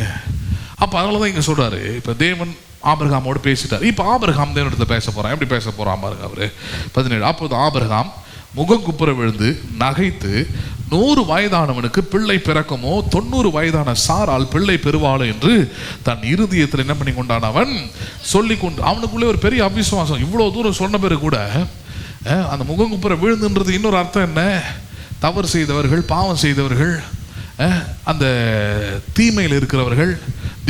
அப்போ அதனால தான் இங்கே சொல்றாரு, இப்போ தேவன் ஆபிரகாமோடு பேசிட்டார். இப்போ ஆபிரகாம் தேவனிடத்தில் பேச போறான். எப்படி பேச போறான் பாருங்க அவரு. 17. அப்போது ஆபிரகாம் முகம் குப்புற விழுந்து நகைத்து, 100 வயதானவனுக்கு பிள்ளை பிறக்குமோ, 90 வயதான சாரால் பிள்ளை பெறுவாளோ என்று தன் இருதயத்தில் என்ன பண்ணி கொண்டான் அவன் சொல்லி கொண்டு. அவனுக்குள்ளே ஒரு பெரிய அவிசுவாசம். இவ்வளோ தூரம் சொன்ன பிறகு கூட அந்த முகம் குப்புற விழுந்துன்றது இன்னொரு அர்த்தம் என்ன? தவறு செய்தவர்கள், பாவம் செய்தவர்கள், அந்த தீமையில் இருக்கிறவர்கள்,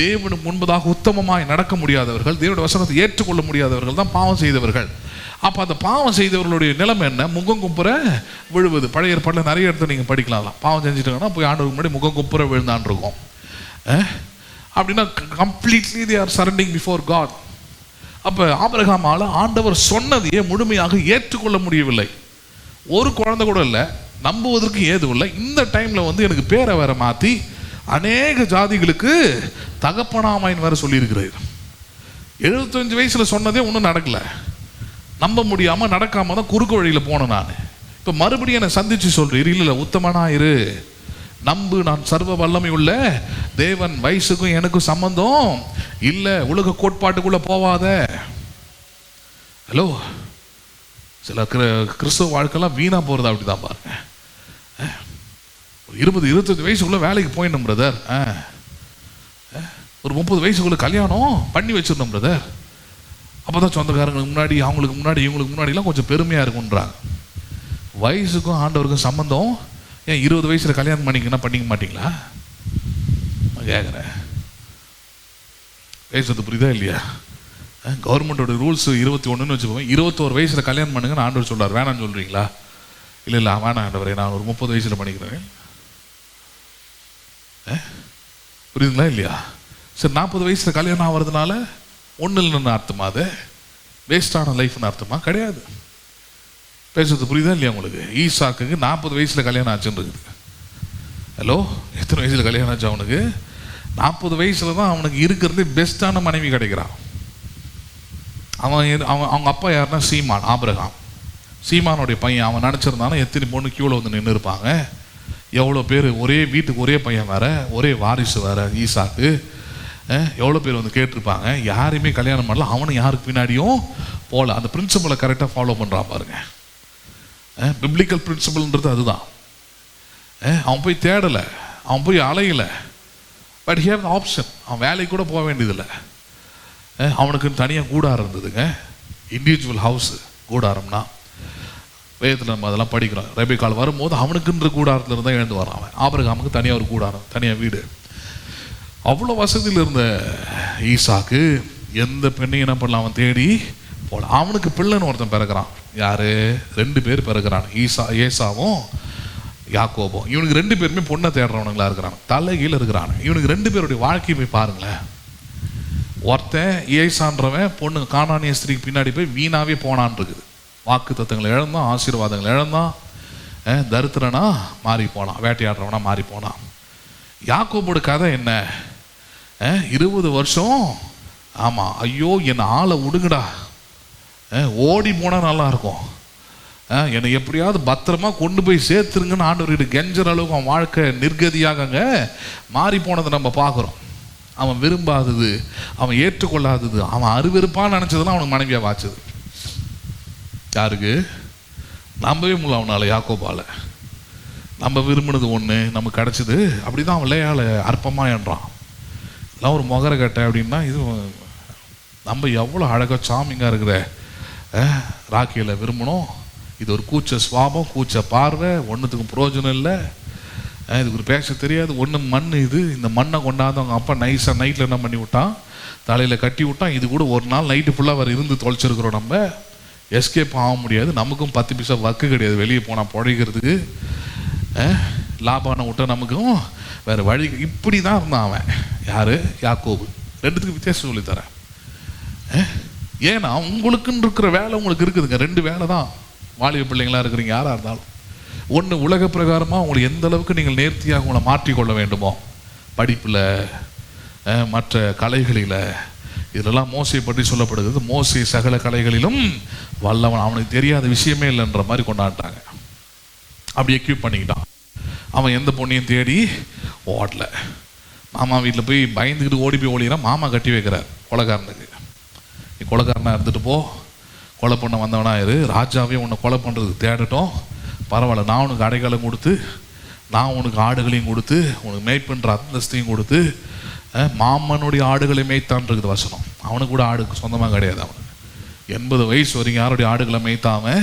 தேவனுக்கு முன்பதாக உத்தமமாய் நடக்க முடியாதவர்கள், தேவனுடைய வசனத்தை ஏற்றுக்கொள்ள முடியாதவர்கள் தான் பாவம் செய்தவர்கள். அப்போ அந்த பாவம் செய்தவர்களுடைய நிலைமை என்ன? முகம் குப்புற விழுவது. பழைய ஏற்பாட்டில் நிறைய இடத்துல நீங்கள் படிக்கலாம். பாவம் செஞ்சுட்டாங்கன்னா போய் ஆண்டவருக்கு முன்னாடி முகம் குப்புற விழுந்தான் இருக்கும். அப்படின்னா completely they are surrendering before God. அப்போ ஆபிரகாமால ஆண்டவர் சொன்னதையே முழுமையாக ஏற்றுக்கொள்ள முடியவில்லை. ஒரு குழந்தை கூட இல்லை, நம்புவதற்கு ஏதும் இல்லை. இந்த டைமில் எனக்கு பேரை வேற மாற்றி அநேக ஜாதிகளுக்கு தகப்பனாமைன்னு வேற சொல்லியிருக்கிறார். 75 வயசில் சொன்னதே ஒன்றும் நடக்கலை. நம்ப முடியாமல் நடக்காம தான் குறுக்கு வழியில் போனேன் நான். இப்போ மறுபடியும் என்னை சந்திச்சு சொல்றீர், இல்லை உத்தமனா இரு, நம்பு, நான் சர்வ வல்லமை உள்ள தேவன், வயசுக்கும் எனக்கும் சம்பந்தம் இல்லை, உலக கோட்பாட்டுக்குள்ள போவாத. ஹலோ, சில கிறிஸ்தவ வாழ்க்கைலாம் வீணா போறதா அப்படிதான் பாருங்க. 20-25 வயசுக்குள்ள வேலைக்கு போயிடணும் பிரதர், ஒரு 30 வயசுக்குள்ள கல்யாணம் பண்ணி வச்சிருந்தோம் பிரதர், அப்போதான் சொந்தக்காரங்களுக்கு முன்னாடி, அவங்களுக்கு முன்னாடி, இவங்களுக்கு முன்னாடிலாம் கொஞ்சம் பெருமையாக இருக்குன்றாங்க. வயசுக்கும் ஆண்டவருக்கும் சம்பந்தம். ஏன் 20 வயசில் கல்யாணம் பண்ணிக்க மாட்டீங்களா? கேட்குறேன். பேசுறது புரியுதா இல்லையா? கவர்மெண்டோட ரூல்ஸ் 21ன்னு வச்சுக்கோங்க. 21 வயசில் கல்யாணம் பண்ணுங்கன்னு ஆண்டவர் சொல்கிறார். வேணான்னு சொல்கிறீங்களா? இல்லை வேணாம் ஆண்டவரே, நான் ஒரு 30 வயசில் பண்ணிக்கிறேன். புரியுதுங்களா இல்லையா? சரி, 40 வயசில் கல்யாணம் ஆகிறதுனால ஒன்றும் இல்லைன்னு அர்த்தமா? அது வேஸ்டான லைஃப்னு அர்த்தமா? கிடையாது. பேசுறது புரியுதா இல்லையா உங்களுக்கு? ஈசாக்குக்கு 40 வயசில் கல்யாணம் ஆச்சுன்னு இருக்குது. ஹலோ, எத்தனை வயசில் கல்யாணம் ஆச்சு அவனுக்கு? 40 வயசில் தான் அவனுக்கு இருக்கிறது பெஸ்ட்டான மனைவி கிடைக்கிறான். அவங்க அப்பா யாருன்னா சீமான், ஆபிரகாம். சீமானுடைய பையன். அவன் நினச்சிருந்தாலும் எத்தனை பொண்ணு கியூவில் வந்து நின்று இருப்பாங்க. எவ்வளோ பேர், ஒரே வீட்டுக்கு ஒரே பையன் வேற, ஒரே வாரிசு வேற ஈசாக்கு. எவ்வளோ பேர் வந்து கேட்டிருப்பாங்க. யாரையுமே கல்யாணம் பண்ணல, அவனும் யாருக்கு பின்னாடியும் போகல. அந்த பிரின்சிபலை கரெக்டாக ஃபாலோ பண்ணுறான் பாருங்க. பிப்ளிக்கல் பிரின்சிபல்ன்றது அதுதான். அவன் போய் தேடலை, அவன் போய் அலையலை. But he have option. அவன் வேலைக்கு கூட போக வேண்டியதில்லை. அவனுக்குன்னு தனியாக கூடாரம் இருந்ததுங்க. இண்டிவிஜுவல் ஹவுஸு கூடாரம்னா வேதத்தில் நம்ம அதெல்லாம் படிக்கிறோம். ரெபெக்காள் வரும்போது அவனுக்குன்ற கூடாரத்தில் இருந்தால் எழுந்து வரான். அவன் ஆபிரகாமுக்கு தனியாக ஒரு கூடாரம், தனியாக வீடு. அவ்வளோ வசதியில் இருந்த ஈசாக்கு எந்த பெண்ணையும் என்ன பண்ணலாம், அவன் தேடி போல. அவனுக்கு பிள்ளைன்னு ஒருத்தன் பிறகுறான். யாரு? 2 பேர் பிறகுறான், ஏசாவும் யாக்கோபும். இவனுக்கு 2 பேருமே பொண்ணை தேடுறவனுங்களா இருக்கிறான், தலைகீழ இருக்கிறான். இவனுக்கு 2 பேருடைய வாழ்க்கையை போய் பாருங்களேன். ஒருத்தன் ஏசான்றவன் பொண்ணு கானானிய ஸ்திரீக்கு பின்னாடி போய் வீணாவே போனான் இருக்குது. வாக்கு தத்தங்களை இழந்தான், ஆசீர்வாதங்களை இழந்தான், தரித்திரனா மாறி போனான், வேட்டையாடுறவனா மாறி போனான். யாக்கோபோட கதை என்ன? 20 வருஷம் ஆமாம், ஐயோ என்னை ஆளை விடுங்கடா, ஓடி போனால் நல்லா இருக்கும், என்னை எப்படியாவது பத்திரமா கொண்டு போய் சேர்த்துருங்கன்னு ஆண்டவர்கிட்ட கெஞ்சற அளவுக்கு அவன் வாழ்க்கை நிர்கதியாகங்க மாறி போனதை நம்ம பார்க்குறோம். அவன் விரும்பாதது, அவன் ஏற்றுக்கொள்ளாதது, அவன் அருவெருப்பான்னு நினச்சதெல்லாம் அவனுக்கு மனைவியாக வாச்சது. யாருக்கு? நம்பவே முடியல அவனால், யாக்கோபால. நம்ம விரும்பினது ஒன்று நமக்கு கிடச்சிது, அப்படி தான் அவன் லேயால் அற்பமாக என்றான். எல்லாம் ஒரு முகர கட்டை அப்படின்னா, இது நம்ம எவ்வளோ அழகாக சாமிங்காக இருக்கிற ராக்கியில் விரும்பணும், இது ஒரு கூச்ச சுவாபம், கூச்ச பார்வை, ஒன்றுத்துக்கும் பிரயோஜனம் இல்லை, இதுக்கு ஒரு பேச தெரியாது, ஒன்று மண், இது இந்த மண்ணை கொண்டாந்து அவங்க அப்பா நைஸாக நைட்டில் என்ன பண்ணி விட்டான், தலையில் கட்டி விட்டான். இது கூட ஒரு நாள் நைட்டு ஃபுல்லாக வேறு இருந்து தொலைச்சிருக்கிறோம், நம்ம எஸ்கேப் ஆக முடியாது, நமக்கும் 10 பைசா வக்கு கிடையாது வெளியே போனால் பிழைக்கிறதுக்கு, லாபான விட்டால் நமக்கும் வேறு வழி. இப்படி தான் இருந்தான் அவன். யார்? யாக்கோபு. ரெண்டுத்துக்கு வித்தியாசம் சொல்லித்தரேன். ஏன்னா உங்களுக்குன்னு இருக்கிற வேலை உங்களுக்கு இருக்குதுங்க, 2 வேலை தான். வாலிப பிள்ளைங்களாக இருக்கிறீங்க யாராக இருந்தாலும், ஒன்று உலக பிரகாரமாக உங்களை எந்த அளவுக்கு நீங்கள் நேர்த்தியாக உங்களை மாற்றிக்கொள்ள வேண்டுமோ, படிப்பில், மற்ற கலைகளில், இதெல்லாம் மோசையை பற்றி சொல்லப்படுகிறது. மோசை சகல கலைகளிலும் வல்லவன், அவனுக்கு தெரியாத விஷயமே இல்லைன்ற மாதிரி கொண்டாண்டாங்க. அப்படி எக்யூப் பண்ணிக்கிட்டான். அவன் எந்த பொண்ணையும் தேடி ஓடல. மாமா வீட்டில் போய் பயந்துக்கிட்டு ஓடி போய் ஓடினா மாமா கட்டி வைக்கிறார் கொலைக்காரனுக்கு. நீ கொலைக்காரனாக இருந்துட்டு போ, கொலை பண்ண வந்தவனா இரு, ராஜாவே உன்னை கொலை பண்ணுறதுக்கு தேடட்டும், பரவாயில்ல, நான் உனக்கு அடைக்காலம் கொடுத்து, நான் உனக்கு ஆடுகளையும் கொடுத்து, உனக்கு மேய்ப்புன்ற அந்தஸ்தையும் கொடுத்து, மாமனுடைய ஆடுகளை மேய்த்தான் இருக்குது வசனம். அவனுக்கு கூட ஆடு சொந்தமாக கிடையாது. அவனுக்கு 80 வயசு வரைக்கும் யாருடைய ஆடுகளை மேய்த்தாம,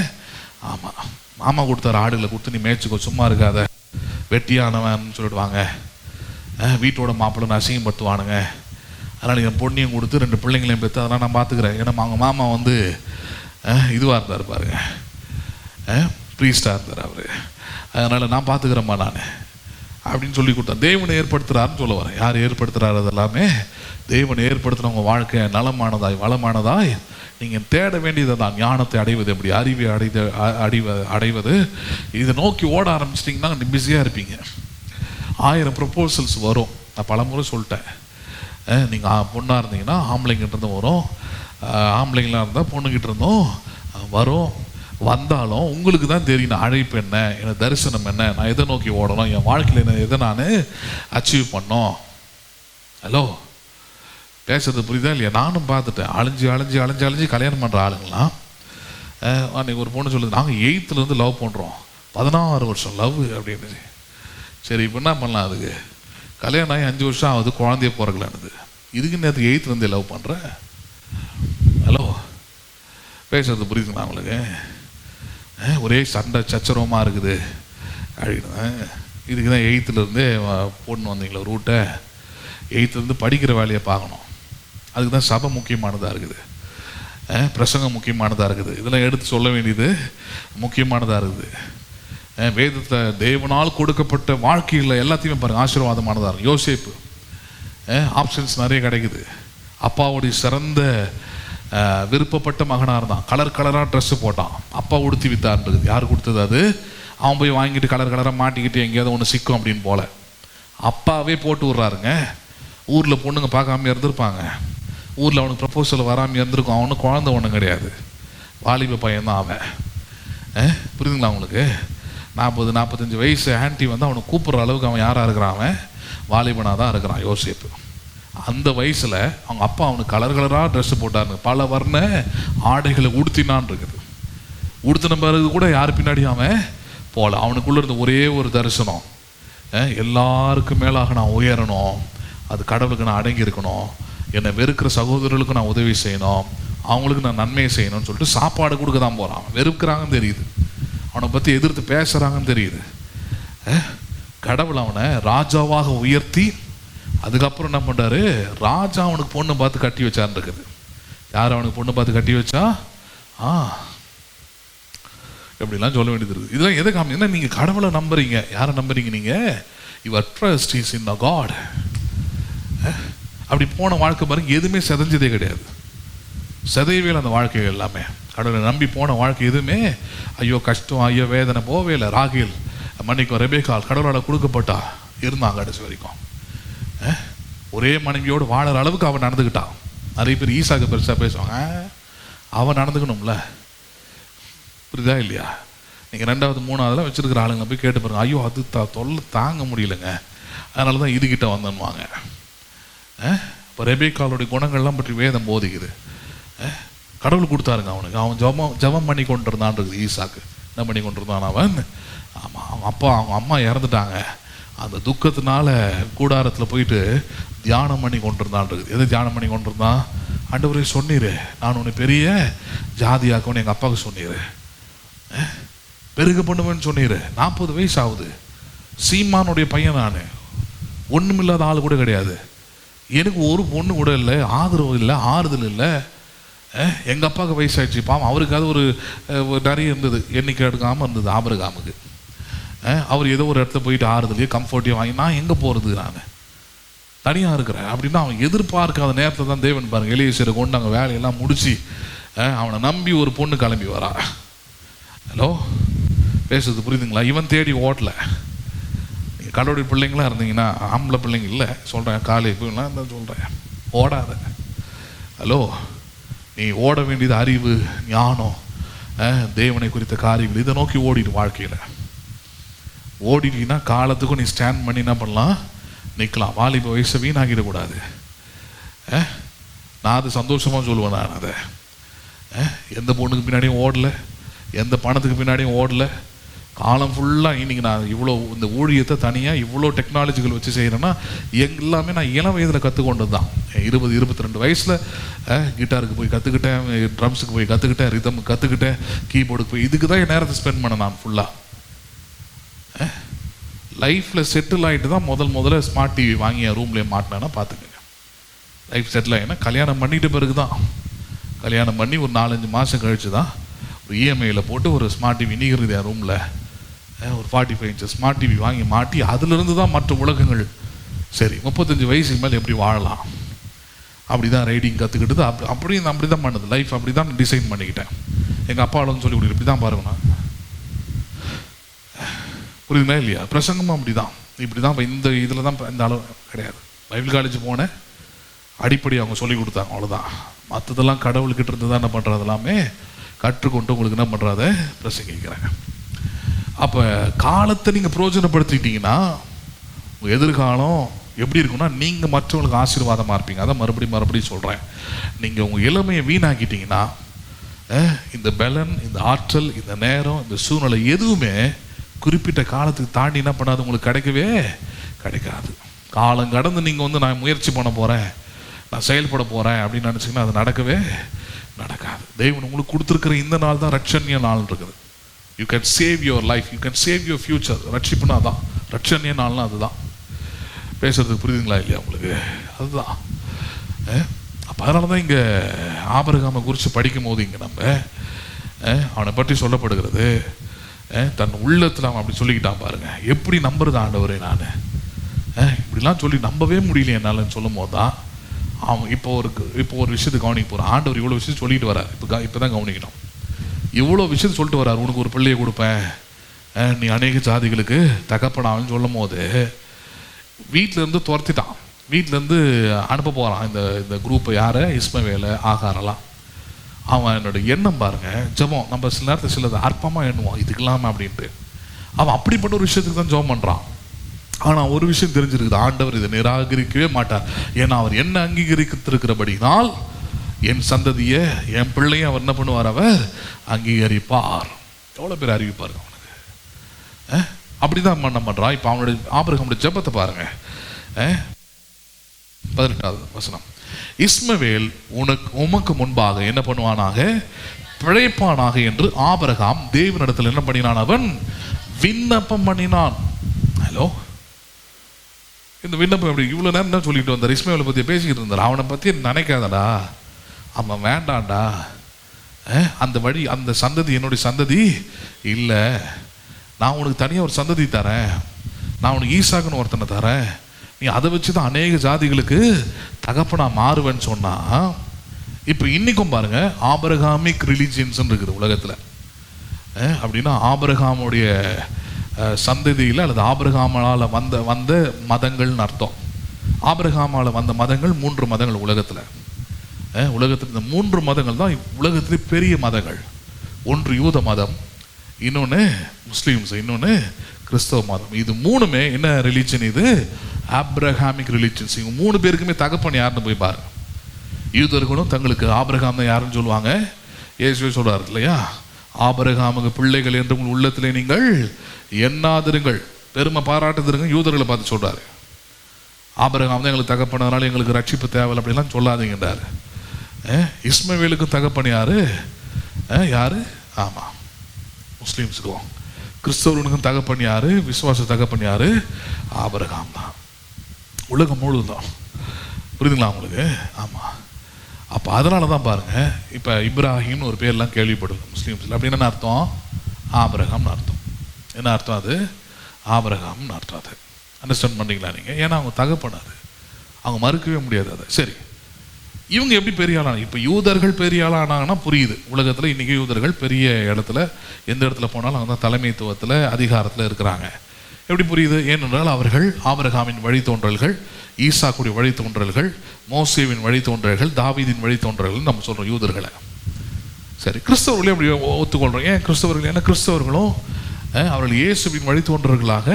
ஆமாம், மாமா கொடுத்தாரு ஆடுகளை கொடுத்து, நீ மேய்ச்சிக்கோ, சும்மா இருக்காத, வெட்டியானவன் சொல்லிடுவாங்க, வீட்டோட மாப்பிள்ளை அசிங்கப்படுத்துவானுங்க, அதனால் என் பொண்ணையும் கொடுத்து 2 பிள்ளைங்களையும் பெற்று அதெல்லாம் நான் பார்த்துக்கிறேன். ஏன்னா அவங்க மாமா வந்து இதுவாக இருந்தார் பாருங்க, ப்ரீஸ்டாக இருந்தார் அவர், அதனால் நான் பார்த்துக்கிறேம்மா நான் அப்படின்னு சொல்லி கொடுத்தேன். தேவனை ஏற்படுத்துகிறாருன்னு சொல்ல வரேன். யார் ஏற்படுத்துகிறாரு? அதெல்லாமே தேவனை ஏற்படுத்துகிறவங்க வாழ்க்கை நலமானதாய் வளமானதாய் நீங்கள் தேட வேண்டியதை தான். ஞானத்தை அடைவது எப்படி, அறிவை அடைவது, இதை நோக்கி ஓட ஆரம்பிச்சிட்டிங்கன்னா பிஸியாக இருப்பீங்க. 1000 ப்ரொப்போசல்ஸ் வரும். நான் பலமுறை சொல்லிட்டேன். நீங்கள் பொண்ணாக இருந்தீங்கன்னா ஆம்பளைங்கிட்ட இருந்தும் வரும், ஆம்பளைங்களாக இருந்தால் பொண்ணுக்கிட்ட இருந்தும் வரும். வந்தாலும் உங்களுக்கு தான் தெரியும் அழைப்பு என்ன, எனக்கு தரிசனம் என்ன, நான் எதை நோக்கி ஓடணும், என் வாழ்க்கையில் என்ன, எதை நான் அச்சீவ் பண்ணோம். ஹலோ, பேசுறது புரியுதா இல்லையா? நானும் பார்த்துட்டேன். அழிஞ்சு கல்யாணம் பண்ணுற ஆளுங்களாம். அன்றைக்கி ஒரு பொண்ணு சொல்லுது, நாங்கள் 8th லவ் பண்ணுறோம், 16 வருஷம் லவ் அப்படின்னு. சரி, இப்போ என்ன பண்ணலாம்? அதுக்கு கல்யாணம் ஆகி 5 வருஷம் ஆகுது, குழந்தைய பிறக்கலான்னுது. இதுக்கு நேரத்துக்கு 8th லவ் பண்ணுறேன். ஹலோ, பேசுறது புரியுதுங்களா உங்களுக்கு? ஒரே சண்டை சச்சரவமாக இருக்குது அப்படின்னு. இதுக்கு தான் 8th பொண்ணு வந்தீங்களா ரூட்டை, 8th படிக்கிற வேலையை பார்க்கணும். அதுக்கு தான் சபை முக்கியமானதாக இருக்குது, பிரசங்கம் முக்கியமானதாக இருக்குது, இதெல்லாம் எடுத்து சொல்ல வேண்டியது முக்கியமானதாக இருக்குது. வேதத்தை தேவனால் கொடுக்கப்பட்ட வாழ்க்கையில் எல்லாத்தையுமே பாருங்கள் ஆசீர்வாதமானதாக இருக்கும். யோசேப்பு ஆப்ஷன்ஸ் நிறைய கிடைக்குது. அப்பாவுடைய சிறந்த விருப்பப்பட்ட மகனாக இருந்தான். கலராக ட்ரெஸ்ஸு போட்டான், அப்பா உடுத்தி வித்தான்றது. யார் கொடுத்தது அது? அவன் போய் வாங்கிட்டு கலராக மாட்டிக்கிட்டு எங்கேயாவது ஒன்று சிக்கும் அப்படின்னு போல அப்பாவே போட்டு விட்றாருங்க. ஊரில் பொண்ணுங்க பார்க்காம இருந்திருப்பாங்க, ஊரில் அவனுக்கு ப்ரப்போசல் வராமல் இருந்திருக்கும். அவனுக்கு குழந்தை ஒன்றும் கிடையாது, வாலிப பையன்தான் அவன். புரியுதுங்களா உங்களுக்கு? 40-45 வயசு ஆன்டி வந்து அவனை கூப்பிட்ற அளவுக்கு அவன் யாராக இருக்கிறான்? அவன் வாலிபனாக தான் இருக்கிறான் யோசேப்பு. அந்த வயசில் அவங்க அப்பா அவனுக்கு கலராக ட்ரெஸ்ஸு போட்டாருங்க, பல வர்ண ஆடைகளை உடுத்தினான் இருக்குது. உடுத்தின பிறகு கூட யார் பின்னாடி அவன் போகல. அவனுக்குள்ளே இருந்த ஒரே ஒரு தரிசனம், எல்லாருக்கும் மேலாக நான் உயரணும், அது கடவுளுக்கு நான் அடங்கி இருக்கணும், என்னை வெறுக்கிற சகோதரர்களுக்கு நான் உதவி செய்யணும், அவங்களுக்கு நான் நன்மையை செய்யணும்னு சொல்லிட்டு சாப்பாடு கொடுக்க தான் போகிறான். அவன் வெறுக்கிறாங்கன்னு தெரியுது, அவனை பற்றி எதிர்த்து பேசுகிறாங்கன்னு தெரியுது. கடவுள் அவனை ராஜாவாக உயர்த்தி அதுக்கப்புறம் என்ன பண்ணுறாரு? ராஜா அவனுக்கு பொண்ணு பார்த்து கட்டி வச்சான்னு இருக்குது. யார் அவனுக்கு பொண்ணு பார்த்து கட்டி வச்சா? எப்படிலாம் சொல்ல வேண்டியது இருக்குது. இதெல்லாம் எதை காமிங்கன்னா, நீங்கள் கடவுளை நம்புறீங்க. யாரை நம்புறீங்க நீங்கள்? Your trust is in the God. அப்படி போன வாழ்க்கை பாருங்க, எதுவுமே செதஞ்சதே கிடையாது. செதையவே அந்த வாழ்க்கை எல்லாமே. கடவுளை நம்பி போன வாழ்க்கை எதுவுமே ஐயோ கஷ்டம், ஐயோ வேதனை போவே இல்லை. ராகேல் மன்னிக்கும், ரெபேக்கால் கடவுளால் கொடுக்கப்பட்டா இருந்தாங்க கடைசி வரைக்கும். ஒரே மனைவியோடு வாழற அளவுக்கு அவன் நடந்துக்கிட்டான். நிறைய பேர் ஈசாக்கு பெருசாக பேசுவாங்க, அவன் நடந்துக்கணும்ல, புரியுதா இல்லையா? நீங்கள் 2வது 3வதுலாம் வச்சுருக்கிற ஆளுங்க போய் கேட்டு பாருங்க, ஐயோ அது தொல்லை தாங்க முடியலைங்க, அதனால தான் இதுகிட்ட வந்தன்னுவாங்க. இப்போ ரெபேக்காலுடைய குணங்கள்லாம் பற்றி வேதம் போதிக்குது. கடவுள் கொடுத்தாருங்க அவனுக்கு. அவன் ஜபம் பண்ணி கொண்டு இருந்தான்றது. ஈசாக்கு என்ன பண்ணி கொண்டு இருந்தான் அவன்? ஆமாம், அவங்க அப்பா அவங்க அம்மா இறந்துட்டாங்க. அந்த துக்கத்தினால கூடாரத்தில் போயிட்டு தியானம் பண்ணி கொண்டிருந்தான்றது. எதை தியானம் பண்ணி கொண்டிருந்தான்? ஆண்டவரே சொன்னீர், நான் உன்னை பெரிய ஜாதியாக்குன்னு எங்கள் அப்பாவுக்கு சொன்னீர், பெருக பண்ணுவேன்னு சொன்னீர். 40 வயசு ஆகுது, சீமானுடைய பையன், நான் ஒன்றுமில்லாத ஆள் கூட கிடையாது, எனக்கு ஒரு பொண்ணு கூட இல்லை, ஆதரவு இல்லை, ஆறுதல் இல்லை. எங்கள் அப்பாவுக்கு வயசாகிடுச்சு, பாவம் அவருக்காவது ஒரு நிறைய இருந்தது, எண்ணிக்கை எடுக்காமல் இருந்தது ஆபிரகாமுக்கு. அவர் ஏதோ ஒரு இடத்துல போயிட்டு ஆறுதலையே கம்ஃபர்ட்டையும் வாங்கி, நான் எங்கே போகிறது, நான் தனியாக இருக்கிறேன் அப்படின்னா அவன் எதிர்பார்க்காத நேரத்தில் தான் தேவன் பாருங்க எலியேசரை கொண்டு அங்கே வேலையெல்லாம் முடிச்சு அவனை நம்பி ஒரு பொண்ணு கிளம்பி வரா. ஹலோ, பேசுறது புரியுதுங்களா? இவன் தேடி ஓட்டல. நீங்கள் கடவுளுடைய பிள்ளைங்களாம் இருந்தீங்கன்னா, ஆம்பளை பிள்ளைங்க இல்லை சொல்கிறேன், காலேஜ் போயெல்லாம் தான் சொல்கிறேன், ஓடாத. ஹலோ, நீ ஓட வேண்டியது அறிவு, ஞானம், தேவனை குறித்த காரியங்கள், இதை நோக்கி ஓடிடு. வாழ்க்கையில் ஓடிட்டீங்கன்னா காலத்துக்கும் நீ ஸ்டாண்ட் பண்ணி என்ன பண்ணலாம், நிற்கலாம். வாலிப வயசை வீணாகிடக்கூடாது. நான் அது சந்தோஷமாக சொல்லுவேன். நான் அதை எந்த பொண்ணுக்கு பின்னாடியும் ஓடலை, எந்த பணத்துக்கு பின்னாடியும் ஓடலை. காலம் ஃபுல்லாக இன்னைக்கு நான் இவ்வளோ இந்த ஊழியத்தை தனியாக இவ்வளோ டெக்னாலஜிகள் வச்சு செய்கிறேன்னா எல்லாமே நான் இளம் வயதில் கற்றுக்கொண்டது தான். 20-22 வயசில் கிட்டாருக்கு போய் கற்றுக்கிட்டேன், ட்ரம்ஸுக்கு போய் கற்றுக்கிட்டேன், ரிதம் கற்றுக்கிட்டேன், கீபோர்டுக்கு போய், இதுக்கு தான் என் நேரத்தை ஸ்பெண்ட் பண்ணேன் நான் ஃபுல்லாக. லைஃப்பில் செட்டில் ஆகிட்டு தான் முதல்ல ஸ்மார்ட் டிவி வாங்கி என் ரூம்லேயே மாட்டினேன்னா பார்த்துக்கங்க. லைஃப் செட்டில் ஆகினா கல்யாணம் பண்ணிட்டு பிறகு தான், கல்யாணம் பண்ணி ஒரு 4-5 மாதம் கழிச்சு தான் ஒரு இஎம்ஐயில் போட்டு ஒரு ஸ்மார்ட் டிவி நீங்கிறது என் ரூமில், ஒரு 45 இன்ச் ஸ்மார்ட் டிவி வாங்கி மாட்டி அதிலிருந்து தான் மற்ற உலகங்கள். சரி, 35 வயசுக்கு மேலே எப்படி வாழலாம், அப்படி தான் ரைடிங் கற்றுக்கிட்டது. அப்படி தான் பண்ணுது லைஃப், அப்படி தான் டிசைன் பண்ணிக்கிட்டேன். எங்கள் அப்பாவும் சொல்லி கொடுக்குறது இப்படி தான் பாருங்கண்ணா, புரியுதுங்களா இல்லையா? பிரசங்கமும் அப்படி தான், இப்படி தான். இப்போ இந்த இதில் தான் இந்த அளவு கிடையாது. பைபிள் காலேஜ் போனேன், அடிப்படை அவங்க சொல்லி கொடுத்தாங்க, அவ்வளோதான். மற்றதெல்லாம் கடவுள்கிட்ட இருந்து தான் என்ன பண்ணுறது, எல்லாமே கற்றுக்கொண்டு உங்களுக்கு என்ன பண்ணுறத பிரசங்கிக்கிறேன். அப்போ காலத்தை நீங்கள் பிரயோஜனப்படுத்திக்கிட்டீங்கன்னா உங்கள் எதிர்காலம் எப்படி இருக்குன்னா, நீங்கள் மற்றவங்களுக்கு ஆசீர்வாதமாக இருப்பீங்க. அதை மறுபடியும் சொல்கிறேன். நீங்கள் உங்கள் இளமையை வீணாக்கிட்டீங்கன்னா இந்த பலன், இந்த ஆற்றல், இந்த நேரம், இந்த சூழ்நிலை எதுவுமே குறிப்பிட்ட காலத்துக்கு தாண்டி என்ன பண்ணாது, உங்களுக்கு கிடைக்கவே கிடைக்காது. காலம் கடந்து நீங்கள் நான் முயற்சி பண்ண போகிறேன், நான் செயல்பட போகிறேன் அப்படின்னு நினச்சிங்கன்னா அது நடக்கவே நடக்காது. தேவன் உங்களுக்கு கொடுத்துருக்கிற இந்த நாள் தான் ரட்சணிய நாள் இருக்குது. You can save your life, you can save your future. ரட்சிப்புனா அதான், ரட்சணிய நாள்னா அதுதான். பேசுறதுக்கு புரியுதுங்களா இல்லையா உங்களுக்கு? அதுதான். அப்போ அதனால தான் இங்கே ஆபிரகாமை குறித்து படிக்கும் போது இங்கே நம்ம அவனை பற்றி சொல்லப்படுகிறது. தன் உள்ளத்தில் அவன் அப்படி சொல்லிக்கிட்டான் பாருங்க. எப்படி நம்புறது ஆண்டவரே, நான் இப்படிலாம் சொல்லி நம்பவே முடியல என்னாலன்னு சொல்லும் போது தான் அவன் இப்போ ஒரு விஷயத்தை கவனிக்க போகிறான். ஆண்டவர் இவ்வளோ விஷயம் சொல்லிட்டு வரார். இப்போ தான் கவனிக்கணும். இவ்வளோ விஷயத்தை சொல்லிட்டு வரார். உனக்கு ஒரு பிள்ளையை கொடுப்பேன், நீ அநேக ஜாதிகளுக்கு தகப்பனான்னு சொல்லும் போது வீட்டிலேருந்து துரத்திட்டான். வீட்டிலேருந்து அனுப்ப போகிறான் இந்த குரூப்பை. யாரை? இஸ்மவேலை, ஆகாரெல்லாம். அவன் என்னோட எண்ணம் பாருங்க, ஜெபம். நம்ம சில நேரத்தில் சிலது அற்பமாக எண்ணுவோம், இதுக்கெல்லாமா அப்படின்ட்டு. அவன் அப்படிப்பட்ட ஒரு விஷயத்துக்கு தான் ஜெபம் பண்ணுறான். ஆனால் ஒரு விஷயம் தெரிஞ்சிருக்குது, ஆண்டவர் இதை நிராகரிக்கவே மாட்டார். ஏன்னா அவர் என்ன அங்கீகரித்திருக்கிறபடினால் என் சந்ததியை, என் பிள்ளையும் அவர் என்ன பண்ணுவார், அவர் அங்கீகரிப்பார். எவ்வளோ பேர் அறிவிப்பாருங்க அவனுக்கு. அப்படிதான் என்ன பண்ணுறான். இப்போ அவனுடைய ஆபிரகாமுடைய ஜெபத்தை பாருங்க. 18வது வசனம். இஸ்மவேல் உமக்கு முன்பாக என்ன பண்ணுவானாக, பிழைப்பானாக என்று ஆபிரகாம் தேவனிடத்தில் என்ன பண்ணினான், அவன் விண்ணப்பம் பண்ணினான். ஹலோ, இந்த விண்ணப்பம் எப்படி? இவ்வளோ நேரம் தான் சொல்லிட்டு வந்தார், இஸ்மவேலை பற்றி பேசிக்கிட்டு இருந்தார். அவனை பற்றி நினைக்காதடா, அவன் வேண்டாண்டா, அந்த வழி, அந்த சந்ததி என்னுடைய சந்ததி இல்லை. நான் உனக்கு தனியாக ஒரு சந்ததி தரேன், நான் உனக்கு ஈசாக்குன்னு ஒருத்தனை தரேன், நீ நீ அதை வச்சு தான் அநேக ஜாதிகளுக்கு தகப்பனா மாறுவேன்னு சொன்னா, இப்போ இன்னைக்கும் பாருங்க ஆபிரகாமிக் ரிலிஜியன்ஸ் இருக்குது உலகத்தில். அப்படின்னா ஆபிரகாமுடைய சந்ததியில் அல்லது ஆபிரகாமால் வந்த மதங்கள்னு அர்த்தம். ஆபிரகாமால் வந்த மதங்கள் 3 மதங்கள் உலகத்தில். இந்த 3 மதங்கள் தான் உலகத்திலே பெரிய மதங்கள். ஒன்று யூத மதம், இன்னொன்று முஸ்லீம்ஸ், இன்னொன்று கிறிஸ்தவ மதம். இது 3மே என்ன ரிலிஜன்? இது ஆப்ரஹாமிக் ரிலிஜன்ஸ். இவங்க 3 பேருக்குமே தகப்பன் யாருன்னு போய் பாருங்க. யூதர்களும் தங்களுக்கு ஆபிரகாம் தான் யாருன்னு சொல்லுவாங்க. இயேசுவே சொல்றாரு இல்லையா, ஆபிரகாமுக்கு பிள்ளைகள் என்று உங்கள் உள்ளத்திலே நீங்கள் எண்ணாதிருங்கள், பெருமை பாராட்டுதிருங்க. யூதர்களை பார்த்து சொல்றாரு, ஆபிரகாம் தான் எங்களுக்கு தகப்பனால எங்களுக்கு ரட்சிப்பு தேவை அப்படிலாம் சொல்லாதீங்கன்றாரு. இஸ்மவேலுக்கும் தகப்பன் யாரு? ஆமா, முஸ்லீம்ஸுக்கும். கிறிஸ்தவர்களுக்கும் தகப்பன் யாரு? விசுவாச தகப்பன் யாரு? ஆபிரகாம் தான். உலகம் முழுதும். புரியுதுங்களா உங்களுக்கு? ஆமா. அப்போ அதனால தான் பாருங்க, இப்போ இப்ராஹிம்னு ஒரு பேர்லாம் கேள்விப்படுது முஸ்லீம்ஸில். அப்படின்னு என்ன அர்த்தம்? ஆபிரகாம்னு அர்த்தம். என்ன அர்த்தம்? அது ஆபிரகாம்னு அர்த்தம். அது அண்டர்ஸ்டாண்ட் பண்ணுறீங்களா நீங்கள்? ஏன்னா அவங்க தகப்பனார், அவங்க மறுக்கவே முடியாது அதை. சரி, இவங்க எப்படி பெரிய ஆளானாங்க? இப்போ யூதர்கள் பெரிய ஆளானாங்கன்னா புரியுது. உலகத்தில் இன்றைக்கி யூதர்கள் பெரிய இடத்துல, எந்த இடத்துல போனாலும் அவங்க தான் தலைமைத்துவத்தில் அதிகாரத்தில் இருக்கிறாங்க. எப்படி புரியுது? ஏனென்றால் அவர்கள் ஆபிரகாமின் வழித்தோன்றல்கள், ஈசாக்குடைய வழித்தோன்றல்கள், மோசேவின் வழித்தோன்றல்கள், தாவீதின் வழித்தோன்றல்கள் நம்ம சொல்கிறோம் யூதர்களை. சரி, கிறிஸ்தவர்களே அப்படி ஒத்துக்கொள்கிறோம். ஏன் கிறிஸ்தவர்கள்? ஏன்னா கிறிஸ்தவர்களும் அவர்கள் இயேசுவின் வழித்தோன்றல்களாக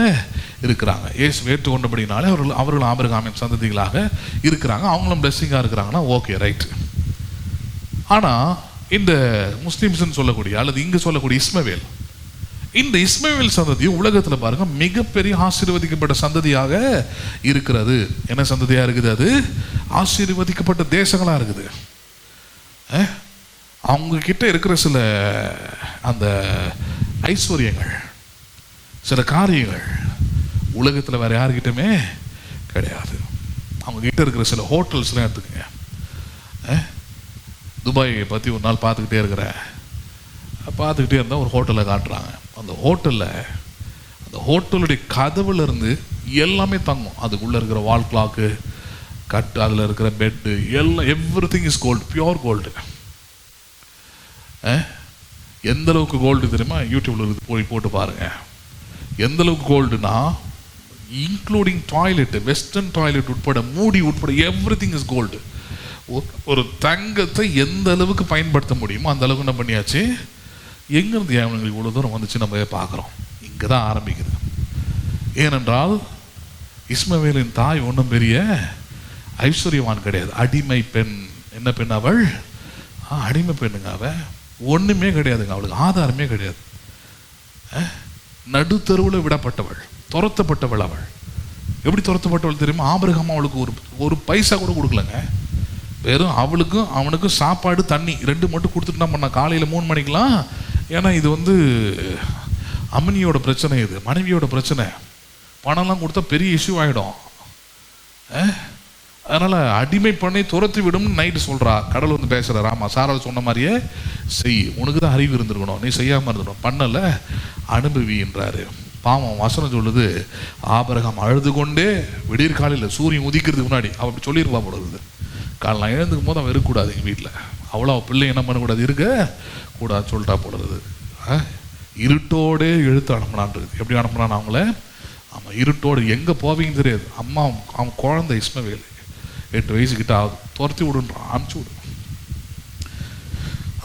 இருக்கிறாங்க. இயேசு ஏற்றுக்கொண்டபடினாலே அவர்கள் ஆபிரகாமின் சந்ததிகளாக இருக்கிறாங்க. அவங்களும் பிளெஸ்ஸிங்காக இருக்கிறாங்கன்னா ஓகே, ரைட். ஆனால் இந்த முஸ்லீம்ஸ்ன்னு சொல்லக்கூடிய அல்லது இங்கே சொல்லக்கூடிய இஸ்மவேல், இந்த இஸ்மவேல் சந்ததியும் உலகத்தில் பாருங்க மிகப்பெரிய ஆசீர்வதிக்கப்பட்ட சந்ததியாக இருக்கிறது. என்ன சந்ததியாக இருக்குது? அது ஆசீர்வதிக்கப்பட்ட தேசங்களாக இருக்குது. அவங்க கிட்ட இருக்கிற சில அந்த ஐஸ்வர்யங்கள், சில காரியங்கள் உலகத்தில் வேற யாருக்கிட்டமே கிடையாது. அவங்க கிட்ட இருக்கிற சில ஹோட்டல்ஸ்லாம் எடுத்துக்கங்க. துபாயை பற்றி ஒரு நாள் பார்த்துக்கிட்டே இருந்தால் ஒரு ஹோட்டலில் காட்டுறாங்க. அந்த ஹோட்டலுடைய கதவுல இருந்து எல்லாமே தங்கும். அதுக்குள்ளே இருக்கிற வால் கிளாக்கு, கட்டு, அதில் இருக்கிற பெட்டு எல்லாம், everything is gold, pure gold. எந்த அளவுக்கு கோல்டு தெரியுமா? யூடியூப்ல இருக்கு, போய் போட்டு பாருங்க. எந்த அளவுக்கு கோல்டுனா, இன்க்ளூடிங் டாய்லெட், வெஸ்டர்ன் டாய்லெட் உட்பட, மூடி உட்பட, எவ்ரிதிங் இஸ் கோல்டு. ஒரு தங்கத்தை எந்த அளவுக்கு பயன்படுத்த முடியுமோ அந்த அளவுக்கு என்ன பண்ணியாச்சு. எங்கேருந்து அவங்களுக்கு இவ்வளோ தூரம் வந்துச்சு நம்ம பார்க்குறோம். இங்கே தான் ஆரம்பிக்குது. ஏனென்றால் இஸ்மவேலின் தாய் ஒன்றும் பெரிய ஐஸ்வர்யவான் கிடையாது. அடிமை பெண். என்ன பெண் அவள்? அடிமை பெண்ணுங்க. அவள் ஒன்றுமே கிடையாதுங்க, அவளுக்கு ஆதாரமே கிடையாது. நடுத்தருவில் விடப்பட்டவள், துரத்தப்பட்டவள். அவள் எப்படி துரத்தப்பட்டவள் தெரியுமா? ஆபிரகாம் அவளுக்கு ஒரு பைசா கூட கொடுக்கலங்க. வெறும் அவளுக்கும் அவனுக்கும் சாப்பாடு தண்ணி 2 மட்டும் கொடுத்துட்டு என்ன பண்ண, காலையில் 3 மணிக்கெலாம். ஏன்னா இது அம்னியோட பிரச்சனை, இது மனைவியோட பிரச்சனை. பணம்லாம் கொடுத்தா பெரிய இஷ்யூ ஆகிடும். அதனால் அடிமை பண்ணி துரத்தி விடும்னு நைட்டு சொல்கிறா. கடவுள் வந்து பேசுகிற, ராமா சாரால் சொன்ன மாதிரியே செய், உனக்கு தான் அறிவு இருந்திருக்கணும், நீ செய்யாமல் இருந்துடும், பண்ணலை அனுபவின்றாரு. பாவம் வசனம் சொல்லுது, ஆபிரகாம் அழுது கொண்டே விடியற் காலையில் சூரியன் உதிக்கிறதுக்கு முன்னாடி அவள் அப்படி சொல்லியிருப்பா போடுறது. காலை நான் எழுந்துக்கும் போது அவன் இருக்கக்கூடாது எங்கள் வீட்டில், அவ்வளோ அவள் பிள்ளை என்ன பண்ணக்கூடாது, இருக்க கூடாது சொல்லிட்டா போடுறது. இருட்டோடே எழுத்து அனுப்பினான்றது. எப்படி அனுப்புனான் அவங்கள? ஆமாம், இருட்டோடு. எங்கே போவீங்கன்னு தெரியாது. அம்மா அவன் குழந்தை இஸ்மவேல் 8 வயசுக்கிட்ட ஆகுது, துரத்தி விடுன்றான், அனுப்பிச்சி விடு.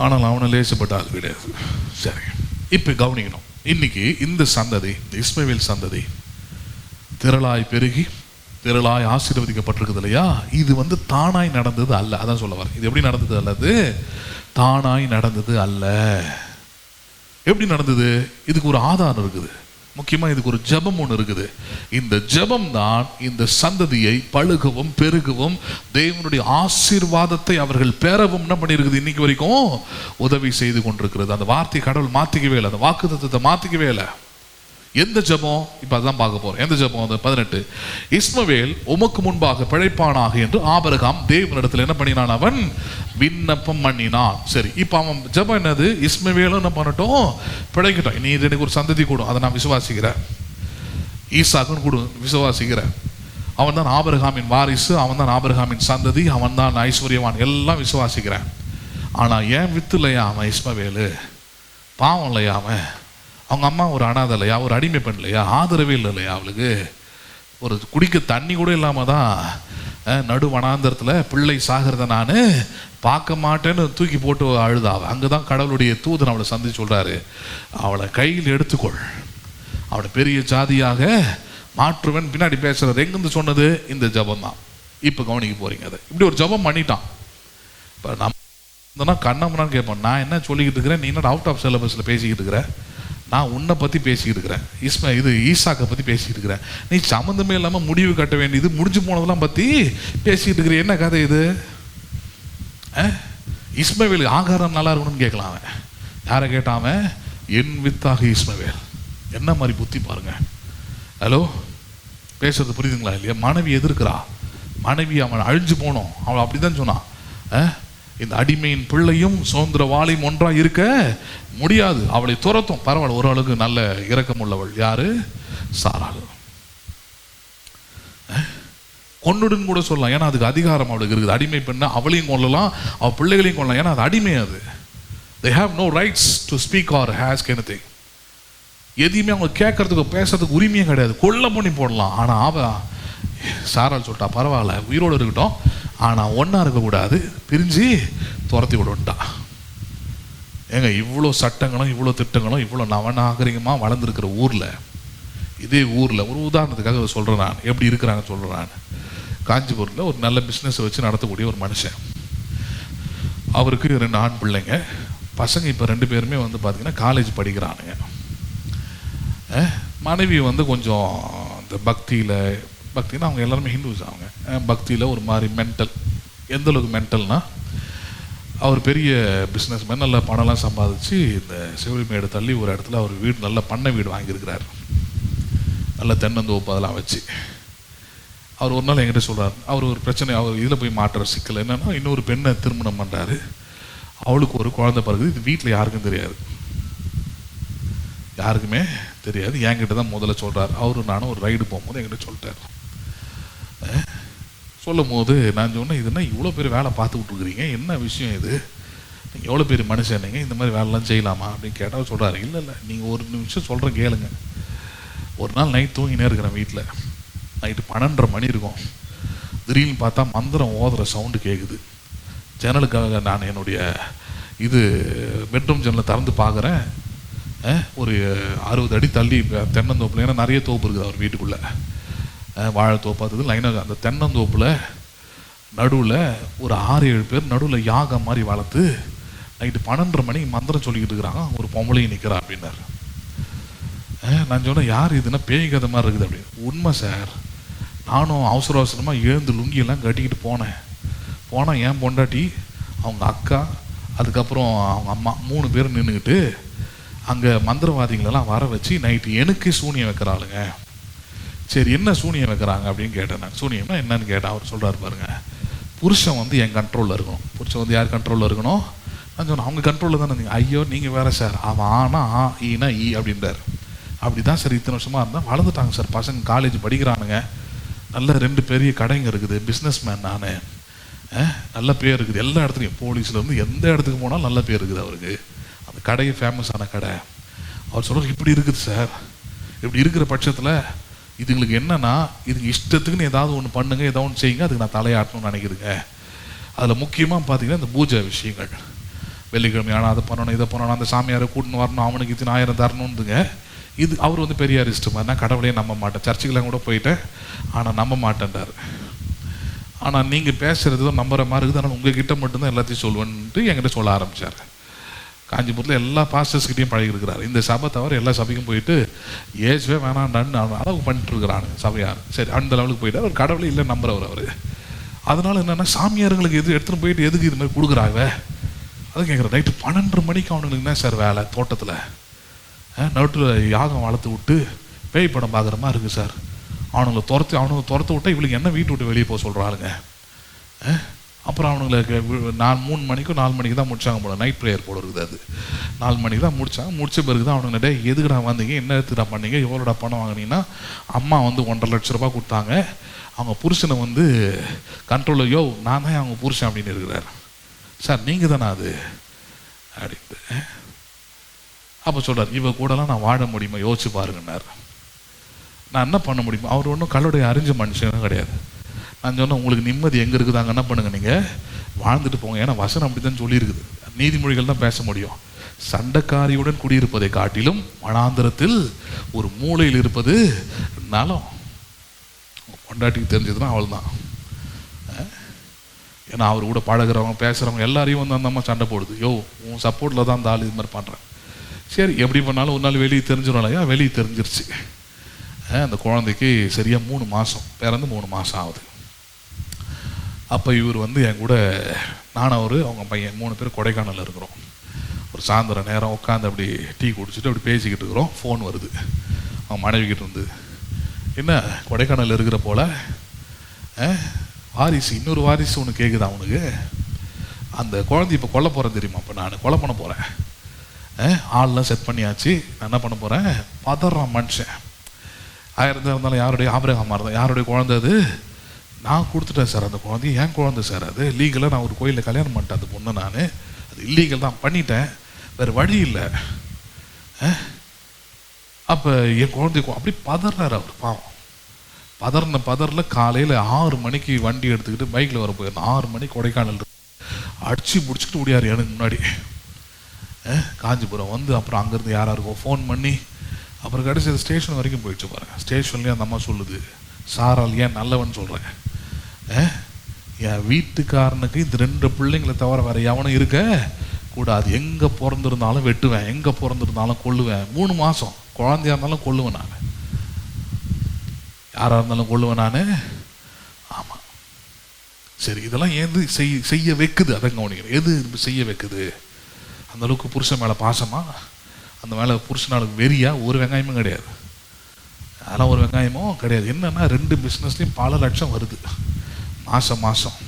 ஆனால் அவனை லேசப்பட்ட ஆள் கிடையாது. சரி, இப்போ கவனிக்கணும். இன்னைக்கு இந்த சந்ததி, இந்த இஸ்மவேல் சந்ததி திரளாய் பெருகி திரளாய் ஆசீர்வதிக்கப்பட்டிருக்குது இல்லையா? இது தானாய் நடந்தது அல்ல. அதான் சொல்ல வரேன். இது எப்படி நடந்தது? அல்லது தானாய் நடந்தது அல்ல. எப்படி நடந்தது? இதுக்கு ஒரு ஆதாரம் இருக்குது. முக்கியமாக இதுக்கு ஒரு ஜெபம் ஒன்று இருக்குது. இந்த ஜெபம் தான் இந்த சந்ததியை பழுகவும் பெருகவும் தேவனுடைய ஆசீர்வாதத்தை அவர்கள் பெறவும் என்ன பண்ணியிருக்குது, இன்னைக்கு வரைக்கும் உதவி செய்து கொண்டிருக்கிறது. அந்த வார்த்தை கடவுள் மாற்றிக்கவே இல்லை, அந்த வாக்குத்தத்தத்தை மாற்றிக்கவே இல்லை. எந்த ஜெபம்? இப்போ அதான் பார்க்க போகிறோம். எந்த ஜெபம்? அந்த 18, இஸ்மவேல் உமக்கு முன்பாக பிழைப்பானாக என்று ஆபிரகாம் தேவனிடத்தில் என்ன பண்ணினான்? அவன் விண்ணப்பம் பண்ணினான். சரி, இப்போ அவன் ஜெபம் என்னது? இஸ்மவேலும் என்ன பண்ணட்டும், பிழைக்கட்டும். நீ எனக்கு ஒரு சந்ததி கூடும், அதை நான் விசுவாசிக்கிறேன். ஈசாக்குன்னு கூட விசுவாசிக்கிறேன். அவன் தான் ஆபிரகாமின் வாரிசு, அவன் தான் ஆபிரகாமின் சந்ததி, அவன் தான் ஐஸ்வர்யவான், எல்லாம் விசுவாசிக்கிறேன். ஆனால் ஏன் வித்து இல்லையா அவன் இஸ்மவேலு? பாவம் இல்லையா அவன்? அவங்க அம்மா ஒரு அனாதை இல்லையா? ஒரு அடிமை பெண் இல்லையா? ஆதரவே இல்லை இல்லையா அவளுக்கு? ஒரு குடிக்க தண்ணி கூட இல்லாமல் தான் நடு வனாந்தரத்தில் பிள்ளை சாகிறத நான் பார்க்க மாட்டேன்னு தூக்கி போட்டு அழுதாவ. அங்கே தான் கடவுளுடைய தூதன் அவளை சந்திச்சு சொல்கிறாரு, அவளை கையில் எடுத்துக்கொள், அவளை பெரிய ஜாதியாக மாற்றுவேன். பின்னாடி பேசுறது எங்கேருந்து சொன்னது? இந்த ஜபம் தான். இப்போ கவனிக்க போறீங்க. அதை இப்படி ஒரு ஜபம் பண்ணிட்டான். இப்போ நம்ம கண்ணம்னான்னு கேட்போம், நான் என்ன சொல்லிக்கிட்டு இருக்கிறேன், நீ என்ன அவுட் ஆஃப் சிலபஸில் பேசிக்கிட்டு இருக்கிற? நான் உன்னை பற்றி பேசிக்கிட்டு இருக்கிறேன், ஈசாக்கை பற்றி பேசிக்கிட்டு இருக்கிறேன். நீ சம்மந்தமே இல்லாமல் முடிவு கட்ட வேண்டியது, முடிஞ்சு போனதெல்லாம் பற்றி பேசிக்கிட்டு இருக்கிற. என்ன கதை இது? இஸ்மவேல் ஆகாரம் நல்லா இருக்கணும்னு கேட்கலாம். அவன் யாரை கேட்டான்? என் வித்தாக இஸ்மவேல். என்ன மாதிரி புத்தி பாருங்க. ஹலோ, பேசுறது புரியுதுங்களா இல்லையா? மனைவி எதிர்க்கிறா, மனைவி அவன் அழிஞ்சு போனோம், அவள் அப்படிதான் சொன்னான். இந்த அடிமையின் பிள்ளையும் சுதந்திரவாளியும் ஒன்றா இருக்க முடியாது, அவளை துரத்தும். பரவாயில்ல, ஓரளவுக்கு நல்ல இரக்கம் உள்ளவள். யாரு? சாராள். கொன்னுடுன்னு கூட சொல்லலாம், ஏன்னா அதுக்கு அதிகாரம் அவளுக்கு இருக்குது. அடிமை பெண்ண அவளையும் கொள்ளலாம், அவள் பிள்ளைகளையும் கொள்ளலாம், ஏன்னா அது அடிமை. அது they have no rights to speak or ask anything. எதையுமே அவங்க கேட்கறதுக்கு பேசுறதுக்கு உரிமையும் கிடையாது. கொல்ல பண்ணி போடலாம். ஆனால் அவ சாராள் சொல்லிட்டா, பரவாயில்ல உயிரோடு இருக்கட்டும், ஆனால் ஒன்றா இருக்கக்கூடாது, பிரிஞ்சு துரத்தி விடுட்டா. ஏங்க, இவ்வளோ சட்டங்களும் இவ்வளோ திட்டங்களும் இவ்வளோ நவநாகரிகமாக வளர்ந்துருக்கிற ஊரில், இதே ஊரில் ஒரு உதாரணத்துக்காக சொல்கிறேன் நான், எப்படி இருக்கிறாங்கன்னு சொல்கிறேன் நான். காஞ்சிபுரத்தில் ஒரு நல்ல பிஸ்னஸ் வச்சு நடத்தக்கூடிய ஒரு மனுஷன், அவருக்கு 2 ஆண் பிள்ளைங்க. பசங்க இப்போ 2 பேருமே வந்து பார்த்திங்கன்னா காலேஜ் படிக்கிறானுங்க. மனைவி வந்து கொஞ்சம் இந்த பக்தின்னா அவங்க எல்லாருமே ஹிந்துஸ். அவங்க பக்தியில் ஒரு மாதிரி மென்டல். எந்த அளவுக்கு மென்டல்னா, அவர் பெரிய பிஸ்னஸ் மேன், நல்ல பணம்லாம் சம்பாதிச்சு இந்த சிவலிமேடு தள்ளி ஒரு இடத்துல அவர் வீடு, நல்ல பண்ணை வீடு வாங்கியிருக்கிறார், நல்ல தென்னந்தோப்பு அதெல்லாம் வச்சு. அவர் ஒரு நாள் என்கிட்ட சொல்கிறார், அவர் ஒரு பிரச்சனை, அவர் இதில் போய் மாட்டுற சிக்கல் என்னென்னா, இன்னொரு பெண்ணை திருமணம் பண்ணுறாரு, அவளுக்கு ஒரு குழந்தை பிறகுது. இது வீட்டில் யாருக்கும் தெரியாது, யாருக்குமே தெரியாது. என்கிட்ட தான் முதல்ல சொல்கிறார். அவரு நானும் ஒரு ரைடு போகும்போது என்கிட்ட சொல்லிட்டார். சொல்லும் போது நான் சொன்னேன், இதுனா இவ்வளோ பேர் வேலை பார்த்து விட்டுருக்குறீங்க, என்ன விஷயம் இது, நீங்கள் எவ்வளோ பேர் மனுஷன்னீங்க, இந்த மாதிரி வேலைலாம் செய்யலாமா அப்படின்னு கேட்டால் சொல்கிறாரு, இல்லை நீங்கள் ஒரு நிமிஷம் சொல்கிறேன் கேளுங்க. ஒரு நாள் நைட் தூங்கினே இருக்கிறேன் வீட்டில், நைட்டு 12:30 மணி இருக்கும். திடீர்னு பார்த்தா மந்திரம் ஓதுற சவுண்டு கேட்குது. ஜன்னலுக்காக நான் என்னுடைய பெட்ரூம் ஜன்னலை திறந்து பார்க்குறேன். ஒரு 60 அடி தள்ளி தென்னந்தோப்பில், ஏன்னா நிறைய தோப்பு இருக்குது அவர் வீட்டுக்குள்ளே, வாழை தோப்பு அது லைனாக. அந்த தென்னந்தோப்பில் நடுவில் ஒரு 6-7 பேர் நடுவில் யாகம் மாதிரி வளர்த்து நைட்டு 12:30 மணிக்கு மந்திரம் சொல்லிக்கிட்டு இருக்கிறாங்க. ஒரு பொம்பளையும் நிற்கிறா அப்படின்னாரு. நான் சொன்னேன், யார் இதுன்னா பேய் கதை மாதிரி இருக்குது அப்படின்னு. உண்மை சார், நானும் அவசர அவசரமாக எழுந்து லுங்கியெல்லாம் கட்டிக்கிட்டு போனால் என் பொண்டாட்டி, அவங்க அக்கா, அதுக்கப்புறம் அவங்க அம்மா 3 பேர் நின்றுக்கிட்டு அங்கே மந்திரவாதிகளெல்லாம் வர வச்சு நைட்டு எனக்கு சூனியம் வைக்கிறாளுங்க. சரி, என்ன சூனியம் வைக்கிறாங்க அப்படின்னு கேட்டேன் நான். சூனியம்னா என்னன்னு கேட்டேன். அவர் சொல்கிறார், பாருங்க, புருஷன் வந்து என் கண்ட்ரோலில் இருக்கணும். புருஷன் வந்து யார் கண்ட்ரோலில் இருக்கணும்? நான் சொன்னேன், அவங்க கண்ட்ரோலில் தானே இருந்தீங்க. ஐயோ நீங்கள் வேறு சார், அவன் ஆனா ஈனா ஈ அப்படின்றார். அப்படி தான் சார், இத்தனை வருஷமாக இருந்தால் வளர்ந்துட்டாங்க சார், பசங்க காலேஜ் படிக்கிறானுங்க, நல்ல 2 பெரிய கடைங்க இருக்குது, பிஸ்னஸ் மேன் நான், நல்ல பேர் இருக்குது எல்லா இடத்துலையும், போலீஸ்லேருந்து எந்த இடத்துக்கு போனாலும் நல்ல பேர் இருக்குது அவருக்கு, அந்த கடை ஃபேமஸான கடை. அவர் சொல்கிறார், இப்படி இருக்குது சார், இப்படி இருக்கிற பட்சத்தில் இதுங்களுக்கு என்னன்னா, இதுக்கு இஷ்டத்துக்குன்னு ஏதாவது ஒன்று பண்ணுங்க, ஏதாவது ஒன்று செய்யுங்க, அதுக்கு நான் தலையாட்டணும்னு நினைக்கிறேங்க. அதில் முக்கியமாக பார்த்தீங்கன்னா இந்த பூஜை விஷயங்கள், வெள்ளிக்கிழமை ஆனால் அதை பண்ணணும், இதை பண்ணணும், அந்த சாமியாரை கூட்டின்னு வரணும், அவனுக்கு இத்தனை 1000 தரணுன்னுங்க. இது அவர் வந்து பெரியாரிஸ்ட் மாதிரி, நான் கடவுளையே நம்ப மாட்டேன், சர்ச்சுக்கெல்லாம் கூட போயிட்டேன், ஆனால் நம்ப மாட்டேன்றார். ஆனால் நீங்கள் பேசுகிறது தான் நம்புற மாதிரி இருக்குது, ஆனால் உங்ககிட்ட மட்டும்தான் எல்லாத்தையும் சொல்லுவேன்ட்டு என்கிட்ட சொல்ல ஆரம்பித்தார். காஞ்சிபுரத்தில் எல்லா பாஸ்டர்ஸ்கிட்டையும் பழகிருக்கிறார். இந்த சபை தவிர எல்லா சபைக்கும் போயிட்டு ஏசுவே வேணாண்டான்னு அளவு பண்ணிட்டு இருக்கிறாங்க சபையார். சரி, அந்த லெவலுக்கு போயிட்டார். அவர் கடவுளே இல்லை நம்புறவர் அவர். அதனால என்னென்னா, சாமியாருங்களுக்கு எடுத்துகிட்டு போயிட்டு எதுக்கு இது மாதிரி கொடுக்குறாங்க அதை கேட்குறேன். நைட்டு 12:30 மணிக்கு அவனுங்களுக்கு என்ன சார் வேலை? தோட்டத்தில் நடுவில் யாகம் வளர்த்து விட்டு பேய் படம் பார்க்குற மாதிரி இருக்குது சார். அவனுங்களை துரத்து விட்டா இவளுக்கு என்ன வீட்டு விட்டு வெளியே போக சொல்கிறாளுங்க. அப்புறம் அவனுங்களுக்கு 3 மணிக்கோ 4 மணிக்கு தான் முடிச்சாங்க போல, நைட் ப்ரேயர் போல இருக்குது. அது 4 மணிக்கு தான் முடிச்சாங்க. முடிச்ச பிறகு தான் அவனுங்க, எதுக்குடா வந்தீங்க, என்ன எடுத்துடா பண்ணீங்க, எவ்வளோடா பணம் வாங்கினீங்கன்னா, அம்மா வந்து 1.5 லட்ச ரூபா கொடுத்தாங்க, அவங்க புருஷனை வந்து கண்ட்ரோலில், நான் தான் அவங்க புருஷன் அப்படின்னு இருக்கிறார். சார் நீங்கள் தானே அது அப்படின்ட்டு. அப்போ சொல்கிறார், இவ கூடலாம் நான் வாழ முடியுமா, யோசிச்சு பாருங்கன்னார். நான் என்ன பண்ண முடியுமா, அவர் ஒன்றும் கல்லுடைய அறிஞ்ச மனுஷனும் கிடையாது. நான் சொன்னேன், உங்களுக்கு நிம்மதி எங்கே இருக்குதாங்க, என்ன பண்ணுங்க, நீங்கள் வாழ்ந்துட்டு போங்க. ஏன்னா வசனம் அப்படி தான் சொல்லியிருக்குது, நீதிமொழிகள் தான் பேச முடியும். சண்டைக்காரியுடன் குடியிருப்பதை காட்டிலும் வனாந்தரத்தில் ஒரு மூலையில் இருப்பது நலம். பொண்டாட்டிக்கு தெரிஞ்சதுன்னா அவள் தான். ஏன்னா அவர் கூட பழகிறவங்க பேசுகிறவங்க எல்லாரையும் வந்து அந்த அம்மா சண்டை போடுது, உன் சப்போர்ட்டில் தான் அந்த ஆள் இது மாதிரி பண்ணுறேன். சரி, எப்படி பண்ணாலும் ஒரு நாள் வெளியே தெரிஞ்சிடும் இல்லையா, வெளியே தெரிஞ்சிருச்சு. அந்த குழந்தைக்கு சரியாக 3 மாதம், பிறந்து 3 மாதம் ஆகுது. அப்போ இவர் வந்து என் கூட, நானும் அவர் அவங்க பையன் 3 பேர் கொடைக்கானலில் இருக்கிறோம். ஒரு சாயந்தர நேரம் உட்காந்து அப்படி டீ குடிச்சிட்டு அப்படி பேசிக்கிட்டு இருக்கிறோம். ஃபோன் வருது அவன் மனைவிக்கிட்ட இருந்து. என்ன கொடைக்கானலில் இருக்கிற போல வாரிசு, இன்னொரு வாரிசு ஒன்று கேட்குது அவனுக்கு. அந்த குழந்தை இப்போ கொல்ல போகிறேன் தெரியுமா, இப்போ நான் கொலை பண்ண போகிறேன், ஆள்லாம் செட் பண்ணியாச்சு, நான் என்ன பண்ண போகிறேன், பதறான் மனுஷன். 1000 இருந்தாலும் யாருடைய, ஆபிரகாமா இருந்தால் யாருடைய குழந்தை அது, நான் கொடுத்துட்டேன் சார் அந்த குழந்தைய, என் குழந்தை சார் அது, லீகலாக நான் ஒரு கோயிலில் கல்யாணம் பண்ணிட்டேன் அந்த பொண்ணு, நான் அது இல்லீகல் தான் பண்ணிட்டேன், வேறு வழி இல்லை. அப்போ என் குழந்தைய அப்படி பதறாரு அவர், பாவம். பதறில் காலையில் 6 மணிக்கு வண்டி எடுத்துக்கிட்டு பைக்கில் வர போயிருந்தேன். 6 மணிக்கு கொடைக்கானல் அடிச்சு பிடிச்சிக்கிட்டு ஓடியார் எனக்கு முன்னாடி. காஞ்சிபுரம் வந்து அப்புறம் அங்கேருந்து யாராருக்கும் ஃபோன் பண்ணி அப்புறம் கடைசி ஸ்டேஷன் வரைக்கும் போயிடுச்சு பாருங்கள். ஸ்டேஷன்லேயே அந்த அம்மா சொல்லுது, சாரால் ஏன் நல்லவன் சொல்கிறேன், என் வீட்டுக்காரனுக்கு இந்த 2 பிள்ளைங்களை தவிர வேறு எவனும் இருக்க கூடாது, எங்கே பிறந்திருந்தாலும் வெட்டுவேன், எங்கே பிறந்திருந்தாலும் கொல்லுவேன், 3 மாதம் குழந்தையாக இருந்தாலும் கொல்லுவேன் நான், யாராக இருந்தாலும் கொள்ளுவேன் நான். ஆமாம், சரி, இதெல்லாம் ஏது செய்ய வைக்குது, அதை கவனிக்கிறேன். எது செய்ய வைக்குது, அந்த அளவுக்கு புருஷன் மேலே பாசமா, அந்த மேலே புருஷனாளுக்கு வெறியா, ஒரு வெங்காயமும் கிடையாது, அதெல்லாம் ஒரு வெங்காயமும் கிடையாது. என்னன்னா 2 பிஸ்னஸ்லையும் பல லட்சம் வருது மாதம்.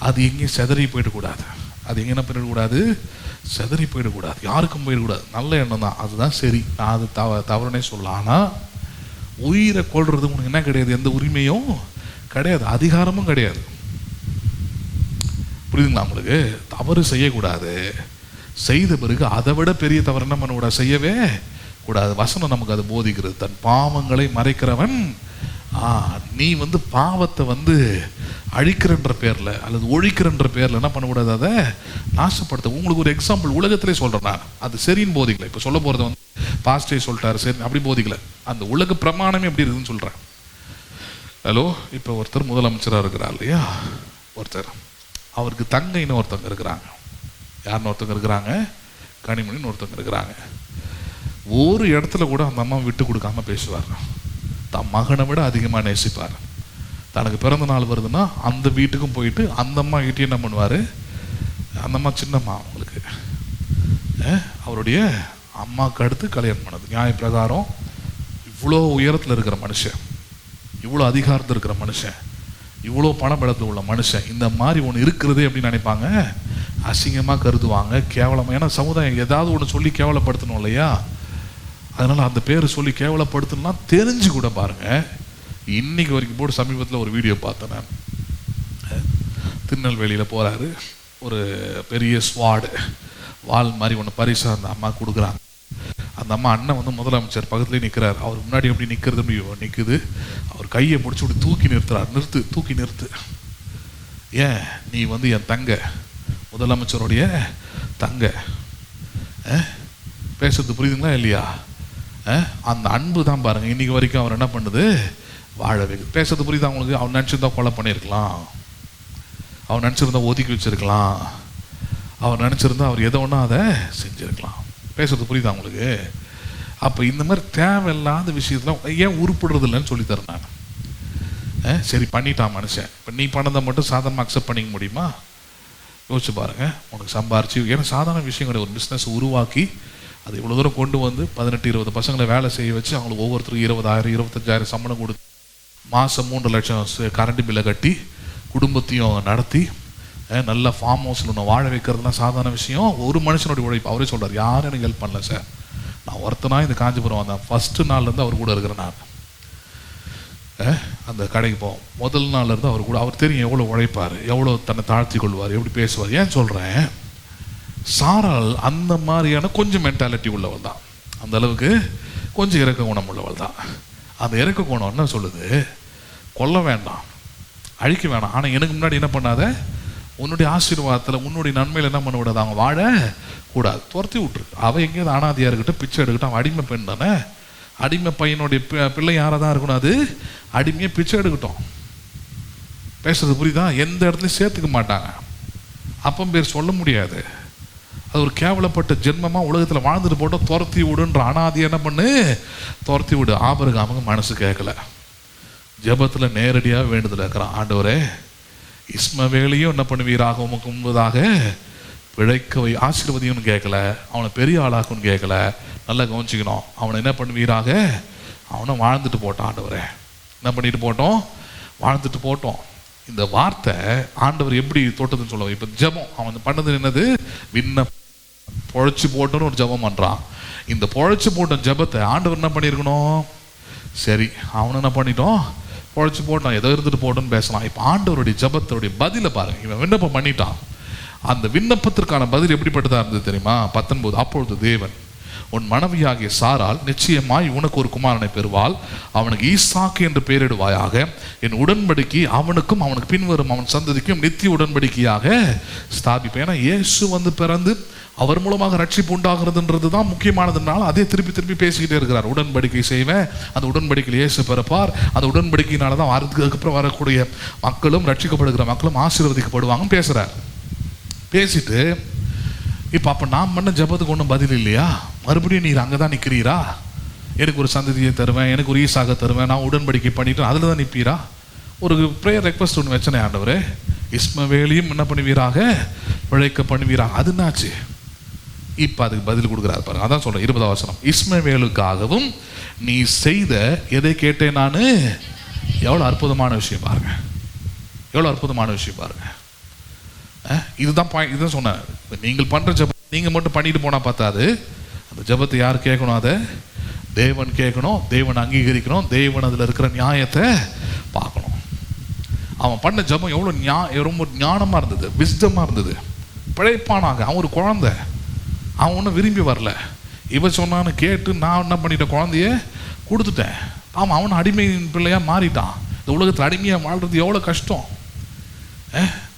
அது எங்கேயும் செதறி போயிடக்கூடாது, அது எங்கே என்ன பண்ணிடக்கூடாது, செதறி போயிடக்கூடாது, யாருக்கும் போயிடக்கூடாது. நல்ல எண்ணம் தான், அதுதான் சரி, நான் அது தவறுனே சொல்லலாம். ஆனால் உயிரை கொள்றது உனக்கு என்ன கிடையாது, எந்த உரிமையும் கிடையாது, அதிகாரமும் கிடையாது. புரியுதுங்களா உங்களுக்கு? தவறு செய்யக்கூடாது, செய்த பிறகு அதை விட பெரிய தவறு என்ன பண்ணக்கூடாது, செய்யவே கூடாது. வசனம் நமக்கு அது போதிக்கிறது. தன் பாவங்களை மறைக்கிறவன், நீ வந்து பாவத்தை வந்து அழிக்கிறன்ற பேரில் அல்லது ஒழிக்கிறன்ற பேரில் என்ன பண்ணக்கூடாது, அதை நாசப்படுத்த. உங்களுக்கு ஒரு எக்ஸாம்பிள் உலகத்திலே சொல்கிறேன் நான், அது சரின்னு போதிக்கல. இப்போ சொல்ல போகிறது வந்து பாஸ்டே சொல்லிட்டாரு சரி அப்படி போதிக்கல, அந்த உலக பிரமாணமே எப்படி இருக்குதுன்னு சொல்கிறேன். ஹலோ, இப்போ ஒருத்தர் முதலமைச்சராக இருக்கிறார் இல்லையா, ஒருத்தர், அவருக்கு தங்கைன்னு ஒருத்தவங்க இருக்கிறாங்க. யாருன்னு ஒருத்தவங்க இருக்கிறாங்க, கனிமொழின்னு ஒருத்தவங்க இருக்கிறாங்க. ஒரு இடத்துல கூட அந்த அம்மா விட்டு கொடுக்காம பேசுவார், தன் மகனை விட அதிகமாக நேசிப்பார். தனக்கு பிறந்த நாள் வருதுன்னா அந்த வீட்டுக்கும் போயிட்டு அந்த அம்மா கிட்டே என்ன பண்ணுவார், அந்த அம்மா சின்னம்மா அவங்களுக்கு, அவருடைய அம்மாவுக்கு அடுத்து கல்யாணம் பண்ணது. நியாய பிரகாரம் இவ்வளோ உயரத்தில் இருக்கிற மனுஷன், இவ்வளோ அதிகாரத்தில் இருக்கிற மனுஷன், இவ்வளோ பணபலத்தில் உள்ள மனுஷன், இந்த மாதிரி ஒன்று இருக்கிறதே அப்படின்னு நினைப்பாங்க, அசிங்கமாக கருதுவாங்க, கேவலமாக. ஏன்னா சமுதாயம் ஏதாவது ஒன்று சொல்லி கேவலப்படுத்தணும் இல்லையா, அதனால் அந்த பேர் சொல்லி கேவலப்படுத்தணும்னா தெரிஞ்சு கூட பாருங்கள். இன்னைக்கு வரைக்கும் போட்டு சமீபத்தில் ஒரு வீடியோ பார்த்தேன் நான். திருநெல்வேலியில் போகிறாரு, ஒரு பெரிய ஸ்வாடு வால் மாதிரி ஒன்று பரிசாக அந்த அம்மா கொடுக்குறாங்க. அந்த அம்மா அண்ணன் வந்து முதலமைச்சர் பக்கத்துலேயே நிற்கிறார், அவர் முன்னாடி எப்படி நிற்கிறது நிற்குது, அவர் கையை பிடிச்சி இப்படி தூக்கி நிறுத்துறார், தூக்கி நிறுத்து, ஏன் நீ வந்து என் தங்க, முதலமைச்சருடைய தங்க, பேசுறது புரியுதுங்களா இல்லையா? அந்த அன்பு தான் பாருங்க இன்னைக்கு வரைக்கும் அவர் என்ன பண்ணுது, வாழ வைக்குது. பேசுறது புரியுதா அவங்களுக்கு? அவன் நினச்சிருந்தா கொலை பண்ணியிருக்கலாம், அவன் நினச்சிருந்தா ஒதுக்கி வச்சிருக்கலாம், அவர் நினச்சிருந்தா அவர் எதை ஒன்றா அதை செஞ்சுருக்கலாம். பேசுறது புரியுதா உங்களுக்கு? அப்போ இந்த மாதிரி தேவையில்லாத விஷயத்தில் ஏன் உருப்படுறது இல்லைன்னு சொல்லித்தரேன் நான். சரி பண்ணிட்டான் மனுஷன், இப்போ நீ பண்ணதை மட்டும் சாதாரணமாக அக்செப்ட் பண்ணிக்க முடியுமா? யோசிச்சு பாருங்கள். உனக்கு சம்பாரிச்சு, ஏன்னா சாதாரண விஷயம் கிடையாது, ஒரு பிஸ்னஸ் உருவாக்கி அது இவ்வளோ தூரம் கொண்டு வந்து 18-20 பசங்களை வேலை செய்ய வச்சு அவங்களுக்கு ஒவ்வொருத்தருக்கும் 20,000 25,000 சம்பளம் கொடுத்து மாதம் 3 லட்சம் கரண்ட் பில்லை கட்டி குடும்பத்தையும் நடத்தி நல்ல ஃபார்ம் ஹவுஸில் ஒன்று வாழ வைக்கிறதுலாம் சாதாரண விஷயம். ஒரு மனுஷனுடைய உழைப்பு. அவரே சொல்கிறார், யாரும் எனக்கு ஹெல்ப் பண்ணல சார், நான் ஒருத்தனா இந்த காஞ்சிபுரம் வந்தேன். ஃபஸ்ட்டு நாள்லேருந்து அவர் கூட இருக்கிறேன். நான் அந்த கடைக்கு போவோம், முதல் நாள்லேருந்து அவர் கூட. அவர் தெரியும் எவ்வளோ உழைப்பார், எவ்வளோ தன்னை தாழ்த்தி கொள்வார், எப்படி பேசுவார். ஏன் சொல்கிறேன், சாராள் அந்த மாதிரியான கொஞ்சம் மென்டாலிட்டி உள்ளவள் தான், அந்த அளவுக்கு கொஞ்சம் இறக்க குணம் உள்ளவள் தான். அந்த இறக்க குணம் என்ன சொல்லுது, கொல்ல வேண்டாம், அழிக்க வேணாம், ஆனால் எனக்கு முன்னாடி என்ன பண்ணாத, உன்னுடைய ஆசீர்வாதத்தில் உன்னுடைய நன்மையில் என்ன பண்ண விடாது, அவங்க வாழ கூடாது, துரத்தி விட்டுரு. அவள் எங்கேயாவது அனாதையாக இருக்கட்டும், பிச்சை எடுக்கட்டும், அவன் அடிமை பெண் தானே. அடிமை பையனுடைய பிள்ளை யாராக தான் இருக்கணும், அது அடிமையை பிச்சை எடுக்கட்டும். பேசுறது புரியுதா? எந்த இடத்துலையும் சேர்த்துக்க மாட்டாங்க, அப்பம் பேர் சொல்ல முடியாது. அது ஒரு கேவலப்பட்ட ஜென்மமாக உலகத்தில் வாழ்ந்துட்டு போட்டோம். துரத்தி விடுன்ற அனாதையை என்ன பண்ணு, துரத்தி விடு. ஆபிரகாமுக்கு மனசு கேட்கல, ஜெபத்தில் நேரடியாக வேண்டுதல் இருக்கிறான், ஆண்டவரே இஸ்மவேலையும் என்ன பண்ணுவீராக, உமக்கு முன்பதாக பிழைக்க ஆசீர்வதியும்னு கேட்கல, அவனை பெரிய ஆளாக்குன்னு கேட்கல. நல்லா கவனிச்சிக்கணும், அவனை என்ன பண்ணுவீராக, அவனை வாழ்ந்துட்டு போட்டான். ஆண்டவரே என்ன பண்ணிட்டு போட்டோம், வாழ்ந்துட்டு போட்டோம். இந்த வார்த்தை ஆண்டவர் எப்படி தோட்டத்துன்னு சொல்லுவாங்க. இப்போ ஜெபம் அவன் பண்ணது என்னது, பொழைச்சி போட்டோன்னு ஒரு ஜெபம் பண்ணுறான். இந்த பொழைச்சி போட்ட ஜெபத்தை ஆண்டவர் என்ன பண்ணியிருக்கணும், சரி அவனை என்ன பண்ணிட்டோம், பொழைச்சி போட்டான், ஏதோ இருந்துட்டு போட்டோன்னு பேசலாம். இப்போ ஆண்டவருடைய ஜெபத்தோடைய பதிலை பாருங்க. இவன் விண்ணப்பம் பண்ணிட்டான், அந்த விண்ணப்பத்திற்கான பதில் எப்படிப்பட்டதாக இருந்தது தெரியுமா? 19, அப்பொழுது தேவன், உன் மனைவியாகிய சாராள் நிச்சயமாய் உனக்கு ஒரு குமாரனை பெறுவாள், அவனுக்கு ஈசாக்கு என்று பெயரிடுவாயாக, என் உடன்படிக்கை அவனுக்கும் அவனுக்கு பின்வரும் அவன் சந்ததிக்கும் நித்திய உடன்படிக்கையாக ஸ்தாபிப்பேன். ஏன்னா இயேசு வந்து பிறந்து அவர் மூலமாக ரட்சிப்பு உண்டாகிறதுன்றது தான் முக்கியமானதுனால அதே திருப்பி திருப்பி பேசிக்கிட்டே இருக்கிறார். உடன்படிக்கை செய்வேன், அந்த உடன்படிக்கையில் இயேசு பிறப்பார், அந்த உடன்படிக்கையினால தான் அதுக்கப்புறம் வரக்கூடிய மக்களும் ரட்சிக்கப்படுகிற மக்களும் ஆசீர்வதிக்கப்படுவாங்கன்னு பேசுகிறார். பேசிட்டு இப்போ அப்போ நான் பண்ண ஜபத்துக்கு ஒன்றும் பதில் இல்லையா, மறுபடியும் நீர் அங்கே தான் நிற்கிறீரா, எனக்கு ஒரு சந்ததியை தருவேன், எனக்கு ஒரு ஈசாக தருவேன், நான் உடன்படிக்கை பண்ணிட்டு அதில் தான் நிற்பீரா? ஒரு ப்ரேயர் ரெக்வஸ்ட் ஒன்று வச்சனே, ஆண்டவரே இஸ்மவேலையும் என்ன பண்ணுவீராக, பிழைக்க பண்ணுவீராக. அது என்னாச்சு? இப்போ அதுக்கு பதில் கொடுக்குறாரு பாருங்க. அதான் சொல்கிறேன் 20ஆம் வசனம், இஸ்மவேலுக்காகவும் நீ செய்த எதை கேட்டேன் நான். எவ்வளோ அற்புதமான விஷயம் பாருங்க, எவ்வளோ அற்புதமான விஷயம் பாருங்க. இதுதான் பாயிண்ட். இதுதான் சொன்னேன், நீங்கள் பண்ணுற ஜபம் நீங்கள் மட்டும் பண்ணிட்டு போனால் பார்த்தாது, அந்த ஜபத்தை யார் கேட்கணும், அதை தேவன் கேட்கணும், தேவன் அங்கீகரிக்கணும், தேவன் அதில் இருக்கிற நியாயத்தை பார்க்கணும். அவன் பண்ண ஜபம் எவ்வளோ ரொம்ப ஞானமாக இருந்தது, விஸ்டமாக இருந்தது. பிழைப்பானாக, அவன் ஒரு குழந்தை, அவன் ஒன்றும் விரும்பி வரல. இவன் சொன்னான்னு கேட்டு நான் என்ன பண்ணிட்டேன், குழந்தைய கொடுத்துட்டேன். ஆமாம், அவன் அடிமை பிள்ளையாக மாறிட்டான். இந்த உலகத்தில் அடிமையாக வாழ்றது எவ்வளோ கஷ்டம்,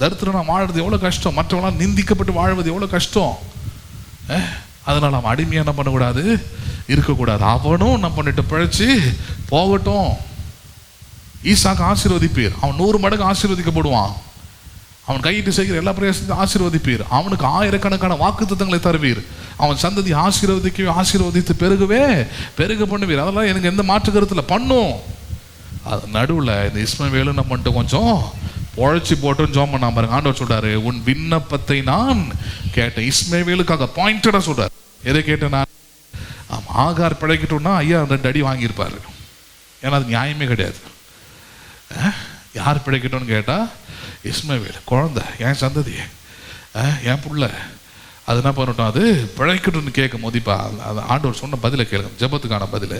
தரித்திரனா வாழ்றது எவ்வளோ கஷ்டம், மற்றவங்களாம் நிந்திக்கப்பட்டு வாழ்வது எவ்வளோ கஷ்டம். அதனால் அவன் அடிமையாக என்ன பண்ணக்கூடாது, இருக்கக்கூடாது. அவனும் என்ன பண்ணிட்டு பிழைச்சி போகட்டும். ஈசாக்கு ஆசீர்வதிப்பீர், அவன் 100 மடங்கு ஆசீர்வதிக்கப்படுவான். அவன் கையிட்டு செய்கிற எல்லா பிரயாசத்தையும் ஆசீர்வதிப்பீர், அவனுக்கு ஆயிரக்கணக்கான வாக்குத்தத்தங்களை தருவீர், அவன் சந்ததி ஆசீர்வதித்து பெருக பண்ணுவீர். அதெல்லாம் எனக்கு எந்த மாற்று கருத்தில் பண்ணும். அது நடுவில் இந்த இஸ்மவேலு என்ன பண்ணிட்டு கொஞ்சம் பொழைச்சி போட்டோன்னு ஜோம் பண்ணாம பாருங்க. ஆண்டவர் சொல்றாரு, உன் விண்ணப்பத்தை நான் கேட்டேன். இஸ்மவேலுக்காக பாயிண்டடா சொல்றாரு, எதை கேட்டேன் நான். ஆகார் பிழைக்கட்டும்னா ஐயா 2 அடி வாங்கியிருப்பாரு, ஏன்னா அது நியாயமே கிடையாது. யார் பிழைக்கட்டும்னு கேட்டா இஸ்மவேல், குழந்தை, என் சந்ததி, என் புள்ள, அது என்ன பண்ணட்டும், அது பிழைக்கட்டும்னு கேட்கும் போது இப்போ ஆண்டவர் சொன்ன பதிலை கேளுங்க, ஜபத்துக்கான பதில்.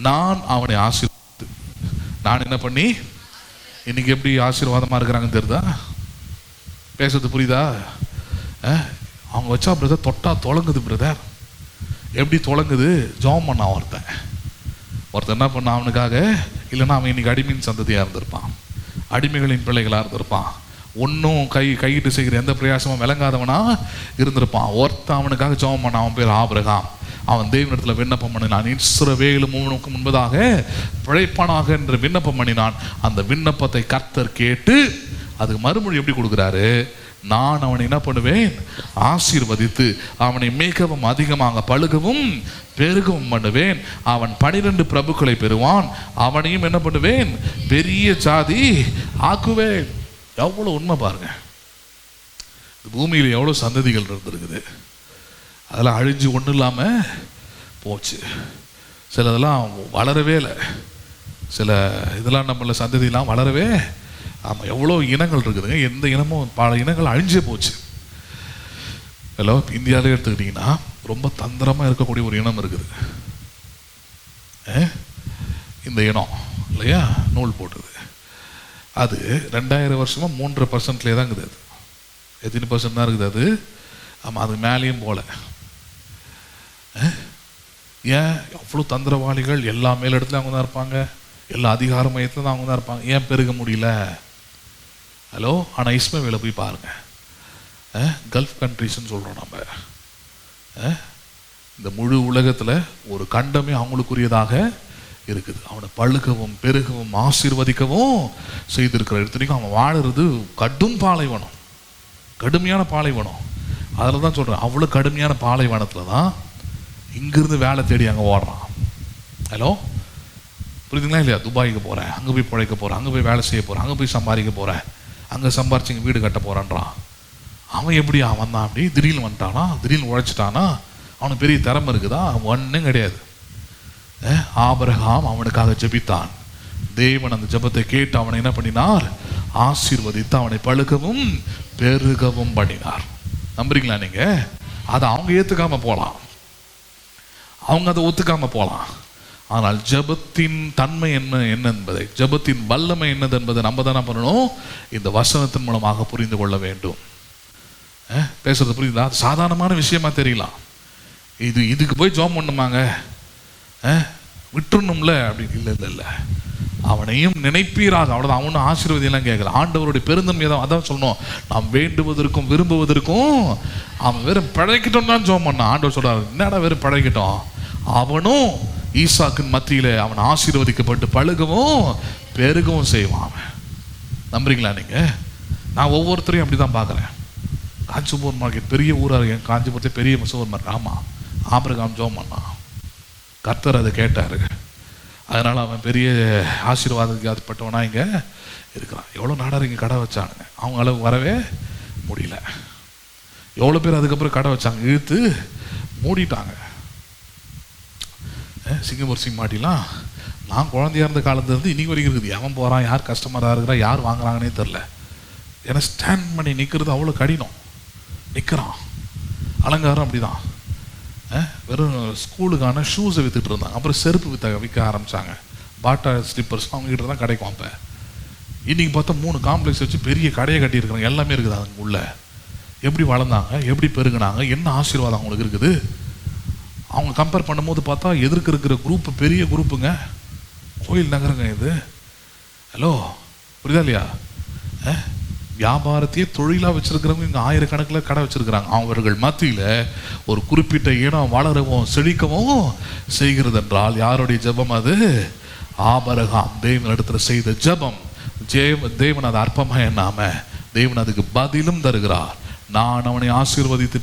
நான் அவனை ஆசீர்வதித்து, நான் என்ன பண்ணி, இன்னைக்கு எப்படி ஆசீர்வாதமாக இருக்கிறாங்கன்னு தெரியுதா? பேசுறது புரியுதா? அவங்க வச்சா பிரதர் தொட்டா தொலங்குது பிரதர். எப்படி தொலங்குது? ஜோம் பண்ண ஒருத்தன் என்ன பண்ண அவனுக்காக, இல்லைன்னா அவன் இன்னைக்கு அடிமையின் சந்ததியாக இருந்திருப்பான், அடிமைகளின் பிள்ளைகளாக இருந்திருப்பான், ஒன்றும் கையிட்டு செய்கிற எந்த பிரயாசமும் விளங்காதவனா இருந்திருப்பான். ஒருத்தன் அவனுக்காக ஜெபம் பண்ண, அவன் பேர் ஆபிரகாம். அவன் தேவனிடத்தில் விண்ணப்பம் பண்ணினான், இஸ்ரவேலும் உனக்கு முன்பதாக பிழைப்பானாக என்று விண்ணப்பம் பண்ணினான். அந்த விண்ணப்பத்தை கர்த்தர் கேட்டு அதுக்கு மறுமொழி எப்படி கொடுக்குறாரு, நான் அவனை என்ன பண்ணுவேன், ஆசீர்வதித்து அவனை மிகவும் அதிகமாக பழுகவும் பெருகவும் பண்ணுவேன். அவன் 12 பிரபுக்களை பெறுவான், அவனையும் என்ன பண்ணுவேன், பெரிய ஜாதி ஆக்குவேன். எவ்வளோ உண்மை பாருங்க. பூமியில் எவ்வளோ சந்ததிகள் இருந்திருக்குது, அதெல்லாம் அழிஞ்சு ஒன்றும் இல்லாமல் போச்சு. சிலதெல்லாம் வளரவே இல்லை, சில இதெல்லாம் நம்மள சந்ததியெல்லாம் வளரவே ஆமாம், எவ்வளோ இனங்கள் இருக்குதுங்க. எந்த இனமும் பல இனங்கள் அழிஞ்சே போச்சு. ஹலோ, இந்தியாவிலே எடுத்துக்கிட்டிங்கன்னா ரொம்ப தந்திரமாக இருக்கக்கூடிய ஒரு இனம் இருக்குது. இந்த இனம் இல்லையா, நூல் போட்டது. அது 2000 வருஷமாக 3% தான் இருக்குது. அது எத்தனை % தான் இருக்குது அது? ஆமாம், அது மேலேயும் போல. ஏன் அவ்வளோ தந்திரவாளிகள்? எல்லா மேல் இடத்துல அவங்க தான் இருப்பாங்க, எல்லா அதிகார மையத்தில் தான் அவங்க தான் இருப்பாங்க. ஏன் பெருக முடியல? ஹலோ, ஆனால் இஸ்மவேலை போய் பாருங்க. கல்ஃப் கண்ட்ரிஸ்ன்னு சொல்கிறோம் நம்ம. இந்த முழு உலகத்தில் ஒரு கண்டமே அவங்களுக்குரியதாக இருக்குது. அவனை பழுக்கவும் பெருகவும் ஆசீர்வதிக்கவும் செய்திருக்கிற இடத்துலையும் அவன் வாழுறது கடும் பாலைவனம், கடுமையான பாலைவனம். அதில் தான் சொல்கிறேன், அவ்வளோ கடுமையான பாலைவனத்தில் தான் இங்கிருந்து வேலை தேடி அங்கே ஓடுறான். ஹலோ, புரியுதுங்களா இல்லையா? துபாய்க்கு போகிறேன், அங்கே போய் பிழைக்க போகிறேன், அங்கே போய் வேலை செய்ய போகிறேன், அங்கே போய் சம்பாதிக்க போகிறேன், அங்கே சம்பாரிச்சு இங்கே வீடு கட்ட போகிறான்றான். அவன் எப்படி அவன் தான் அப்படி திடீர்னு வந்துட்டானா, திடீர்னு உழைச்சிட்டானா? அவனுக்கு பெரிய திறமை இருக்குதா? ஒன்றும் கிடையாது. ஆபிரகாம் அவனுக்காக ஜெபித்தான். தேவன் அந்த ஜெபத்தை கேட்டு அவனை என்ன பண்ணினார்? ஆசீர்வதித்து அவனை பழுக்கவும் பெருகவும் பண்ணினார். நம்புறீங்களா நீங்க? அதை அவங்க ஏத்துக்காம போகலாம், அவங்க அதை ஒத்துக்காம போகலாம். ஆனால் ஜெபத்தின் தன்மை என்ன என்பதை, ஜெபத்தின் வல்லமை என்னது என்பதை நம்ம தானே பண்ணணும், இந்த வசனத்தின் மூலமாக புரிந்து கொள்ள வேண்டும். பேசுறது புரியுதா? சாதாரணமான விஷயமா தெரியலாம். இதுக்கு போய் ஜெபம் பண்ணுமாங்க, விட்டுணும்ல அப்படின்னு. இல்லை இல்லை இல்லை, அவனையும் நினைப்பீராக, அவ்வளோதான். அவனும் ஆசீர்வதியெல்லாம் கேட்கல. ஆண்டவருடைய பெருந்தன்மையை தான் அதான் சொல்லணும். நாம் வேண்டுவதற்கும் விரும்புவதற்கும் அவன் வெறும் பிழைக்கட்டும் தான் ஜெபம் பண்ணான். ஆண்டவர் சொல்றாரு, என்னடா வெறும் பிழைக்கட்டும்? அவனும் ஈசாக்கின் மத்தியில் அவன் ஆசீர்வதிக்கப்பட்டு பழுகவும் பெருகவும் செய்வான். நம்புறீங்களா நீங்க? நான் ஒவ்வொருத்தரையும் அப்படி தான் பார்க்குறேன். காஞ்சிபுரம் மார்க்கெட் பெரிய ஊராக இருக்கு, காஞ்சிபுரத்தை பெரிய சூப்பர் மார்க்கெட். ஆமாம், ஆபிரகாம் ஜெபம் பண்ணான், கர்த்தர் அதை கேட்டாரு. அதனால் அவன் பெரிய ஆசீர்வாதப்பட்டவனா இங்கே இருக்கிறான். எவ்வளோ நாடார் இங்கே கடை வச்சானுங்க, அவங்க அளவு வரவே முடியல. எவ்வளோ பேர் அதுக்கப்புறம் கடை வச்சாங்க, இழுத்து மூடிட்டாங்க. சிங்கப்பூர் சிம்மாட்டிலாம் நான் குழந்தையா இருந்த காலத்துலேருந்து இன்னைக்கு வரைக்கும் இருக்குது. எவன் போகிறான், யார் கஸ்டமராக இருக்கிறா, யார் வாங்குறாங்கன்னே தெரில. ஏன்னா ஸ்டாண்ட் பண்ணி நிற்கிறது அவ்வளோ கடினம். நிற்கிறான். அலங்காரம் அப்படிதான். வெறும் ஸ்கூலுக்கான ஷூஸை விற்றுட்டு இருந்தாங்க. அப்புறம் செருப்பு விற்க ஆரம்பித்தாங்க. பாட்டா ஸ்லிப்பர்ஸ் அவங்ககிட்ட தான் கிடைக்கும். அப்போ இன்றைக்கி பார்த்தா 3 காம்ப்ளெக்ஸ் வச்சு பெரிய கடையை கட்டியிருக்கிறாங்க. எல்லாமே இருக்குது அதுக்கு உள்ள. எப்படி வளர்ந்தாங்க, எப்படி பெருகுனாங்க, என்ன ஆசீர்வாதம் அவங்களுக்கு இருக்குது. அவங்க கம்பேர் பண்ணும்போது பார்த்தா எதிர்க்க இருக்கிற குரூப்பு பெரிய குரூப்புங்க, கோயில் நகருங்க இது. ஹலோ, புரியுதா இல்லையா? வியாபாரத்தையே தொழிலாக வச்சிருக்கிறவங்க இங்கே ஆயிரக்கணக்கில் கடை வச்சிருக்கிறாங்க. அவர்கள் மத்தியில் ஒரு குறிப்பிட்ட இனம் வளரவும் செழிக்கவும் செய்கிறது என்றால் யாருடைய ஜெபம் அது? ஆபிரகாம் தேவன் இடத்துல செய்த ஜெபம். தேவன் அதை அற்பமாக எண்ணாம தேவன் அதுக்கு பதிலும் தருகிறார். நான் அவனை ஆசீர்வதித்து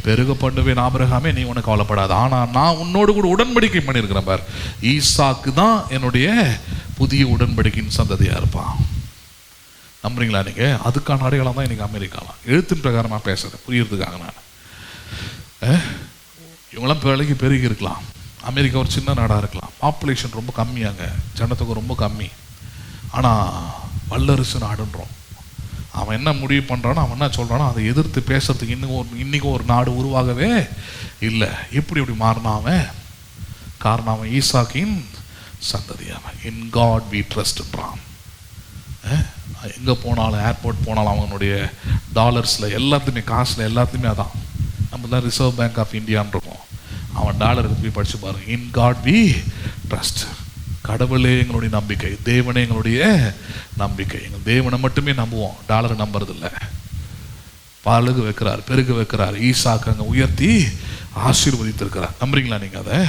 பெருக பண்ணுவேன் ஆபிரகாமே, நீ உனக்கு கவலைப்படாது. ஆனால் நான் உன்னோடு கூட உடன்படிக்கை பண்ணியிருக்கிறேன் பார். ஈசாக்கு தான் என்னுடைய புதிய உடன்படிக்கையின் சந்ததியாக இருப்பான். நம்புறீங்களா நீங்க? அதுக்கான அடையாளம் தான் இன்னைக்கு அமெரிக்காலாம். எழுத்தின் பிரகாரமாக பேசுறேன், புரியறதுக்காக. நான் இவங்களாம் பிறகு பெருகி இருக்கலாம். அமெரிக்கா ஒரு சின்ன நாடாக இருக்கலாம், பாப்புலேஷன் ரொம்ப கம்மியாங்க, ஜனத்தொகை ரொம்ப கம்மி. ஆனால் வல்லரசு நாடுன்றோம். அவன் என்ன முடிவு பண்ணுறானோ, அவன் என்ன சொல்கிறானோ அதை எதிர்த்து பேசுறதுக்கு இன்னைக்கும் ஒரு நாடு உருவாகவே இல்லை. எப்படி மாறினா அவன்? காரணம் அவன் ஈசாக்கின் சந்ததி. அவன் இன் காட் வி ட்ரஸ்ட்ன்றான். எங்கே போனாலும், ஏர்போர்ட் போனாலும் அவனுடைய டாலர்ஸில் எல்லாத்துலேயுமே, காசில் எல்லாத்துலேயுமே அதான். நம்ம தான் ரிசர்வ் பேங்க் ஆஃப் இந்தியான்னு இருக்கோம். அவன் டாலருக்கு போய் படித்து பாருங்க. In God we trust. கடவுளே எங்களுடைய நம்பிக்கை, தேவனே எங்களுடைய நம்பிக்கை. எங்கள் தேவனை மட்டுமே நம்புவோம், டாலரை நம்புறதில்லை. பழுக வைக்கிறார், பெருக வைக்கிறார். ஈசாக்கு அங்கே உயர்த்தி ஆசீர்வதித்திருக்கிறார். நம்புறீங்களா நீங்கள் அதை?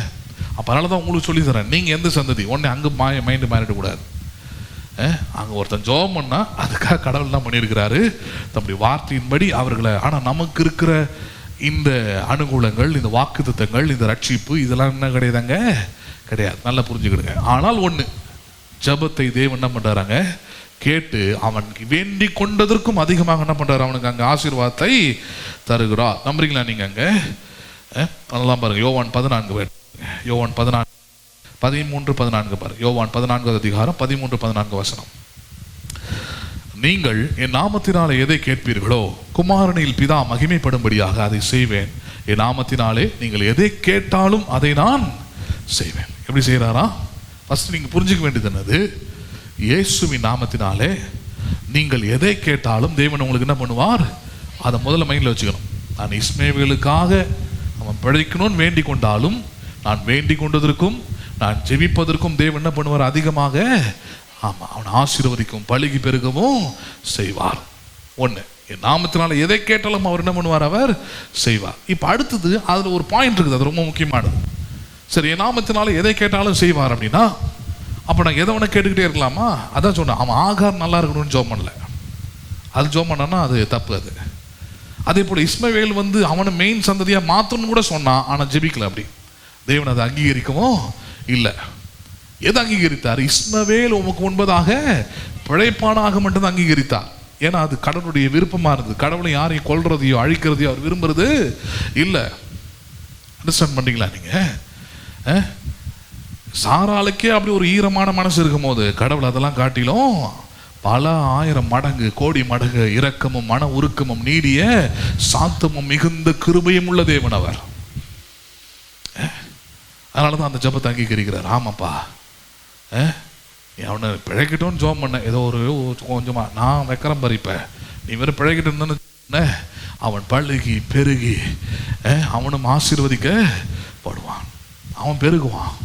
அப்போ அதனால தான் உங்களுக்கு சொல்லி தரேன், நீங்கள் எந்த சந்ததி ஒன்று அங்கே மைண்டு மாறிடக்கூடாது. அங்கே ஒருத்தன் ஜெபம் பண்ணால் அதுக்காக கடவுள் தான் பண்ணியிருக்கிறாரு தம்முடைய வார்த்தையின்படி அவர்களை. ஆனால் நமக்கு இருக்கிற இந்த அனுகூலங்கள், இந்த வாக்குத்தத்தங்கள், இந்த ரட்சிப்பு, இதெல்லாம் என்ன கிடையாதுங்க, கிடையாது. நல்லா புரிஞ்சுக்கிடுங்க. ஆனால் ஒன்று, ஜெபத்தை தேவன் என்ன பண்ணுறாங்க கேட்டு அவனுக்கு வேண்டி கொண்டதற்கும் அதிகமாக என்ன பண்ணுறாரு, அவனுக்கு அங்கே ஆசீர்வாதத்தை தருகிறார். நம்புறீங்களா நீங்கள்? அங்கே நல்லா பாருங்க. யோவான் 14, யோவான் 14 13-14 பாரு. யோவான் 14 அதிகாரம் 13-14 வசனம். நீங்கள் என் நாமத்தினாலே எதை கேட்பீர்களோ குமாரனில் பிதா மகிமைப்படும்படியாக அதை செய்வேன். என் நாமத்தினாலே நீங்கள் எதை கேட்டாலும் அதை நான் செய்வேன். எப்படி செய்யறாரா? ஃபர்ஸ்ட் நீங்க புரிஞ்சுக்க வேண்டியது என்னது, இயேசுவின் நாமத்தினாலே நீங்கள் எதை கேட்டாலும் தேவன் உங்களுக்கு என்ன பண்ணுவார், அதை முதல்ல மைண்டில் வச்சுக்கணும். நான் இஸ்மவேலுக்காக அவன் பிழைக்கணும்னு வேண்டிக் கொண்டாலும், நான் வேண்டிக் கொண்டதற்கும் நான் ஜெபிப்பதற்கும் தேவன் என்ன பண்ணுவார், அதிகமாக அவன் ஆசீர்வதிக்கும் பழுகி பெருகவும் செய்வார். ஒன்று, என் நாமத்தினால எதை கேட்டாலும் அவர் என்ன பண்ணுவார், அவர் செய்வார். இப்போ அடுத்தது அதில் ஒரு பாயிண்ட் இருக்குது, அது ரொம்ப முக்கியமானது. சரி, என் நாமத்தினால எதை கேட்டாலும் செய்வார் அப்படின்னா அப்போ நான் எதை வேணா கேட்டுக்கிட்டே இருக்கலாமா? அதான் சொன்னேன், அவன் ஆகார் நல்லா இருக்கணும்னு ஜோம் பண்ணல. அது ஜோம் பண்ணான்னா அது தப்பு. அது அதே போல் இஸ்மவேல் அவனை மெயின் சந்ததியாக மாற்றணும்னு கூட சொன்னான், ஆனால் ஜெபிக்கல. அப்படி தேவன் அதை அங்கீகரிக்கவும் இல்லை. எதை அங்கீகரித்தார்? இஸ்மவேல் உமக்கு முன்பதாக பிழைப்பானாக மட்டும்தான் அங்கீகரித்தார். ஏன்னா அது கடவுளுடைய விருப்பமாக இருந்தது. கடவுளை யாரையும் கொல்றதையோ அழிக்கிறதையோ அவர் விரும்புறது இல்லை. அண்டர்ஸ்டாண்ட் பண்ணீங்களா நீங்கள்? சாராளுக்கே அப்படி ஒரு ஈரமான மனசு இருக்கும் போது கடவுள் அதெல்லாம் காட்டிலும் பல ஆயிரம் மடங்கு கோடி மடங்கு இரக்கமும் மன உருக்கமும் நீடிய சாந்தமும் மிகுந்த கிருபையும் உள்ள தேவன் அவர். அதனாலதான் அந்த ஜபத்தை அங்கீகரிக்கிறார். ஆமாப்பா, அவனை பிழைக்கட்டும்னு ஜோம் பண்ண, ஏதோ ஒரு கொஞ்சமா நான் வைக்கிறேன் பறிப்பேன், நீ வெறும் பிழைக்கட்டுன்னு அவன் பழுகி பெருகி அவனும் ஆசீர்வதிக்கப்படுவான், அவன் பெருகுவான்.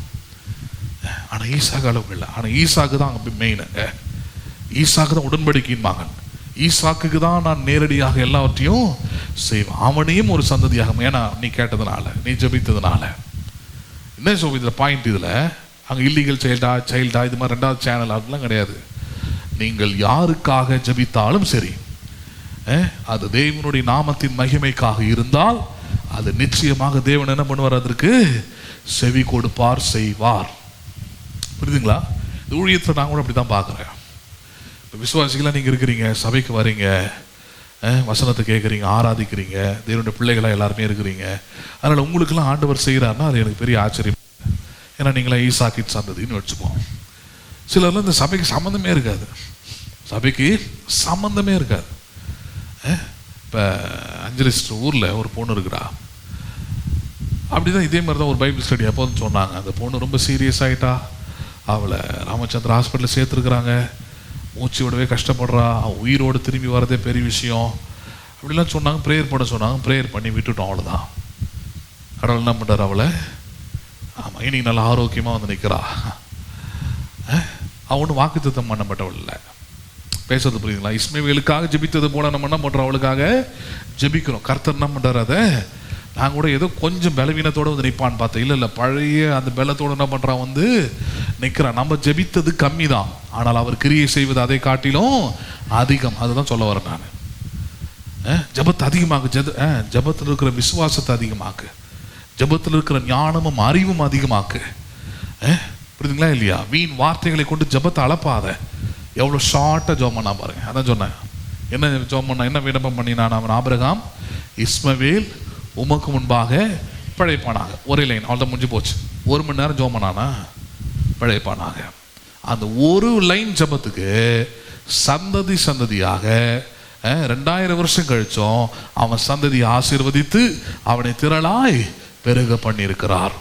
ஆனால் ஈசாக்கு அளவுக்கு இல்லை. ஆனால் ஈசாக்கு தான் அங்கே மெயினுங்க. ஈசாக்கு தான் உடன்படிக்கையின் மகன். ஈசாக்குக்கு தான் நான் நேரடியாக எல்லாவற்றையும் செய்வேன். அவனையும் ஒரு சந்ததியாக, ஏன்னா நீ கேட்டதுனால, நீ ஜபித்ததுனால. என்ன சொல்ல இதில் பாயிண்ட், இதில் அங்கே இல்லீகல் சைல்டா இது மாதிரி ரெண்டாவது சேனல் அதெல்லாம் கிடையாது. நீங்கள் யாருக்காக ஜபித்தாலும் சரி, அது தேவனுடைய நாமத்தின் மகிமைக்காக இருந்தால் அது நிச்சயமாக தேவன் என்ன பண்ணுவார், அதற்கு செவி கொடுப்பார், செய்வார். புரியுதுங்களா? இந்த ஊழியத்தில் நான் கூட அப்படி தான் பார்க்குறேன். இப்போ விசுவாசிகளாக நீங்கள் இருக்கிறீங்க, சபைக்கு வரீங்க, வசனத்தை கேட்குறீங்க, ஆராதிக்கிறீங்க, தேவனுடைய பிள்ளைகளாக எல்லாருமே இருக்கிறீங்க. அதனால் உங்களுக்கெல்லாம் ஆண்டவர் செய்கிறாருன்னா அது எனக்கு பெரிய ஆச்சரியம். ஏன்னா நீங்களாம் ஈசாக்கின் சந்ததின்னு வச்சுப்போம். சிலர்லாம் இந்த சபைக்கு சம்மந்தமே இருக்காது, சபைக்கு சம்மந்தமே இருக்காது. இப்போ அஞ்சலிஸ்ட் ஊரில் ஒரு பொண்ணு இருக்கிறா, அப்படிதான் இதே மாதிரி தான் ஒரு பைபிள் ஸ்டடி அப்போது சொன்னாங்க. அந்த பொண்ணு ரொம்ப சீரியஸ் ஆகிட்டா, அவளை ராமச்சந்திர ஹாஸ்பிட்டலில் சேர்த்துருக்குறாங்க, மூச்சு விடவே கஷ்டப்படுறா, உயிரோடு திரும்பி வரதே பெரிய விஷயம் அப்படிலாம் சொன்னாங்க. ப்ரேயர் பண்ண சொன்னாங்க, ப்ரேயர் பண்ணி விட்டுட்டோம், அவ்வளோதான். கடவுள் என்ன பண்ணுறார், அவளை ஆமாம் இன்னைக்கு நல்லா ஆரோக்கியமாக நிற்கிறா. அவனு வாக்குத்தத்தம் பண்ணப்பட்டவள் இல்லை. பேசுறது புரியுதுங்களா? இஸ்மவேலுக்காக ஜெபித்தது போல நம்ம என்ன பண்ணுறோம், அவளுக்காக ஜெபிக்கிறோம். கர்த்தர் என்ன பண்ணுறாரு, அதை நான் கூட ஏதோ கொஞ்சம் பலவீனத்தோடு நிற்பான்னு பார்த்தேன். இல்லை பழைய அந்த பலத்தோடு என்ன பண்ணுறான், நிற்கிறான். நம்ம ஜெபித்தது கம்மி தான், ஆனால் அவர் கிரியை செய்வது அதை காட்டிலும் அதிகம். அதுதான் சொல்ல வரேன் நான். ஜபத்தை அதிகமாக்கு, ஜபத்தில் இருக்கிற விசுவாசத்தை அதிகமாக்கு, ஜபத்தில் இருக்கிற ஞானமும் அறிவும் அதிகமாக்கு. புரியுதுங்களா இல்லையா? வீண் வார்த்தைகளை கொண்டு ஜபத்தை அளப்பாத. எவ்வளோ ஷார்ட்டாக ஜோம் பண்ணா பாருங்க. அதான் சொன்னேன், என்ன ஜோம் பண்ண, என்ன விண்ணப்பம் பண்ணினான் அவன், ஆபிரகாம் இஸ்மவேல் உமக்கு முன்பாக பிழைப்பானாக. ஒரே லைன், அவ்வளோதான், முடிஞ்சு போச்சு. 1 மணி நேரம் ஜோம் பண்ணானா, பிழைப்பானாக. அந்த ஒரு லைன் ஜபத்துக்கு சந்ததி சந்ததியாக 2000 வருஷம் கழிச்சும் அவன் சந்ததியை ஆசீர்வதித்து அவனை திரளாய் பெருக பண்ணியிருக்கிறார்.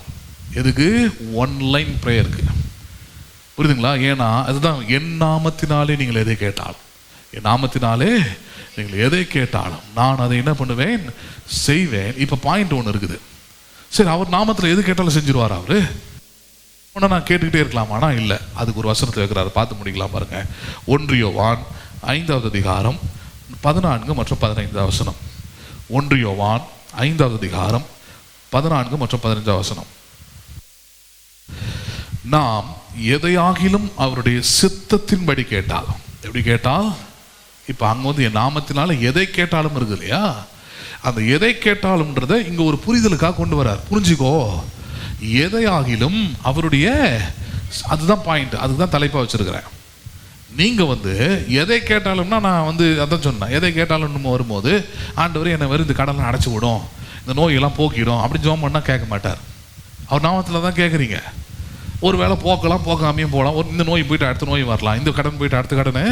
எதுக்கு? 1 லைன் ப்ரேயருக்கு. புரியுதுங்களா? ஏன்னா அதுதான், என் நாமத்தினாலே நீங்கள் எதை கேட்டாலும், என் நாமத்தினாலே நீங்கள் எதை கேட்டாலும் நான் அதை என்ன பண்ணுவேன், செய்வேன். இப்போ பாயிண்ட் ஒன்று இருக்குது. சரி, அவர் நாமத்தில் எது கேட்டாலும் செஞ்சிருவார் அவரு? ஒன்று நான் கேட்டுக்கிட்டே இருக்கலாமானா இல்லை. அதுக்கு ஒரு வசனத்தை வைக்கிறாரு, பார்த்து முடிக்கலாம் பாருங்க. 1 யோவான் 5வது அதிகாரம் 14 மற்றும் 15 வசனம். 1 யோவான் 5வது அதிகாரம் 14 மற்றும் 15 வசனம். நாம் எதையாகிலும் அவருடைய சித்தத்தின்படி கேட்டால், எப்படி கேட்டால், இப்போ அங்கே என் நாமத்தினால எதை கேட்டாலும் இருக்குது இல்லையா, அந்த எதை கேட்டாலும்ன்றதை இங்கே ஒரு புரிதலுக்காக கொண்டு வரார். புரிஞ்சுக்கோ, எதையாகிலும் அவருடைய, அதுதான் பாயிண்ட், அதுதான் தலைப்பாக வச்சிருக்கிறேன். நீங்கள் எதை கேட்டாலும்னா நான் அதான் சொன்னேன், எதை கேட்டாலும் வரும்போது ஆண்டவர் என்னை இந்த கடலை அடைச்சி விடும், இந்த நோயெல்லாம் போக்கிடும் அப்படி ஜோம் பண்ணால் கேட்க மாட்டார். அவர் நாமத்தில் தான் கேட்குறீங்க. ஒரு வேளை போக்கலாம், போகாமையும் போகலாம். இந்த நோய் போயிட்டு அடுத்த நோய் வரலாம், இந்த கடன் போயிட்டு அடுத்த கடனே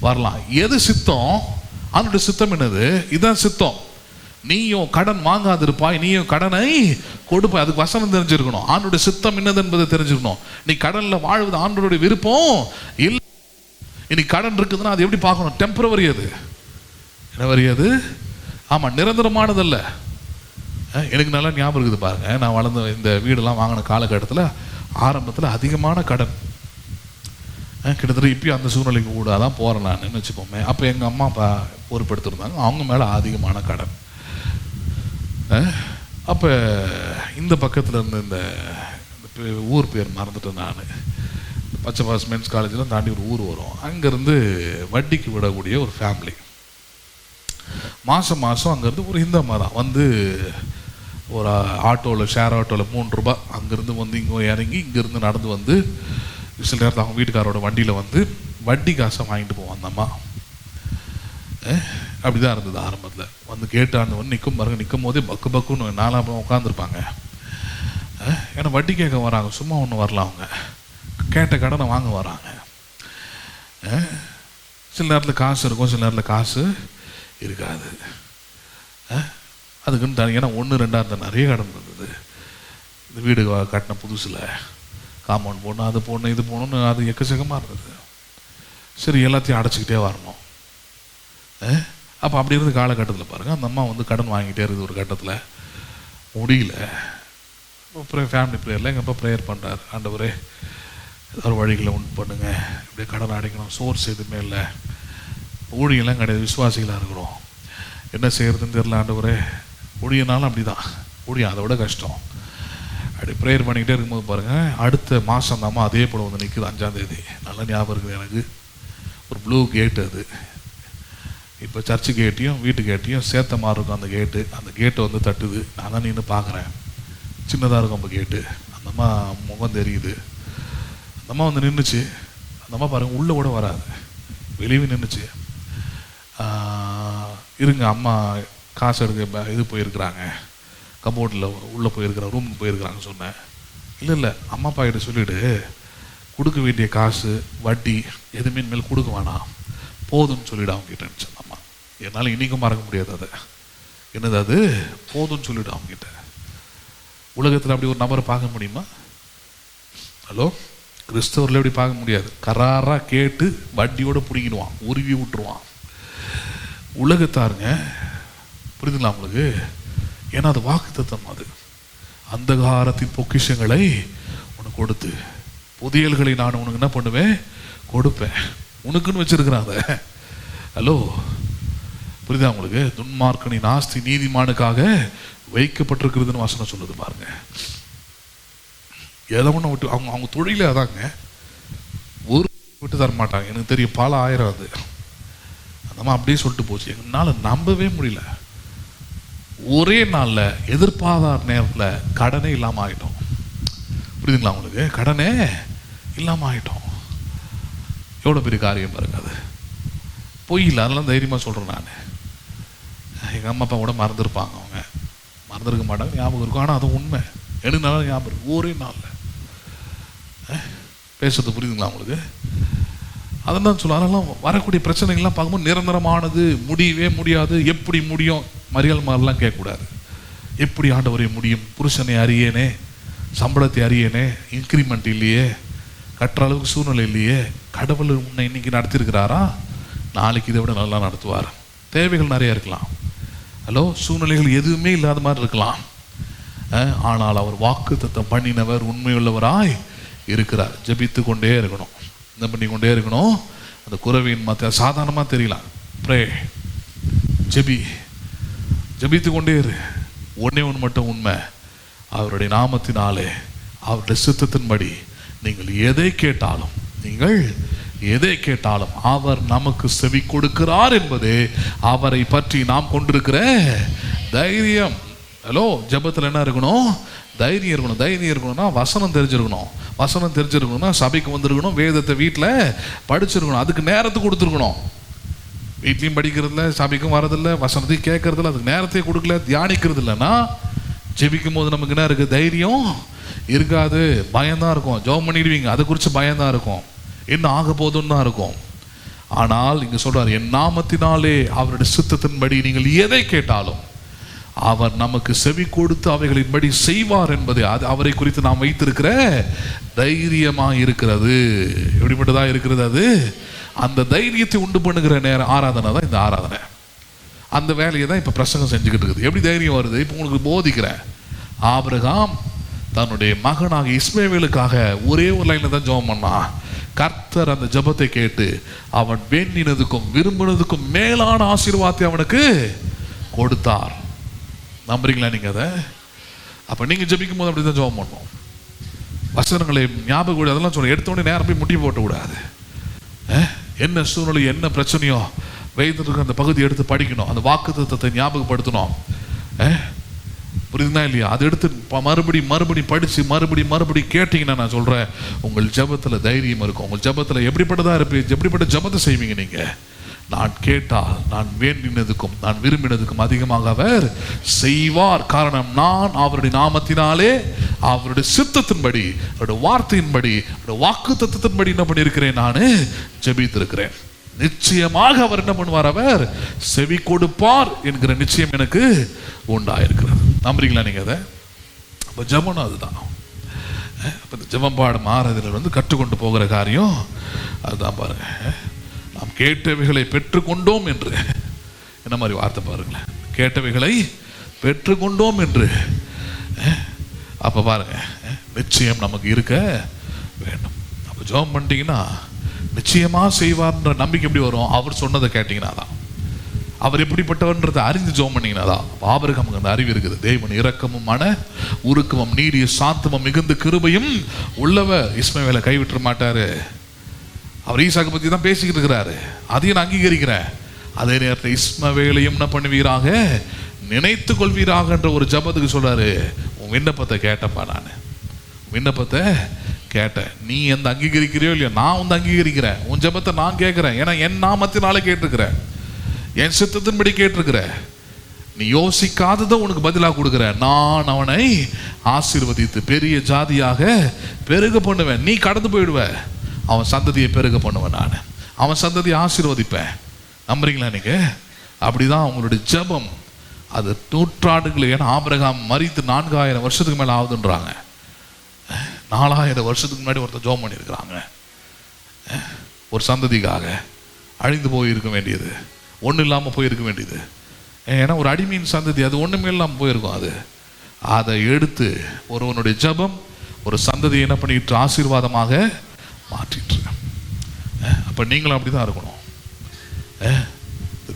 வரலாம். எது சித்தம்? அவனுடைய சித்தம் என்னது? இதுதான் சித்தம். நீயும் கடன் வாங்காதிருப்பாய், நீயும் கடனை கொடுப்பாய். அதுக்கு வசனம் தெரிஞ்சிருக்கணும். ஆண்டோட சித்தம் என்னது என்பதை தெரிஞ்சுக்கணும். நீ கடன்ல வாழ்வது ஆண்டோடைய விருப்பம் இல்லை. இன்னைக்கு கடன் இருக்குதுன்னா அது எப்படி பார்க்கணும்? டெம்பரவரி. அது என்ன வரியாது? ஆமா, நிரந்தரமானதல்ல. எனக்கு நல்லா ஞாபகம் இருக்குது பாருங்க, நான் வளர்ந்த இந்த வீடெல்லாம் வாங்கின காலகட்டத்தில் ஆரம்பத்தில் அதிகமான கடன். கிட்டத்தட்ட இப்பயும் அந்த சூழ்நிலைக்கு கூட தான் போகிறேன் நான் வச்சுப்போமே. அப்போ எங்கள் அம்மா அப்பா பொறுப்பெடுத்துருந்தாங்க, அவங்க மேலே அதிகமான கடன். அப்போ இந்த பக்கத்தில் இருந்து இந்த ஊர் பேர் மறந்துட்டேன் நான், பச்சைபாஸ் மென்ஸ் காலேஜில் தாண்டி ஒரு ஊர் வரும், அங்கேருந்து வட்டிக்கு விடக்கூடிய ஒரு ஃபேமிலி. மாதம் மாதம் அங்கேருந்து ஒரு இந்த அம்மா தான் வந்து ஒரு ஆட்டோவில், ஷேர் ஆட்டோவில் 3 ரூபாய் அங்கேருந்து வந்து இங்கே இறங்கி இங்கேருந்து நடந்து வந்து சில நேரத்தில் அவங்க வீட்டுக்காரோட வண்டியில் வந்து வட்டி காசை வாங்கிட்டு போவோம் அந்த அம்மா. அப்படி தான் இருந்தது ஆரம்பத்தில். வந்து கேட்டாண்டு வந்து நிற்கும் பாருங்க, நிற்கும் போதே பக்கு பக்குன்னு 4 உட்காந்துருப்பாங்க. ஏன்னா வட்டி கேட்க வராங்க, சும்மா ஒன்று வரலாம். அவங்க கேட்ட கடனை வாங்க வராங்க. சில நேரத்தில் காசு இருக்கும், சில நேரத்தில் காசு இருக்காது. அதுக்குன்னு தனி, ஏன்னா 1 2 அந்த நிறைய கடன் இருந்தது. இந்த வீடு கட்டின புதுசில் காம்பவுண்ட் போடணும், அது போடணும், இது போடணும்னு அது எக்கச்சக்கமாக இருந்தது. சரி, எல்லாத்தையும் அடைச்சிக்கிட்டே வரணும். அப்போ அப்படி இருந்த காலகட்டத்தில் பாருங்கள், அந்த அம்மா வந்து கடன் வாங்கிட்டே இருக்குது. ஒரு கட்டத்தில் முடியல. அப்புறம் ஃபேமிலி ப்ரேயரில் எங்கள் அப்பா ப்ரேயர் பண்ணுறாரு, ஆண்டவரே ஏதாவது வழிகளை உண்டு பண்ணுங்க, இப்படியே கடன் அடைக்கணும், சோர்ஸ் எதுவுமே இல்லை, ஊழியெல்லாம் கிடையாது, விசுவாசிகளாக இருக்கிறோம், என்ன செய்யறதுன்னு தெரியல ஆண்டவரே. ஊழியனாலும் அப்படி தான், ஊழியம் அதை விட கஷ்டம். அப்படி ப்ரேயர் பண்ணிக்கிட்டே இருக்கும்போது பாருங்கள், அடுத்த மாதம் அந்த அம்மா அதே போல் வந்து நிற்குது. 5ஆம் தேதி, நல்லா ஞாபகம் இருக்குது எனக்கு. ஒரு ப்ளூ கேட்டு, அது இப்போ சர்ச்சு கேட்டையும் வீட்டு கேட்டையும் சேர்த்த மாதிரி இருக்கும் அந்த கேட்டு. அந்த கேட்டை வந்து தட்டுது. நான் தான் நின்று பார்க்குறேன், சின்னதாக இருக்கும் அந்த கேட்டு. அந்த அம்மா முகம் தெரியுது. அந்த அம்மா வந்து நின்றுச்சு. அந்த அம்மா பாருங்கள், உள்ளே கூட வராது, வெளியே நின்றுச்சு. இருங்க, அம்மா காசு எடுக்க இது போயிருக்கிறாங்க, கபோர்டில் உள்ளே போயிருக்கிறாங்க, ரூமுக்கு போயிருக்கிறாங்கன்னு சொன்னேன். இல்லை அம்மா அப்பா கிட்ட சொல்லிவிடு, கொடுக்க வேண்டிய காசு வட்டி எதுவுமே இனிமேல் கொடுக்க வேணாம், போதும்னு சொல்லிவிடு அவங்க கிட்ட. அந்த அம்மா என்னால் இன்றைக்கும் மறக்க முடியாது. அதை என்னது அது, போதும்னு சொல்லிவிடு அவங்க கிட்ட. உலகத்தில் அப்படி ஒரு நபரை பார்க்க முடியுமா? ஹலோ, கிறிஸ்தவரில் எப்படி பார்க்க முடியாது. கராராக கேட்டு வட்டியோடு பிடிங்கிடுவான், உருவி விட்டுருவான். உலகத்தாருங்க, புரியுதுங்களா உங்களுக்கு? ஏன்னா அது வாக்குத்தத்தம். அது அந்தகாரத்தின் பொக்கிஷங்களை உனக்கு கொடுத்து புதியல்களை நான் உனக்கு என்ன பண்ணுவேன், கொடுப்பேன். உனக்குன்னு வச்சிருக்கிறான் அதை. ஹலோ, புரியுதா உங்களுக்கு? துன்மார்க்கனின் ஆஸ்தி நீதிமானுக்காக வைக்கப்பட்டிருக்கிறதுன்னு வசனம் சொல்லுது பாருங்க. எதை ஒன்று விட்டு அவங்க தொழிலே அதாங்க, ஒரு விட்டு தர மாட்டாங்க. எனக்கு தெரியும், பல ஆயிரம். அது அந்த அப்படியே சொல்லிட்டு போச்சு. என்னால் நம்பவே முடியல. ஒரே நாளில் எதிர்பாராத நேரத்தில் கடனே இல்லாமல் ஆகிட்டோம். புரியுதுங்களா உங்களுக்கு? கடனே இல்லாமல் ஆகிட்டோம். எவ்வளோ பெரிய காரியம் பாருங்க. அது பொய் இல்லை, அதெல்லாம் தைரியமாக சொல்கிறேன் நான். எங்கள் அம்மா அப்பா கூட மறந்துருப்பாங்க, அவங்க மறந்துருக்க மாட்டாங்க, ஞாபகம் இருக்கும். ஆனால் அது உண்மை, எனக்கு நல்லா ஞாபகம் இருக்கு. ஒரே நாளில் பேசுறது புரியுதுங்களா உங்களுக்கு? அதான் சொல்ல. அதெல்லாம் வரக்கூடிய பிரச்சனைகள்லாம் பார்க்கும்போது நிரந்தரமானது, முடியவே முடியாது. எப்படி முடியும்? மறியல் மாதிரிலாம் கேட்கக்கூடாது. எப்படி ஆண்டவரை முடியும்? புருஷனை அறியேனே, சம்பளத்தை அறியேனே, இன்க்ரிமெண்ட் இல்லையே, கட்டுற அளவுக்கு சூழ்நிலை இல்லையே. கடவுள் உன்னை இன்னைக்கு நடத்திருக்கிறாரா, நாளைக்கு இதை விட நல்லா நடத்துவார். தேவைகள் நிறைய இருக்கலாம். ஹலோ, சூழ்நிலைகள் எதுவுமே இல்லாத மாதிரி இருக்கலாம். ஆனால் அவர் வாக்குத்தத்தம் பண்ணினவர் உண்மையுள்ளவராய் இருக்கிறார். ஜெபித்து கொண்டே இருக்கணும், என்ன பண்ணி கொண்டே இருக்கணும். அந்த குறவின் மற்ற சாதாரணமாக தெரியலாம். ப்ரே, ஜெபித்து கொண்டே இரு. ஒன்னே ஒன்று மட்டும் உண்மை, அவருடைய நாமத்தினாலே, அவருடைய சித்தத்தின்படி நீங்கள் எதை கேட்டாலும் அவர் நமக்கு செவி கொடுக்கிறார் என்பதே அவரை பற்றி நாம் கொண்டிருக்கிற தைரியம். ஹலோ, ஜெபத்தில் என்ன இருக்கணும்? தைரியம் இருக்கணும். தைரியம் இருக்கணும்னா வசனம் தெரிஞ்சிருக்கணும்னா சபைக்கு வந்திருக்கணும், வேதத்தை வீட்டில் படிச்சிருக்கணும், அதுக்கு நேரத்தை கொடுத்துருக்கணும். வீட்லையும் படிக்கிறதில்ல, சபைக்கும் வரதில்லை, வசனத்தையும் கேட்கறதில்ல, அதுக்கு நேரத்தையும் கொடுக்கல, தியானிக்கிறது இல்லைன்னா ஜெபிக்கும் போது நமக்கு என்ன இருக்குது? தைரியம் இருக்காது, பயம்தான் இருக்கும். ஜெபம் பண்ணிடுவீங்க, அதை குறித்து பயம்தான் இருக்கும், என்ன ஆக போதுன்னு தான் இருக்கும். ஆனால் இங்கே சொல்றார், என் நாமத்தினாலே அவருடைய சித்தத்தின்படி நீங்கள் எதை கேட்டாலும் அவர் நமக்கு செவி கொடுத்து அவைகளின்படி செய்வார் என்பதை அது அவரை குறித்து நாம் வைத்திருக்கிற தைரியமாக இருக்கிறது. எப்படிப்பட்டதாக இருக்கிறது அது? அந்த தைரியத்தை உண்டு பண்ணுகிற நேரம் ஆராதனை தான் இந்த ஆராதனை. அந்த வேலையை தான் இப்போ பிரசங்கம் செஞ்சுக்கிட்டு இருக்குது. எப்படி தைரியம் வருது? இப்போ உங்களுக்கு போதிக்கிறேன். ஆபிரகாம் தன்னுடைய மகனாக இஸ்மவேலுக்காக ஒரே ஒரு லைனில் தான் ஜெபம் பண்ணான். கர்த்தர் அந்த ஜெபத்தை கேட்டு அவன் வேண்டினதுக்கும் விரும்பினதுக்கும் மேலான ஆசீர்வாதத்தை அவனுக்கு கொடுத்தார். நம்புறீங்களா நீங்க அதை? அப்ப நீங்க ஜெபிக்கும் போது அப்படிதான் ஜெபம் பண்ணணும். வசனங்களை ஞாபகம் அதெல்லாம் சொல்ல எடுத்தோடனே நேரம் போய் முட்டி போட்ட கூடாது. என்ன சூழ்நிலை, என்ன பிரச்சனையோ வேதத்துக்கு அந்த பகுதி எடுத்து படிக்கணும், அந்த வாக்குத்தத்தத்தை ஞாபகப்படுத்தணும். புரியுதுனா இல்லையா? அதை எடுத்து மறுபடி படிச்சு மறுபடி கேட்டீங்கன்னா நான் சொல்றேன், உங்கள் ஜெபத்துல தைரியம் இருக்கும். உங்கள் ஜெபத்துல எப்படிப்பட்டதா இருப்பீங்க, எப்படிப்பட்ட ஜெபத்தை செய்வீங்க நீங்க? நான் கேட்டால் நான் வேண்டினதுக்கும் நான் விரும்பினதுக்கும் அதிகமாக அவர் செய்வார். காரணம், நான் அவருடைய நாமத்தினாலே அவருடைய சித்தத்தின்படி அவருடைய வார்த்தையின்படி அவருடைய வாக்குத்தத்தத்தின்படி என்ன பண்ணியிருக்கிறேன், நான் ஜெபித்திருக்கிறேன். நிச்சயமாக அவர் என்ன பண்ணுவார், அவர் செவி கொடுப்பார் என்கிற நிச்சயம் எனக்கு உண்டாயிருக்கிறது. நம்புறீங்களா நீங்க அதை? அப்போ ஜெபம் அதுதான். அப்போ இந்த ஜெபம் பாடம் ஆராதனையில் கற்றுக்கொண்டு போகிற காரியம் அதுதான். பாருங்க, நாம் கேட்டவைகளை பெற்றுக்கொண்டோம் என்று, என்ன மாதிரி வார்த்தை பாருங்களேன், கேட்டவைகளை பெற்றுக்கொண்டோம் என்று. அப்போ பாருங்க, நிச்சயம் நமக்கு இருக்க வேண்டும். அப்போ ஜெபம் பண்ணிட்டீங்கன்னா நிச்சயமாக செய்வார்ன்ற நம்பிக்கை எப்படி வரும்? அவர் சொன்னதை கேட்டீங்கன்னா தான். அவர் எப்படிப்பட்டவன்றதை அறிந்து ஜெபம் பண்ணீங்கன்னா தான். ஆபிரகாமுக்கு அந்த அறிவு இருக்குது. தேவன் இரக்கமும் மன உருக்கமும் நீடிய சாந்தமும் மிகுந்த கிருபையும் உள்ளவர். இஸ்மவேலை கைவிட்டுற மாட்டாரு. அவர் ஈசாக்கு பற்றி தான் பேசிக்கிட்டு இருக்கிறாரு, அதையும் நான் அங்கீகரிக்கிறேன். அதே நேரத்தில் இஸ்மவேலையும் என்ன பண்ணுவீராக, நினைத்து கொள்வீராக என்ற ஒரு ஜபத்துக்கு சொல்றாரு, உன் விண்ணப்பத்தை கேட்டப்பா, நான் விண்ணப்பத்தை கேட்டேன். நீ எந்த அங்கீகரிக்கிறியோ இல்லையோ, நான் வந்து அங்கீகரிக்கிறேன். உன் ஜபத்தை நான் கேட்கிறேன். ஏன்னா என் நாமத்தினால கேட்டிருக்கிறேன், என் சித்தத்தின்படி கேட்டிருக்கிறேன். நீ யோசிக்காததை உனக்கு பதிலாக கொடுக்குறேன். நான் அவனை ஆசீர்வதித்து பெரிய ஜாதியாக பெருக பண்ணுவேன். நீ கடந்து போயிடுவ, அவன் சந்ததியை பெருக பண்ணுவேன். நான் அவன் சந்ததியை ஆசீர்வதிப்பேன். நம்புறீங்களா நீங்க? அப்படிதான் அவங்களுடைய ஜெபம். அது நூற்றாண்டுகள். ஏன்னா ஆபிரகாம் மரித்து 4000 வருஷத்துக்கு மேலே ஆகுதுன்றாங்க. 4000 வருஷத்துக்கு முன்னாடி ஒருத்தர் ஜெபம் பண்ணியிருக்கிறாங்க. ஒரு சந்ததிக்காக அழிந்து போயிருக்க வேண்டியது, ஒன்றும் இல்லாமல் போயிருக்க வேண்டியது. ஏன்னா ஒரு அடிமையின் சந்ததி, அது ஒன்றுமே இல்லாமல் போயிருக்கும். அதை எடுத்து ஒருவனுடைய ஜெபம் ஒரு சந்ததியை என்ன பண்ணிட்டு ஆசீர்வாதமாக மாற்றிட்டு. அப்போ நீங்களும் அப்படி தான் இருக்கணும்.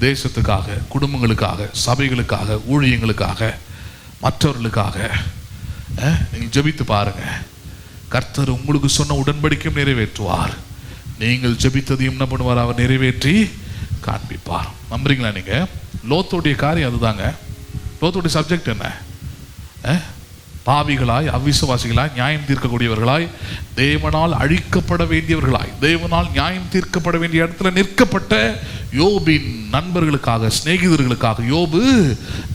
தேசத்துக்காக, குடும்பங்களுக்காக, சபைகளுக்காக, ஊழியங்களுக்காக, மற்றவர்களுக்காக நீங்கள் ஜெபித்து பாருங்க. கர்த்தர் உங்களுக்கு சொன்ன உடன்படிக்கையும் நிறைவேற்றுவார். நீங்கள் ஜெபித்ததையும் என்ன பண்ணுவார், அவர் நிறைவேற்றி காண்பிப்பார். நம்புறீங்களா நீங்க? லோத்துடைய காரியம் அதுதாங்க. லோத்துடைய சப்ஜெக்ட் என்ன? பாவிகளாய், அவிசுவாசிகளாய், நியாயம் தீர்க்கக்கூடியவர்களாய், தேவனால் அழிக்கப்பட வேண்டியவர்களாய், தேவனால் நியாயம் தீர்க்கப்பட வேண்டிய இடத்துல நிற்கப்பட்ட யோபின் நண்பர்களுக்காக, சிநேகிதர்களுக்காக யோபு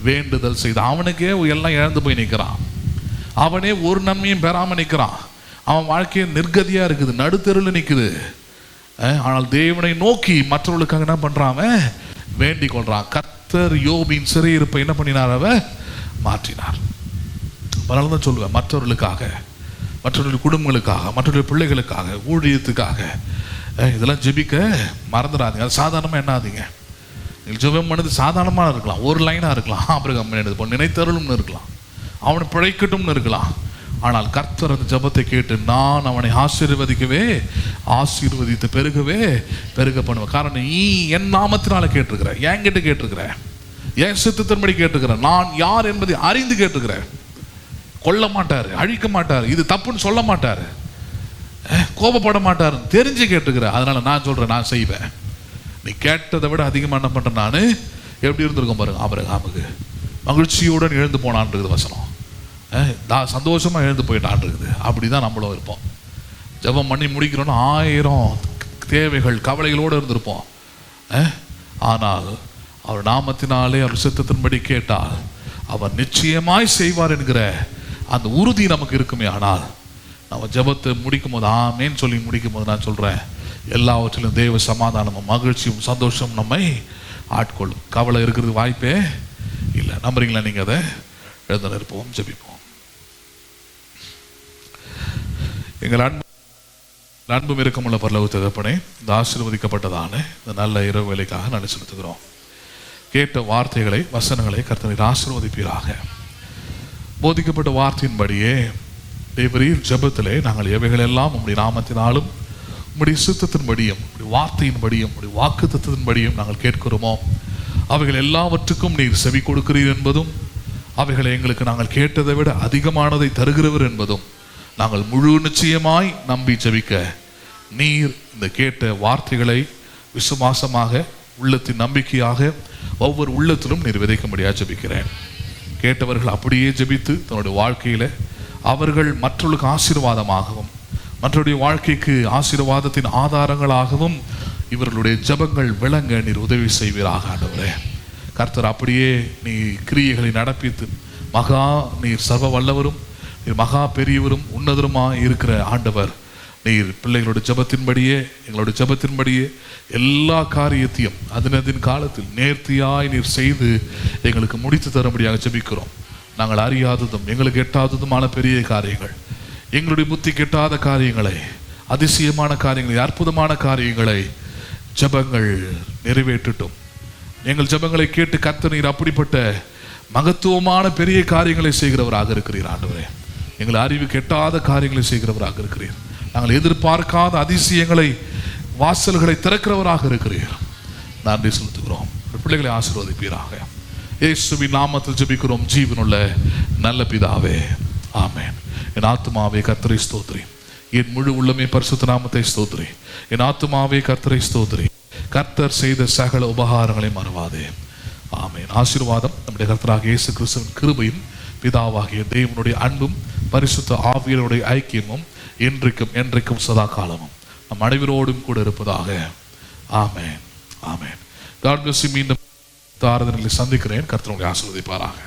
வேண்டுதல் செய்த. அவனுக்கே எல்லாம் இழந்து போய் நிற்கிறான். அவனே ஒரு நன்மையும் பெறாம நிற்கிறான். அவன் வாழ்க்கையை நிர்கதியா இருக்குது, நடுத்தெருவில் நிற்குது. ஆனால் தேவனை நோக்கி மற்றவர்களுக்காக என்ன பண்றான், வேண்டிக் கொள்றான். கர்த்தர் யோபின் சிறையிருப்பை என்ன பண்ணினார், அவர் மாற்றினார். அதனால தான் சொல்லுவேன், மற்றவர்களுக்காக, மற்றவர்களுடைய குடும்பங்களுக்காக, மற்றவர்களுடைய பிள்ளைகளுக்காக, ஊழியத்துக்காக இதெல்லாம் ஜெபிக்க மறந்துடாதீங்க. அது சாதாரணமாக என்னாதீங்க. நீங்கள் ஜெபம் பண்ணது சாதாரணமாக இருக்கலாம், ஒரு லைனாக இருக்கலாம், ஆபிரகாம் நினைத்தருளும்னு இருக்கலாம், அவனை பிழைக்கட்டும்னு இருக்கலாம். ஆனால் கர்த்தர் அந்த ஜெபத்தை கேட்டு நான் அவனை ஆசீர்வதித்து பெருக பண்ணுவேன். காரணம், நீ என் நாமத்தினால கேட்டிருக்கிற, என்கிட்ட கேட்டிருக்கிற, என் சித்தத்தின்படி கேட்டிருக்கிற, நான் யார் என்பதை அறிந்து கேட்டிருக்கிறேன். கொல்ல மாட்டாரு, அழிக்க மாட்டாரு, இது தப்புன்னு சொல்ல மாட்டாரு, கோபப்பட மாட்டாரு, தெரிஞ்சு கேட்டுக்கிற. அதனால நான் சொல்றேன், நான் செய்வேன். நீ கேட்டதை விட அதிகமாக என்ன பண்றேன் நான். எப்படி இருந்திருக்கும் பாருங்க, ஆபிரகாமுக்கு மகிழ்ச்சியுடன் எழுந்து போனான் இருக்குது வசனம். சந்தோஷமா எழுந்து போயிட்டான் இருக்குது. அப்படிதான் நம்மளும் இருப்போம். ஜெபம் பண்ணி முடிக்கிறோன்னா 1000 தேவைகள், கவலைகளோடு இருந்திருப்போம். ஆனால் அவர் நாமத்தினாலே அவர் சித்தத்தின்படி கேட்டால் அவர் நிச்சயமாய் செய்வார் என்கிற அந்த உறுதி நமக்கு இருக்குமே ஆனால் நம்ம ஜெபத்தை முடிக்கும் போது ஆமேன்னு சொல்லி முடிக்கும் போது நான் சொல்கிறேன், எல்லாவற்றிலும் தேவ சமாதானமும் மகிழ்ச்சியும் சந்தோஷம் நம்மை ஆட்கொள்ளும். கவலை இருக்கிறது வாய்ப்பே இல்லை. நம்புறீங்களா? நீங்கள் அதை எழுந்து நிற்போம், ஜெபிப்போம். எங்கள் அன்பும் இருக்கமுள்ள பரலோக தகப்பனே, இந்த ஆசீர்வதிக்கப்பட்டதான இந்த நல்ல இரவு வேலைக்காக நன்றி செலுத்துகிறோம். கேட்ட வார்த்தைகளை, வசனங்களை கர்த்தர் ஆசீர்வதிப்பீராக. போதிக்கப்பட்ட வார்த்தையின்படியே தேவரீர் ஜெபத்திலே நாங்கள் எவைகளெல்லாம் உம்முடைய நாமத்தினாலும் உம்முடைய சித்தத்தின்படியும் உம்முடைய வார்த்தையின்படியும் உம்முடைய வாக்குத்தத்தின்படியும் நாங்கள் கேட்கிறோமோ அவைகள் எல்லாவற்றுக்கும் நீர் செவி கொடுக்கிறீர் என்பதும், அவைகளை எங்களுக்கு நாங்கள் கேட்டதை விட அதிகமானதை தருகிறவர் என்பதும் நாங்கள் முழு நிச்சயமாய் நம்பி ஜெபிக்க நீர் இந்த கேட்ட வார்த்தைகளை விசுவாசமாக உள்ளத்தின் நம்பிக்கையாக ஒவ்வொரு உள்ளத்திலும் நீர் விதைக்கும்படியாக ஜெபிக்கிறேன். கேட்டவர்கள் அப்படியே ஜெபித்து தன்னுடைய வாழ்க்கையில் அவர்கள் மற்றவர்களுக்கு ஆசீர்வாதமாகவும் மற்றவருடைய வாழ்க்கைக்கு ஆசீர்வாதத்தின் ஆதாரங்களாகவும் இவர்களுடைய ஜெபங்கள் விளங்க நீர் உதவி செய்வீராக ஆண்டவரே. கர்த்தர் அப்படியே நீ கிரியைகளை நடப்பித்து நீர் சர்வ வல்லவரும் நீர் மகா பெரியவரும் உன்னதருமாக இருக்கிற ஆண்டவர், நீர் பிள்ளைகளோட ஜெபத்தின்படியே எங்களுடைய ஜெபத்தின்படியே எல்லா காரியத்தையும் அதனதின் காலத்தில் நேர்த்தியாய் நீர் செய்து எங்களுக்கு முடித்து தரும்படியாக ஜெபிக்கிறோம். நாங்கள் அறியாததும் எங்களுக்கு எட்டாததுமான பெரிய காரியங்கள், எங்களுடைய புத்தி கெட்டாத காரியங்களை, அதிசயமான காரியங்களை, அற்புதமான காரியங்களை ஜெபங்கள் நிறைவேற்றட்டும். எங்கள் ஜெபங்களை கேட்டு கர்த்தர் நீர் அப்படிப்பட்ட மகத்துவமான பெரிய காரியங்களை செய்கிறவராக இருக்கிறீர் ஆண்டவரே. எங்கள் அறிவு கெட்டாத காரியங்களை செய்கிறவராக இருக்கிறீர். நாங்கள் எதிர்பார்க்காத அதிசயங்களை, வாசல்களை திறக்கிறவராக இருக்கிறீர். நன்றி செலுத்துகிறோம். பிள்ளைகளை ஆசீர்வதிப்பீராக. இயேசுவின் நாமத்தில் ஜெபிக்கிறோம் ஜீவனுள்ள நல்ல பிதாவே, ஆமென். என் ஆத்துமாவே கர்த்தரை ஸ்தோத்திரி, என் முழு உள்ளமே பரிசுத்த நாமத்தை ஸ்தோத்திரி. என் ஆத்துமாவே கர்த்தரை ஸ்தோத்திரி, கர்த்தர் செய்த சகல உபகாரங்களை மறவாதே. ஆமென். ஆசீர்வாதம் நம்முடைய கர்த்தராகிய இயேசு கிறிஸ்துவின் கிருபையும் பிதாவாகிய தேவனுடைய அன்பும் பரிசுத்த ஆவியருடைய ஐக்கியமும் என்றைக்கும் சதா காலமும் நம் அனைவரோடும் கூட இருப்பதாக. ஆமென், ஆமென். God bless you. மீண்டும் ஆராதனைகளை சந்திக்கிறேன். கர்த்தர் உங்களை ஆசீர்வதிப்பாராக.